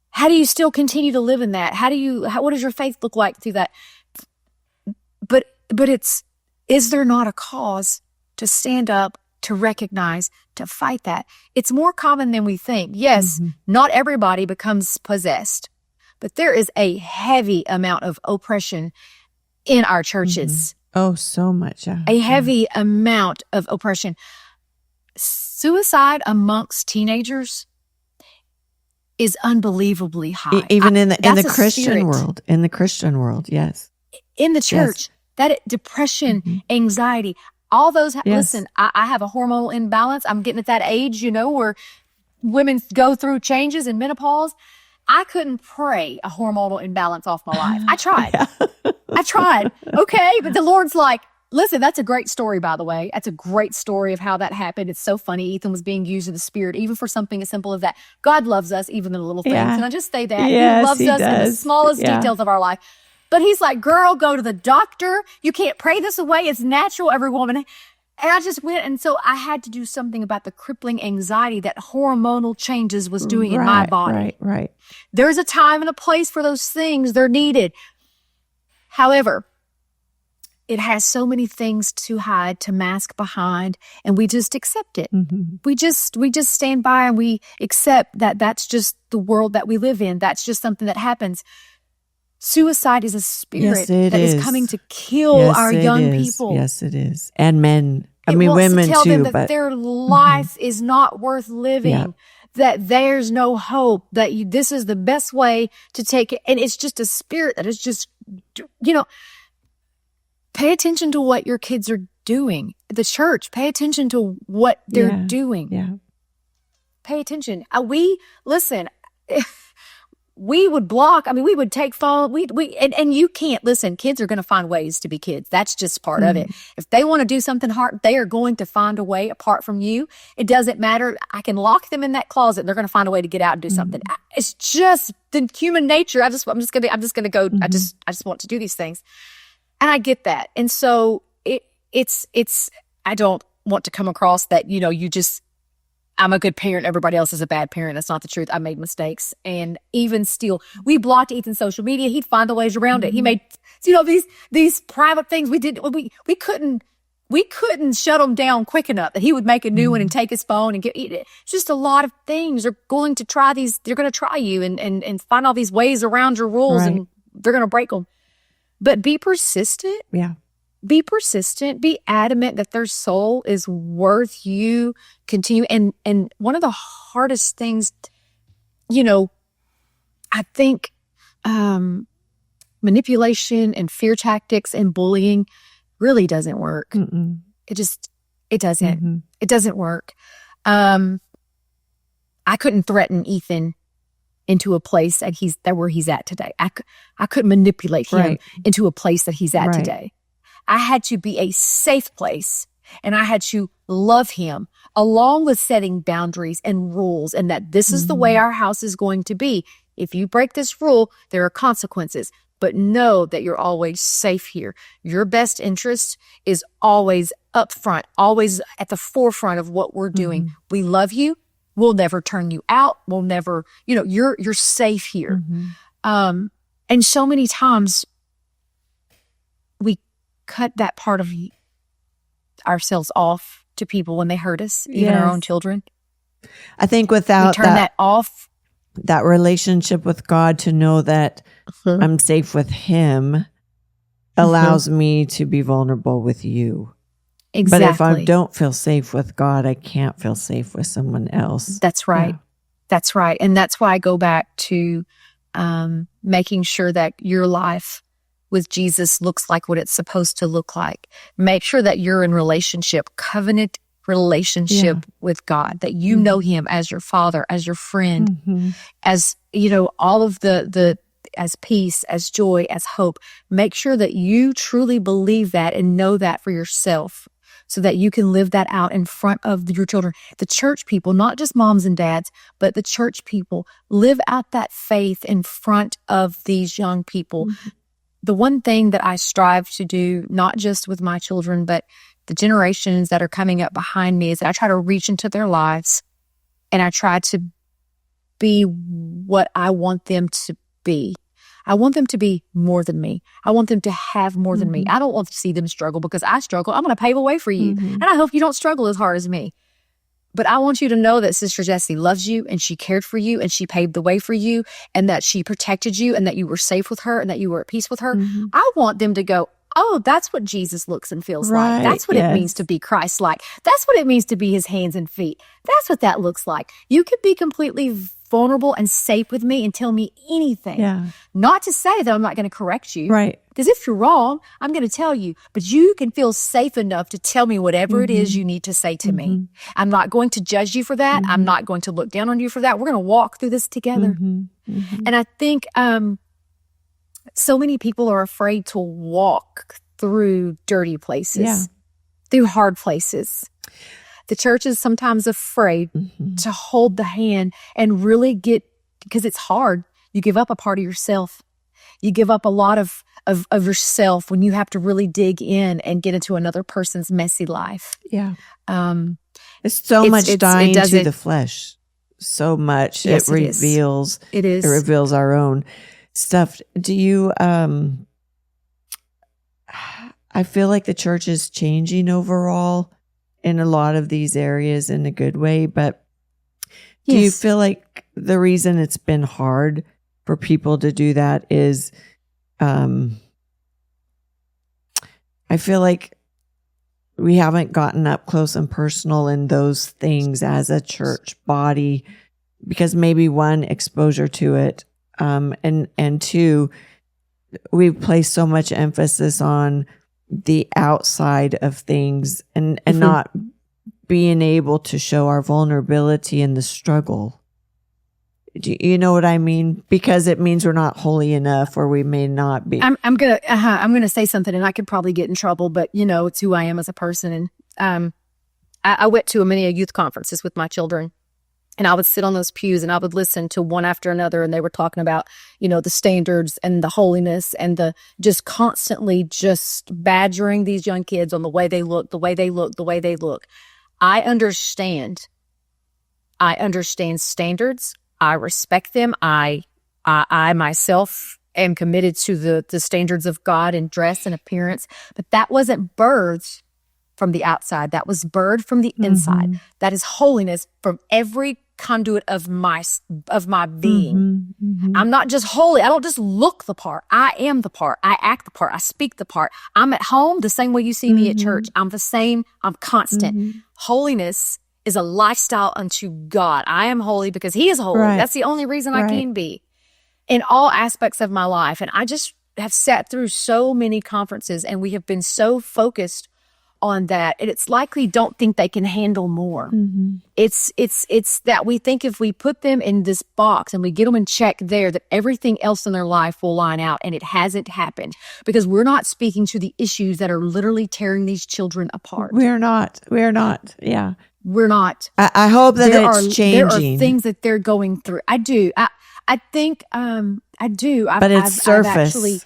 How do you still continue to live in that? What does your faith look like through that? But is there not a cause to stand up, to recognize, to fight that? It's more common than we think. Yes, not everybody becomes possessed, but there is a heavy amount of oppression in our churches. Oh, so much. A heavy amount of oppression. Suicide amongst teenagers is unbelievably high. Even in the Christian world. In the Christian world, yes. In the church. Yes. That depression, anxiety, all those. Listen, I have a hormonal imbalance. I'm getting at that age, where women go through changes in menopause. I couldn't pray a hormonal imbalance off my life. I tried. I tried. Okay. But the Lord's like, listen, that's a great story, by the way. That's a great story of how that happened. It's so funny. Ethan was being used of the Spirit, even for something as simple as that. God loves us, even in the little things. And I just say that. Yes, he loves us in the smallest details of our life. But he's like, girl, go to the doctor. You can't pray this away. It's natural, every woman. And I just went. And so I had to do something about the crippling anxiety that hormonal changes was doing in my body. Right. There's a time and a place for those things. They're needed. However, it has so many things to hide, to mask behind, and we just accept it. We just stand by and we accept that that's just the world that we live in. That's just something that happens. Suicide is a spirit that is coming to kill our young people. Yes, it is. And men I mean, women to tell them too, that but their life is not worth living, that there's no hope, that this is the best way to take it. And it's just a spirit that is just, pay attention to what your kids are doing. The church, pay attention to what they're doing. Yeah. Pay attention. We would block. I mean, we would take phone. And you can't listen. Kids are going to find ways to be kids. That's just part of it. If they want to do something hard, they are going to find a way apart from you. It doesn't matter. I can lock them in that closet. They're going to find a way to get out and do something. It's just the human nature. I'm just going to go. I just want to do these things. And I get that. And so it's, I don't want to come across that, I'm a good parent, everybody else is a bad parent. That's not the truth. I made mistakes. And even still, we blocked Ethan's social media. He'd find the ways around it. He made, these private things we couldn't shut him down quick enough that he would make a new one and take his phone and it's just a lot of things. They're going to try these, they're going to try you and find all these ways around your rules and they're going to break them. But be persistent. Yeah. Be persistent, be adamant that their soul is worth you continue. And one of the hardest things, I think manipulation and fear tactics and bullying really doesn't work. It doesn't. It doesn't work. I couldn't threaten Ethan into a place that where he's at today. I couldn't manipulate him into a place that he's at today. I had to be a safe place and I had to love him along with setting boundaries and rules and that this is the way our house is going to be. If you break this rule, there are consequences, but know that you're always safe here. Your best interest is always up front, always at the forefront of what we're doing. We love you. We'll never turn you out. We'll never, you're safe here. And so many times we cut that part of ourselves off to people when they hurt us, even our own children. I think without we turn that off, that relationship with God, to know that I'm safe with Him allows me to be vulnerable with you. Exactly. But if I don't feel safe with God, I can't feel safe with someone else. That's right. That's right. And that's why I go back to making sure that your life with Jesus looks like what it's supposed to look like. Make sure that you're in covenant relationship with God, that you know Him as your Father, as your friend, as, all of the as peace, as joy, as hope. Make sure that you truly believe that and know that for yourself so that you can live that out in front of your children. The church people, not just moms and dads, but the church people, live out that faith in front of these young people. The one thing that I strive to do, not just with my children, but the generations that are coming up behind me, is that I try to reach into their lives and I try to be what I want them to be. I want them to be more than me. I want them to have more than me. I don't want to see them struggle because I struggle. I'm going to pave a way for you. And I hope you don't struggle as hard as me. But I want you to know that Sister Jessie loves you and she cared for you and she paved the way for you and that she protected you and that you were safe with her and that you were at peace with her. I want them to go, oh, that's what Jesus looks and feels like. That's what it means to be Christ-like. That's what it means to be His hands and feet. That's what that looks like. You could be completely vulnerable and safe with me and tell me anything. Not to say that I'm not going to correct you. Because if you're wrong, I'm going to tell you. But you can feel safe enough to tell me whatever it is you need to say to me. I'm not going to judge you for that. I'm not going to look down on you for that. We're going to walk through this together. And I think so many people are afraid to walk through dirty places, through hard places. The church is sometimes afraid to hold the hand and really because it's hard. You give up a part of yourself. You give up a lot of yourself when you have to really dig in and get into another person's messy life. It's so much dying to the flesh. So much. Yes, it reveals. It is. It reveals our own stuff. Do you? I feel like the church is changing overall in a lot of these areas in a good way, but do you feel like the reason it's been hard for people to do that is, I feel like we haven't gotten up close and personal in those things as a church body, because maybe one, exposure to it, and two, we place so much emphasis on the outside of things and not being able to show our vulnerability in the struggle. Do you know what I mean? Because it means we're not holy enough, or we may not be. I'm gonna say something, and I could probably get in trouble, but it's who I am as a person. And I went to many youth conferences with my children, and I would sit on those pews and I would listen to one after another, and they were talking about the standards and the holiness and the just constantly just badgering these young kids on the way they look. I understand standards. I respect them. I myself am committed to the standards of God in dress and appearance, but that wasn't birthed from the outside. That was birthed from the inside. That is holiness from every conduit of my being. I'm not just holy. I don't just look the part. I am the part. I act the part. I speak the part. I'm at home the same way you see me at church. I'm the same. I'm constant. Holiness is a lifestyle unto God. I am holy because He is holy. Right. That's the only reason I can be in all aspects of my life. And I just have sat through so many conferences, and we have been so focused on that. And it's like we don't think they can handle more. It's that we think if we put them in this box and we get them in check there, that everything else in their life will line out. And it hasn't happened, because we're not speaking to the issues that are literally tearing these children apart. We're not. Yeah. We're not. I hope that it's changing. There are things that they're going through. I do. I think I do. But it's surface.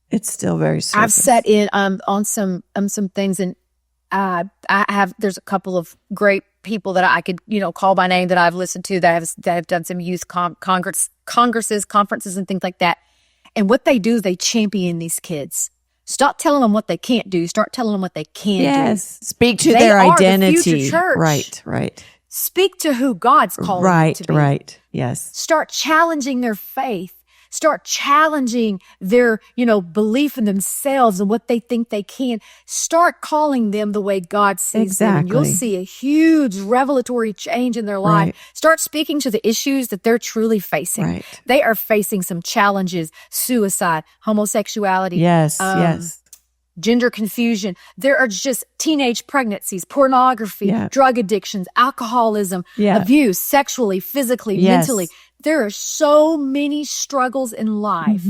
It's still very surface. I've sat in on some things, and there's a couple of great people that I could call by name that I've listened to that have done some youth conferences, and things like that. And what they do is they champion these kids. Stop telling them what they can't do. Start telling them what they can do. Yes. Speak to their identity. The future church. Right. Speak to who God's calling them to be. Right. Yes. Start challenging their faith. Start challenging their, belief in themselves and what they think they can. Start calling them the way God sees them. And you'll see a huge revelatory change in their life. Right. Start speaking to the issues that they're truly facing. Right. They are facing some challenges: suicide, homosexuality. Yes. Gender confusion. There are just teenage pregnancies, pornography, drug addictions, alcoholism, abuse, sexually, physically, mentally. There are so many struggles in life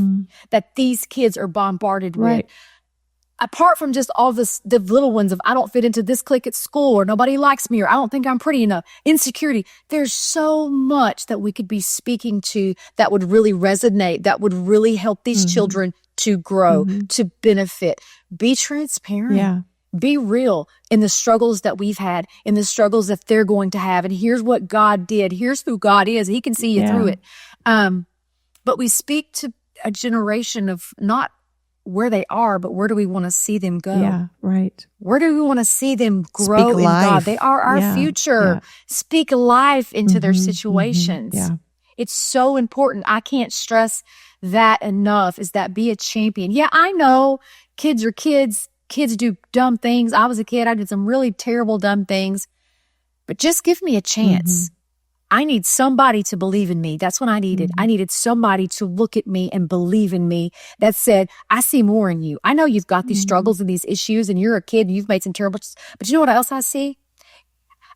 that these kids are bombarded with. Apart from just all the little ones of, I don't fit into this clique at school, or nobody likes me, or I don't think I'm pretty enough, insecurity. There's so much that we could be speaking to that would really resonate, that would really help these children to grow, to benefit. Be transparent. Yeah. Be real in the struggles that we've had, in the struggles that they're going to have. And here's what God did. Here's who God is. He can see you through it. But we speak to a generation of not where they are, but where do we want to see them go? Yeah, right. Where do we want to see them grow in God? They are our future. Speak life into their situations. It's so important. I can't stress that enough, is that be a champion. Yeah, I know kids are kids. Kids do dumb things. I was a kid. I did some really terrible, dumb things. But just give me a chance. I need somebody to believe in me. That's what I needed. I needed somebody to look at me and believe in me that said, I see more in you. I know you've got these struggles and these issues, and you're a kid and you've made some terrible, but you know what else I see?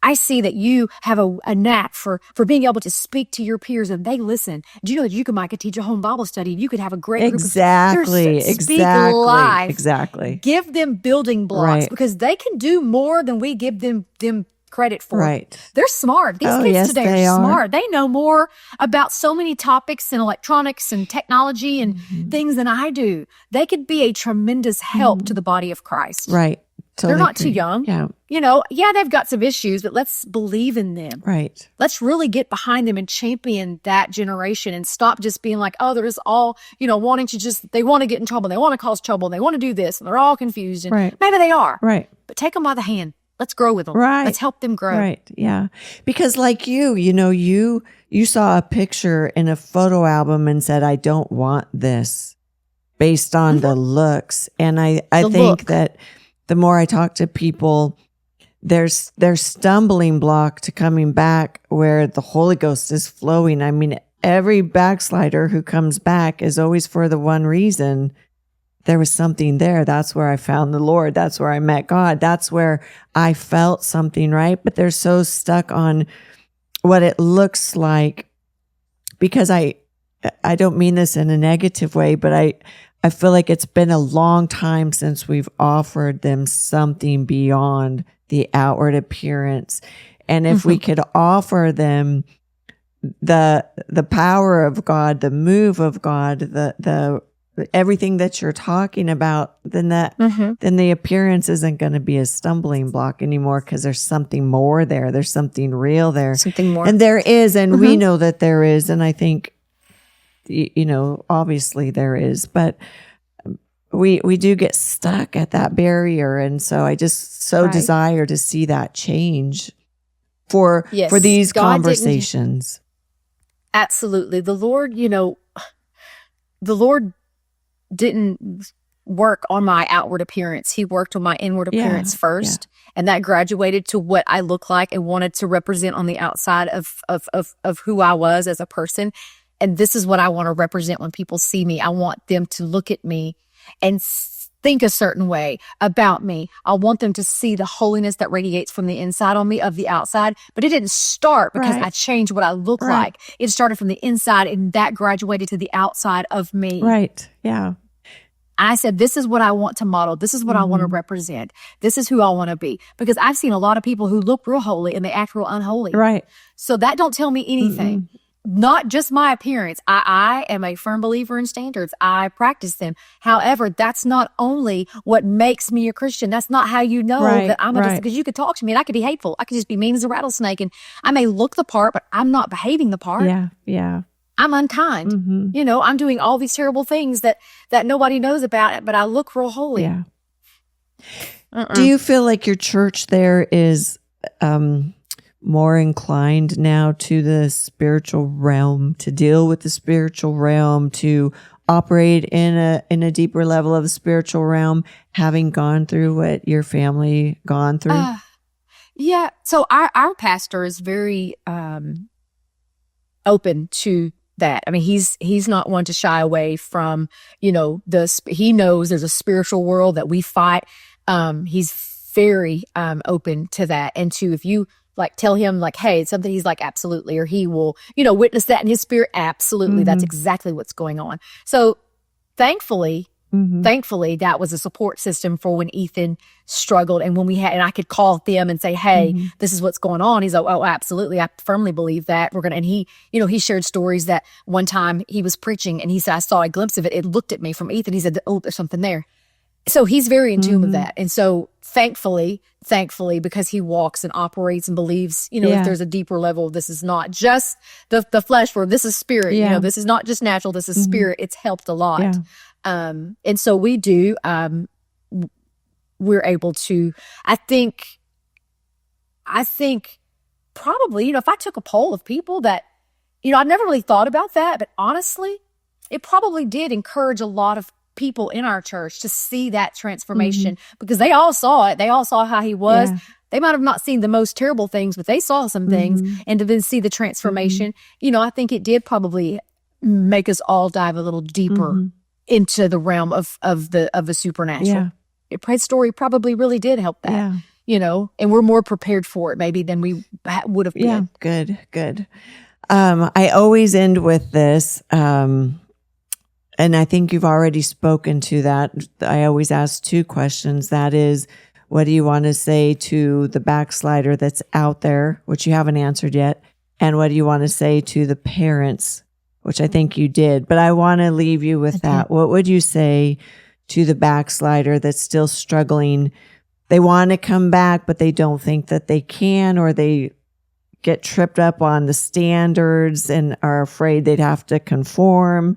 I see that you have a knack for being able to speak to your peers, and they listen. Do you know that you could teach a home Bible study? You could have a great group Exactly. Speak life. Exactly. Give them building blocks, because they can do more than we give them credit for. Right. They are smart. These kids today are smart. They know more about so many topics and electronics and technology and things than I do. They could be a tremendous help to the body of Christ. Right. Totally. They're not too young. Yeah. They've got some issues, but let's believe in them. Right. Let's really get behind them and champion that generation, and stop just being like, oh, there's all, wanting to they want to get in trouble. They want to cause trouble. They want to do this, and they're all confused. And maybe they are. Right. But take them by the hand. Let's grow with them. Right. Let's help them grow. Right. Yeah. Because like you saw a picture in a photo album and said, I don't want this, based on the looks. And I think that the more I talk to people, there's stumbling block to coming back where the Holy Ghost is flowing. I mean, every backslider who comes back is always for the one reason. There was something there. That's where I found the Lord. That's where I met God. That's where I felt something, right? But they're so stuck on what it looks like, because I don't mean this in a negative way, but I feel like it's been a long time since we've offered them something beyond the outward appearance. And if we could offer them the power of God, the move of God, the everything that you're talking about, then then the appearance isn't going to be a stumbling block anymore, because there's something more there. There's something real there. Something more. And there is, and we know that there is. And I think, obviously there is, but we do get stuck at that barrier. And so I just desire to see that change for these conversations. Absolutely. The Lord didn't work on my outward appearance. He worked on my inward appearance first. Yeah. And that graduated to what I look like and wanted to represent on the outside of who I was as a person. And this is what I want to represent when people see me. I want them to look at me and think a certain way about me. I want them to see the holiness that radiates from the inside on me of the outside. But it didn't start because I changed what I look like. It started from the inside, and that graduated to the outside of me. Right. Yeah. I said, this is what I want to model. This is what I want to represent. This is who I want to be. Because I've seen a lot of people who look real holy and they act real unholy. Right. So that don't tell me anything. Not just my appearance. I am a firm believer in standards. I practice them. However, that's not only what makes me a Christian. That's not how you know that I'm because you could talk to me and I could be hateful. I could just be mean as a rattlesnake, and I may look the part, but I'm not behaving the part. Yeah. Yeah. I'm unkind. I'm doing all these terrible things that nobody knows about, but I look real holy. Yeah. Do you feel like your church there is more inclined now to the spiritual realm, to deal with the spiritual realm, to operate in a deeper level of the spiritual realm, having gone through what your family gone through? Yeah. So our pastor is very open to that. I mean, he's not one to shy away from, he knows there's a spiritual world that we fight. He's very open to that. And if you tell him hey, it's something, he's like, absolutely. Or he will, witness that in his spirit. Absolutely. That's exactly what's going on. So thankfully, that was a support system for when Ethan struggled. And when and I could call them and say, hey, this is what's going on. He's like, oh, absolutely. I firmly believe that and he shared stories that one time he was preaching and he said, I saw a glimpse of it. It looked at me from Ethan. He said, oh, there's something there. So he's very in tune with that. And so thankfully, because he walks and operates and believes, if there's a deeper level, this is not just the flesh world, this is spirit, this is not just natural, this is spirit. It's helped a lot. Yeah. And so we do, we're able to, I think probably, if I took a poll of people that, I never really thought about that, but honestly, it probably did encourage a lot of people in our church to see that transformation because they all saw it. They all saw how he was. Yeah. They might have not seen the most terrible things, but they saw some things, and to then see the transformation, I think it did probably make us all dive a little deeper into the realm of the supernatural. Praise story probably really did help that, and we're more prepared for it maybe than we would have been. Yeah, good. I always end with this, and I think you've already spoken to that. I always ask two questions. That is, what do you want to say to the backslider that's out there, which you haven't answered yet? And what do you want to say to the parents, which I think you did? But I want to leave you with that. What would you say to the backslider that's still struggling? They want to come back, but they don't think that they can, or they get tripped up on the standards and are afraid they'd have to conform.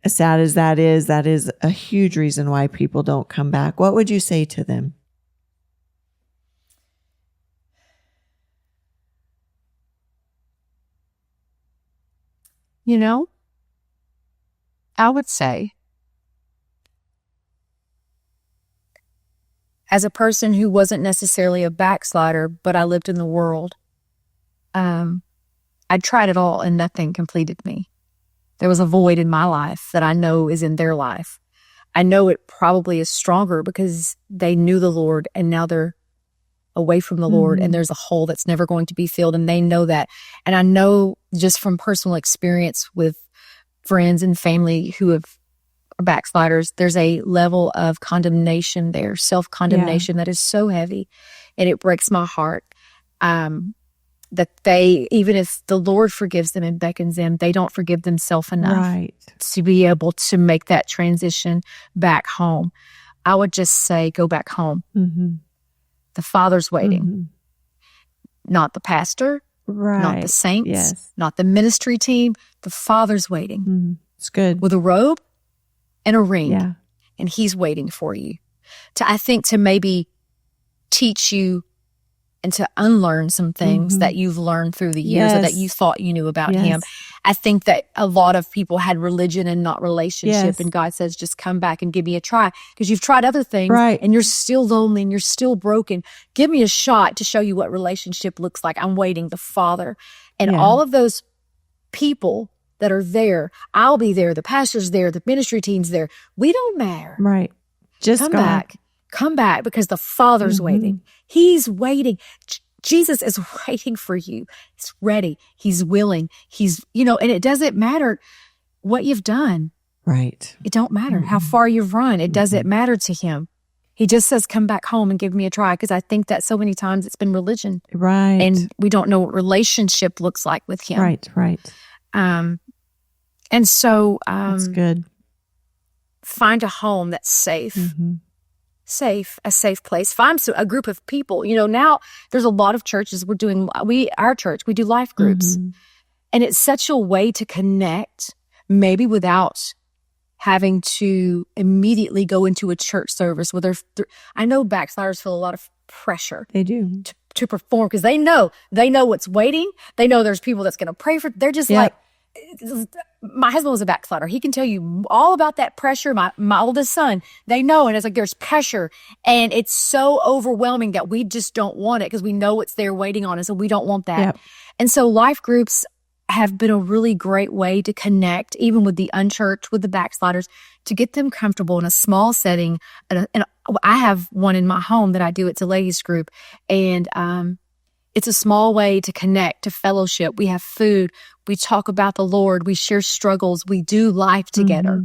As sad as that is a huge reason why people don't come back. What would you say to them? I would say, as a person who wasn't necessarily a backslider, but I lived in the world, I tried it all and nothing completed me. There was a void in my life that I know is in their life. I know it probably is stronger because they knew the Lord and now they're away from the Lord, and there's a hole that's never going to be filled, and they know that. And I know just from personal experience with friends and family who are backsliders, there's a level of condemnation there, self-condemnation that is so heavy, and it breaks my heart that they, even if the Lord forgives them and beckons them, they don't forgive themselves enough to be able to make that transition back home. I would just say, go back home. The Father's waiting. Not the pastor, not the saints, not the ministry team. The Father's waiting. It's good. With a robe and a ring. And He's waiting for you. I think to maybe teach you and to unlearn some things that you've learned through the years or that you thought you knew about Him. I think that a lot of people had religion and not relationship, and God says, just come back and give me a try, because you've tried other things and you're still lonely and you're still broken. Give me a shot to show you what relationship looks like. I'm waiting, the Father. And all of those people that are there, I'll be there, the pastor's there, the ministry team's there. We don't matter. Just come back. Come back, because the Father's waiting. He's waiting. Jesus is waiting for you. He's ready. He's willing. He's, and it doesn't matter what you've done. It don't matter how far you've run. It doesn't matter to Him. He just says, come back home and give me a try. Because I think that so many times it's been religion. And we don't know what relationship looks like with Him. And so, that's good. Find a home that's safe. A safe place. Find a group of people. Now there's a lot of churches our church, we do life groups. And it's such a way to connect, maybe without having to immediately go into a church service where I know backsliders feel a lot of pressure. They do. To perform, because they know what's waiting. They know there's people that's going to pray for. They're just like, my husband was a backslider. He can tell you all about that pressure. My oldest son, they know. And it's like, there's pressure, and it's so overwhelming that we just don't want it, because we know it's there waiting on us, and we don't want that. And so life groups have been a really great way to connect, even with the unchurched, with the backsliders, to get them comfortable in a small setting. And I have one in my home that I do. It's a ladies group, and it's a small way to connect, to fellowship. We have food. We talk about the Lord. We share struggles. We do life together.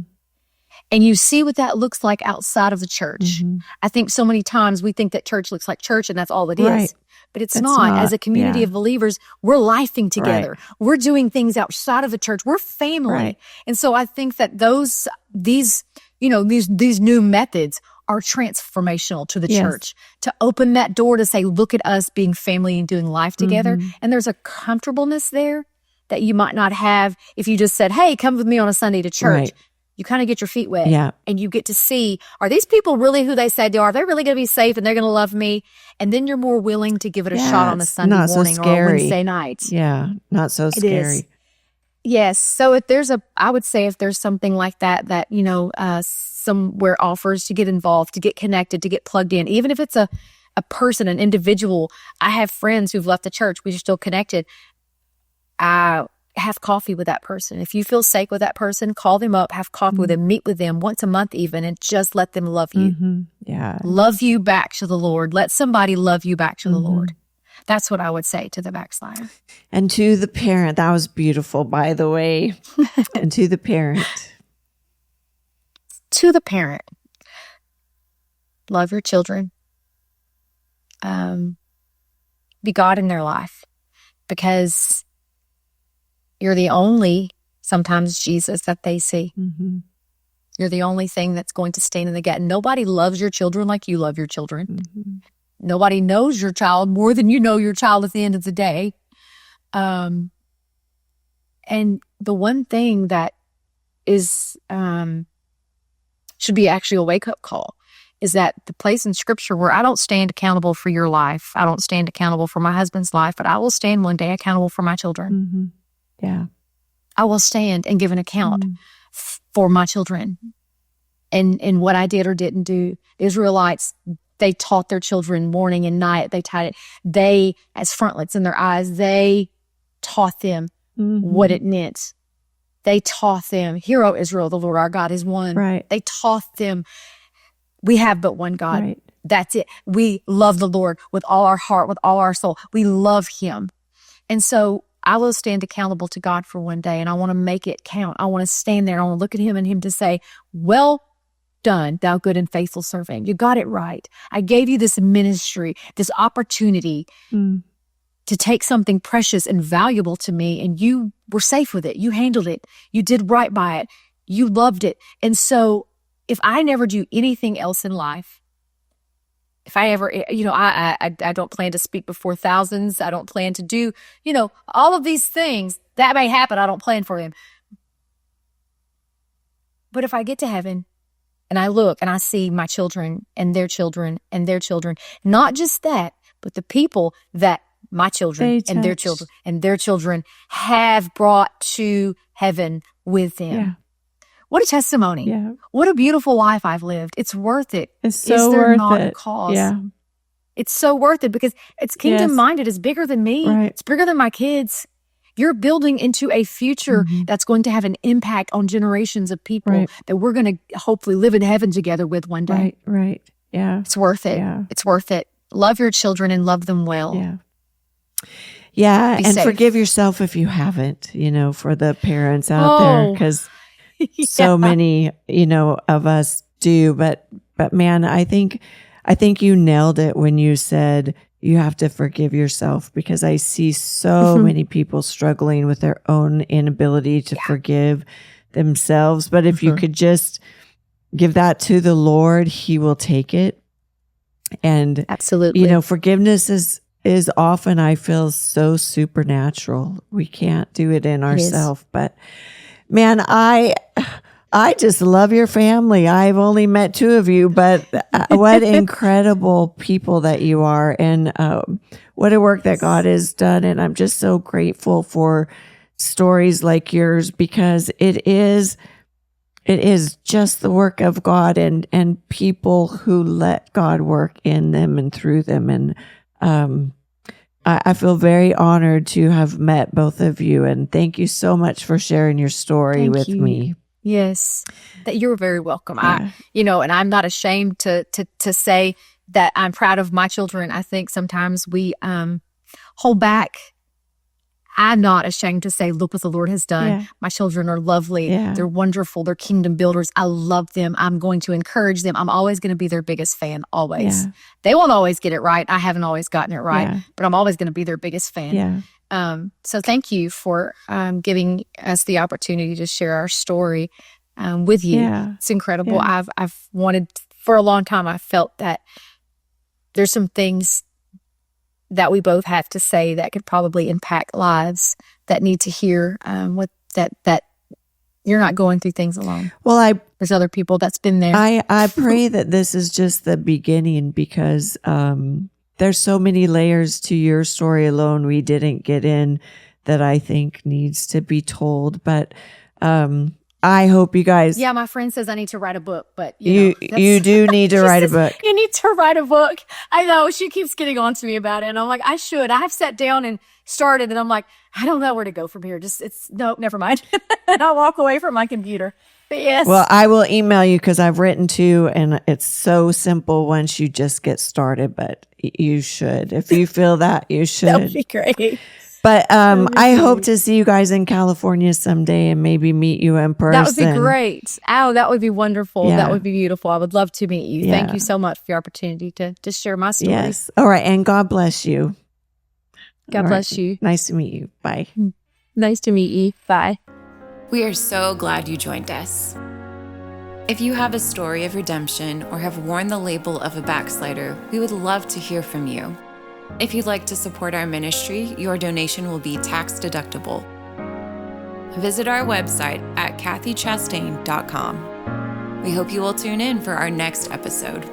And you see what that looks like outside of the church. I think so many times we think that church looks like church, and that's all it is. But it's not. As a community of believers, we're lifing together. We're doing things outside of the church. We're family. And so I think that these new methods are transformational to the church, to open that door to say, look at us being family and doing life together. And there's a comfortableness there that you might not have if you just said, hey, come with me on a Sunday to church. You kind of get your feet wet, and you get to see, are these people really who they say they are? Are they really going to be safe and they're going to love me? And then you're more willing to give it a shot on a Sunday morning or a Wednesday night. Not so scary. Yes. So I would say if there's something like that, somewhere offers to get involved, to get connected, to get plugged in, even if it's a person, an individual. I have friends who've left the church. We're still connected. Have coffee with that person. If you feel safe with that person, call them up, have coffee with them, meet with them once a month even, and just let them love you. Love you back to the Lord. Let somebody love you back to the Lord. That's what I would say to the backslider. And to the parent, that was beautiful, by the way. And to the parent. To the parent, love your children. Be God in their life, because you're the only, sometimes Jesus, that they see. You're the only thing that's going to stand in the gap. Nobody loves your children like you love your children. Nobody knows your child more than you know your child at the end of the day. And the one thing that is should be actually a wake-up call is that the place in Scripture where I don't stand accountable for your life, I don't stand accountable for my husband's life, but I will stand one day accountable for my children. I will stand and give an account for my children and what I did or didn't do. The Israelites They taught their children morning and night. They, as frontlets in their eyes, they taught them what it meant. They taught them, "Hear, O Israel, the Lord our God is one." Right. They taught them, we have but one God. Right. That's it. We love the Lord with all our heart, with all our soul. We love him. And so I will stand accountable to God for one day, and I want to make it count. I want to stand there. I want to look at him and him to say, "Well done, thou good and faithful servant. You got it right. I gave you this ministry, this opportunity to take something precious and valuable to me, and you were safe with it. You handled it. You did right by it. You loved it." And so if I never do anything else in life, if I ever, I don't plan to speak before thousands. I don't plan to do, all of these things that may happen. I don't plan for them. But if I get to heaven and I look and I see my children and their children and their children, not just that, but the people that my children and their children and their children have brought to heaven with them. Yeah. What a testimony. Yeah. What a beautiful life I've lived. It's worth it. It's so Is there worth not it. a cause? Yeah. It's so worth it because it's kingdom-minded. It's bigger than me. Right. It's bigger than my kids. You're building into a future that's going to have an impact on generations of people that we're going to hopefully live in heaven together with one day. Right. Yeah. It's worth it. Yeah. It's worth it. Love your children and love them well. Yeah. Yeah. Be And safe. forgive yourself if you haven't, for the parents out there, because so many, of us do. But man, I think you nailed it when you said you have to forgive yourself, because I see so many people struggling with their own inability to forgive themselves. But if you could just give that to the Lord, he will take it. And absolutely, forgiveness is often, I feel, so supernatural. We can't do it in ourselves. But man, I just love your family. I've only met two of you, but what incredible people that you are, and what a work that God has done. And I'm just so grateful for stories like yours, because it is just the work of God and people who let God work in them and through them. And I feel very honored to have met both of you. And thank you so much for sharing your story with me. Yes, that you're very welcome. Yeah. And I'm not ashamed to say that I'm proud of my children. I think sometimes we hold back. I'm not ashamed to say, look what the Lord has done. Yeah. My children are lovely. Yeah. They're wonderful. They're kingdom builders. I love them. I'm going to encourage them. I'm always going to be their biggest fan, always. Yeah. They won't always get it right. I haven't always gotten it right, Yeah. but I'm always going to be their biggest fan. Yeah. So thank you for giving us the opportunity to share our story with you. Yeah. It's incredible. Yeah. I've wanted, for a long time, I felt that there's some things that we both have to say that could probably impact lives that need to hear that you're not going through things alone. Well, there's other people that's been there. I pray that this is just the beginning, because there's so many layers to your story alone we didn't get in that I think needs to be told. But I hope you guys. Yeah, my friend says I need to write a book, but you do need to write a book. You need to write a book. I know, she keeps getting on to me about it, and I'm like, I should. I have sat down and started, and I'm like, I don't know where to go from here. Nope, never mind. And I'll walk away from my computer. But yes. Well, I will email you, because I've written two, and it's so simple once you just get started. But you should, if you feel that, you should. That would be great. But I hope to see you guys in California someday and maybe meet you in person. That would be great. Oh, that would be wonderful. Yeah. That would be beautiful. I would love to meet you. Yeah. Thank you so much for your opportunity to share my story. Yes. All right. And God bless you. God bless you. Nice to meet you. Bye. Nice to meet you. Bye. We are so glad you joined us. If you have a story of redemption or have worn the label of a backslider, we would love to hear from you. If you'd like to support our ministry, your donation will be tax deductible. Visit our website at kathychastain.com. We hope you will tune in for our next episode.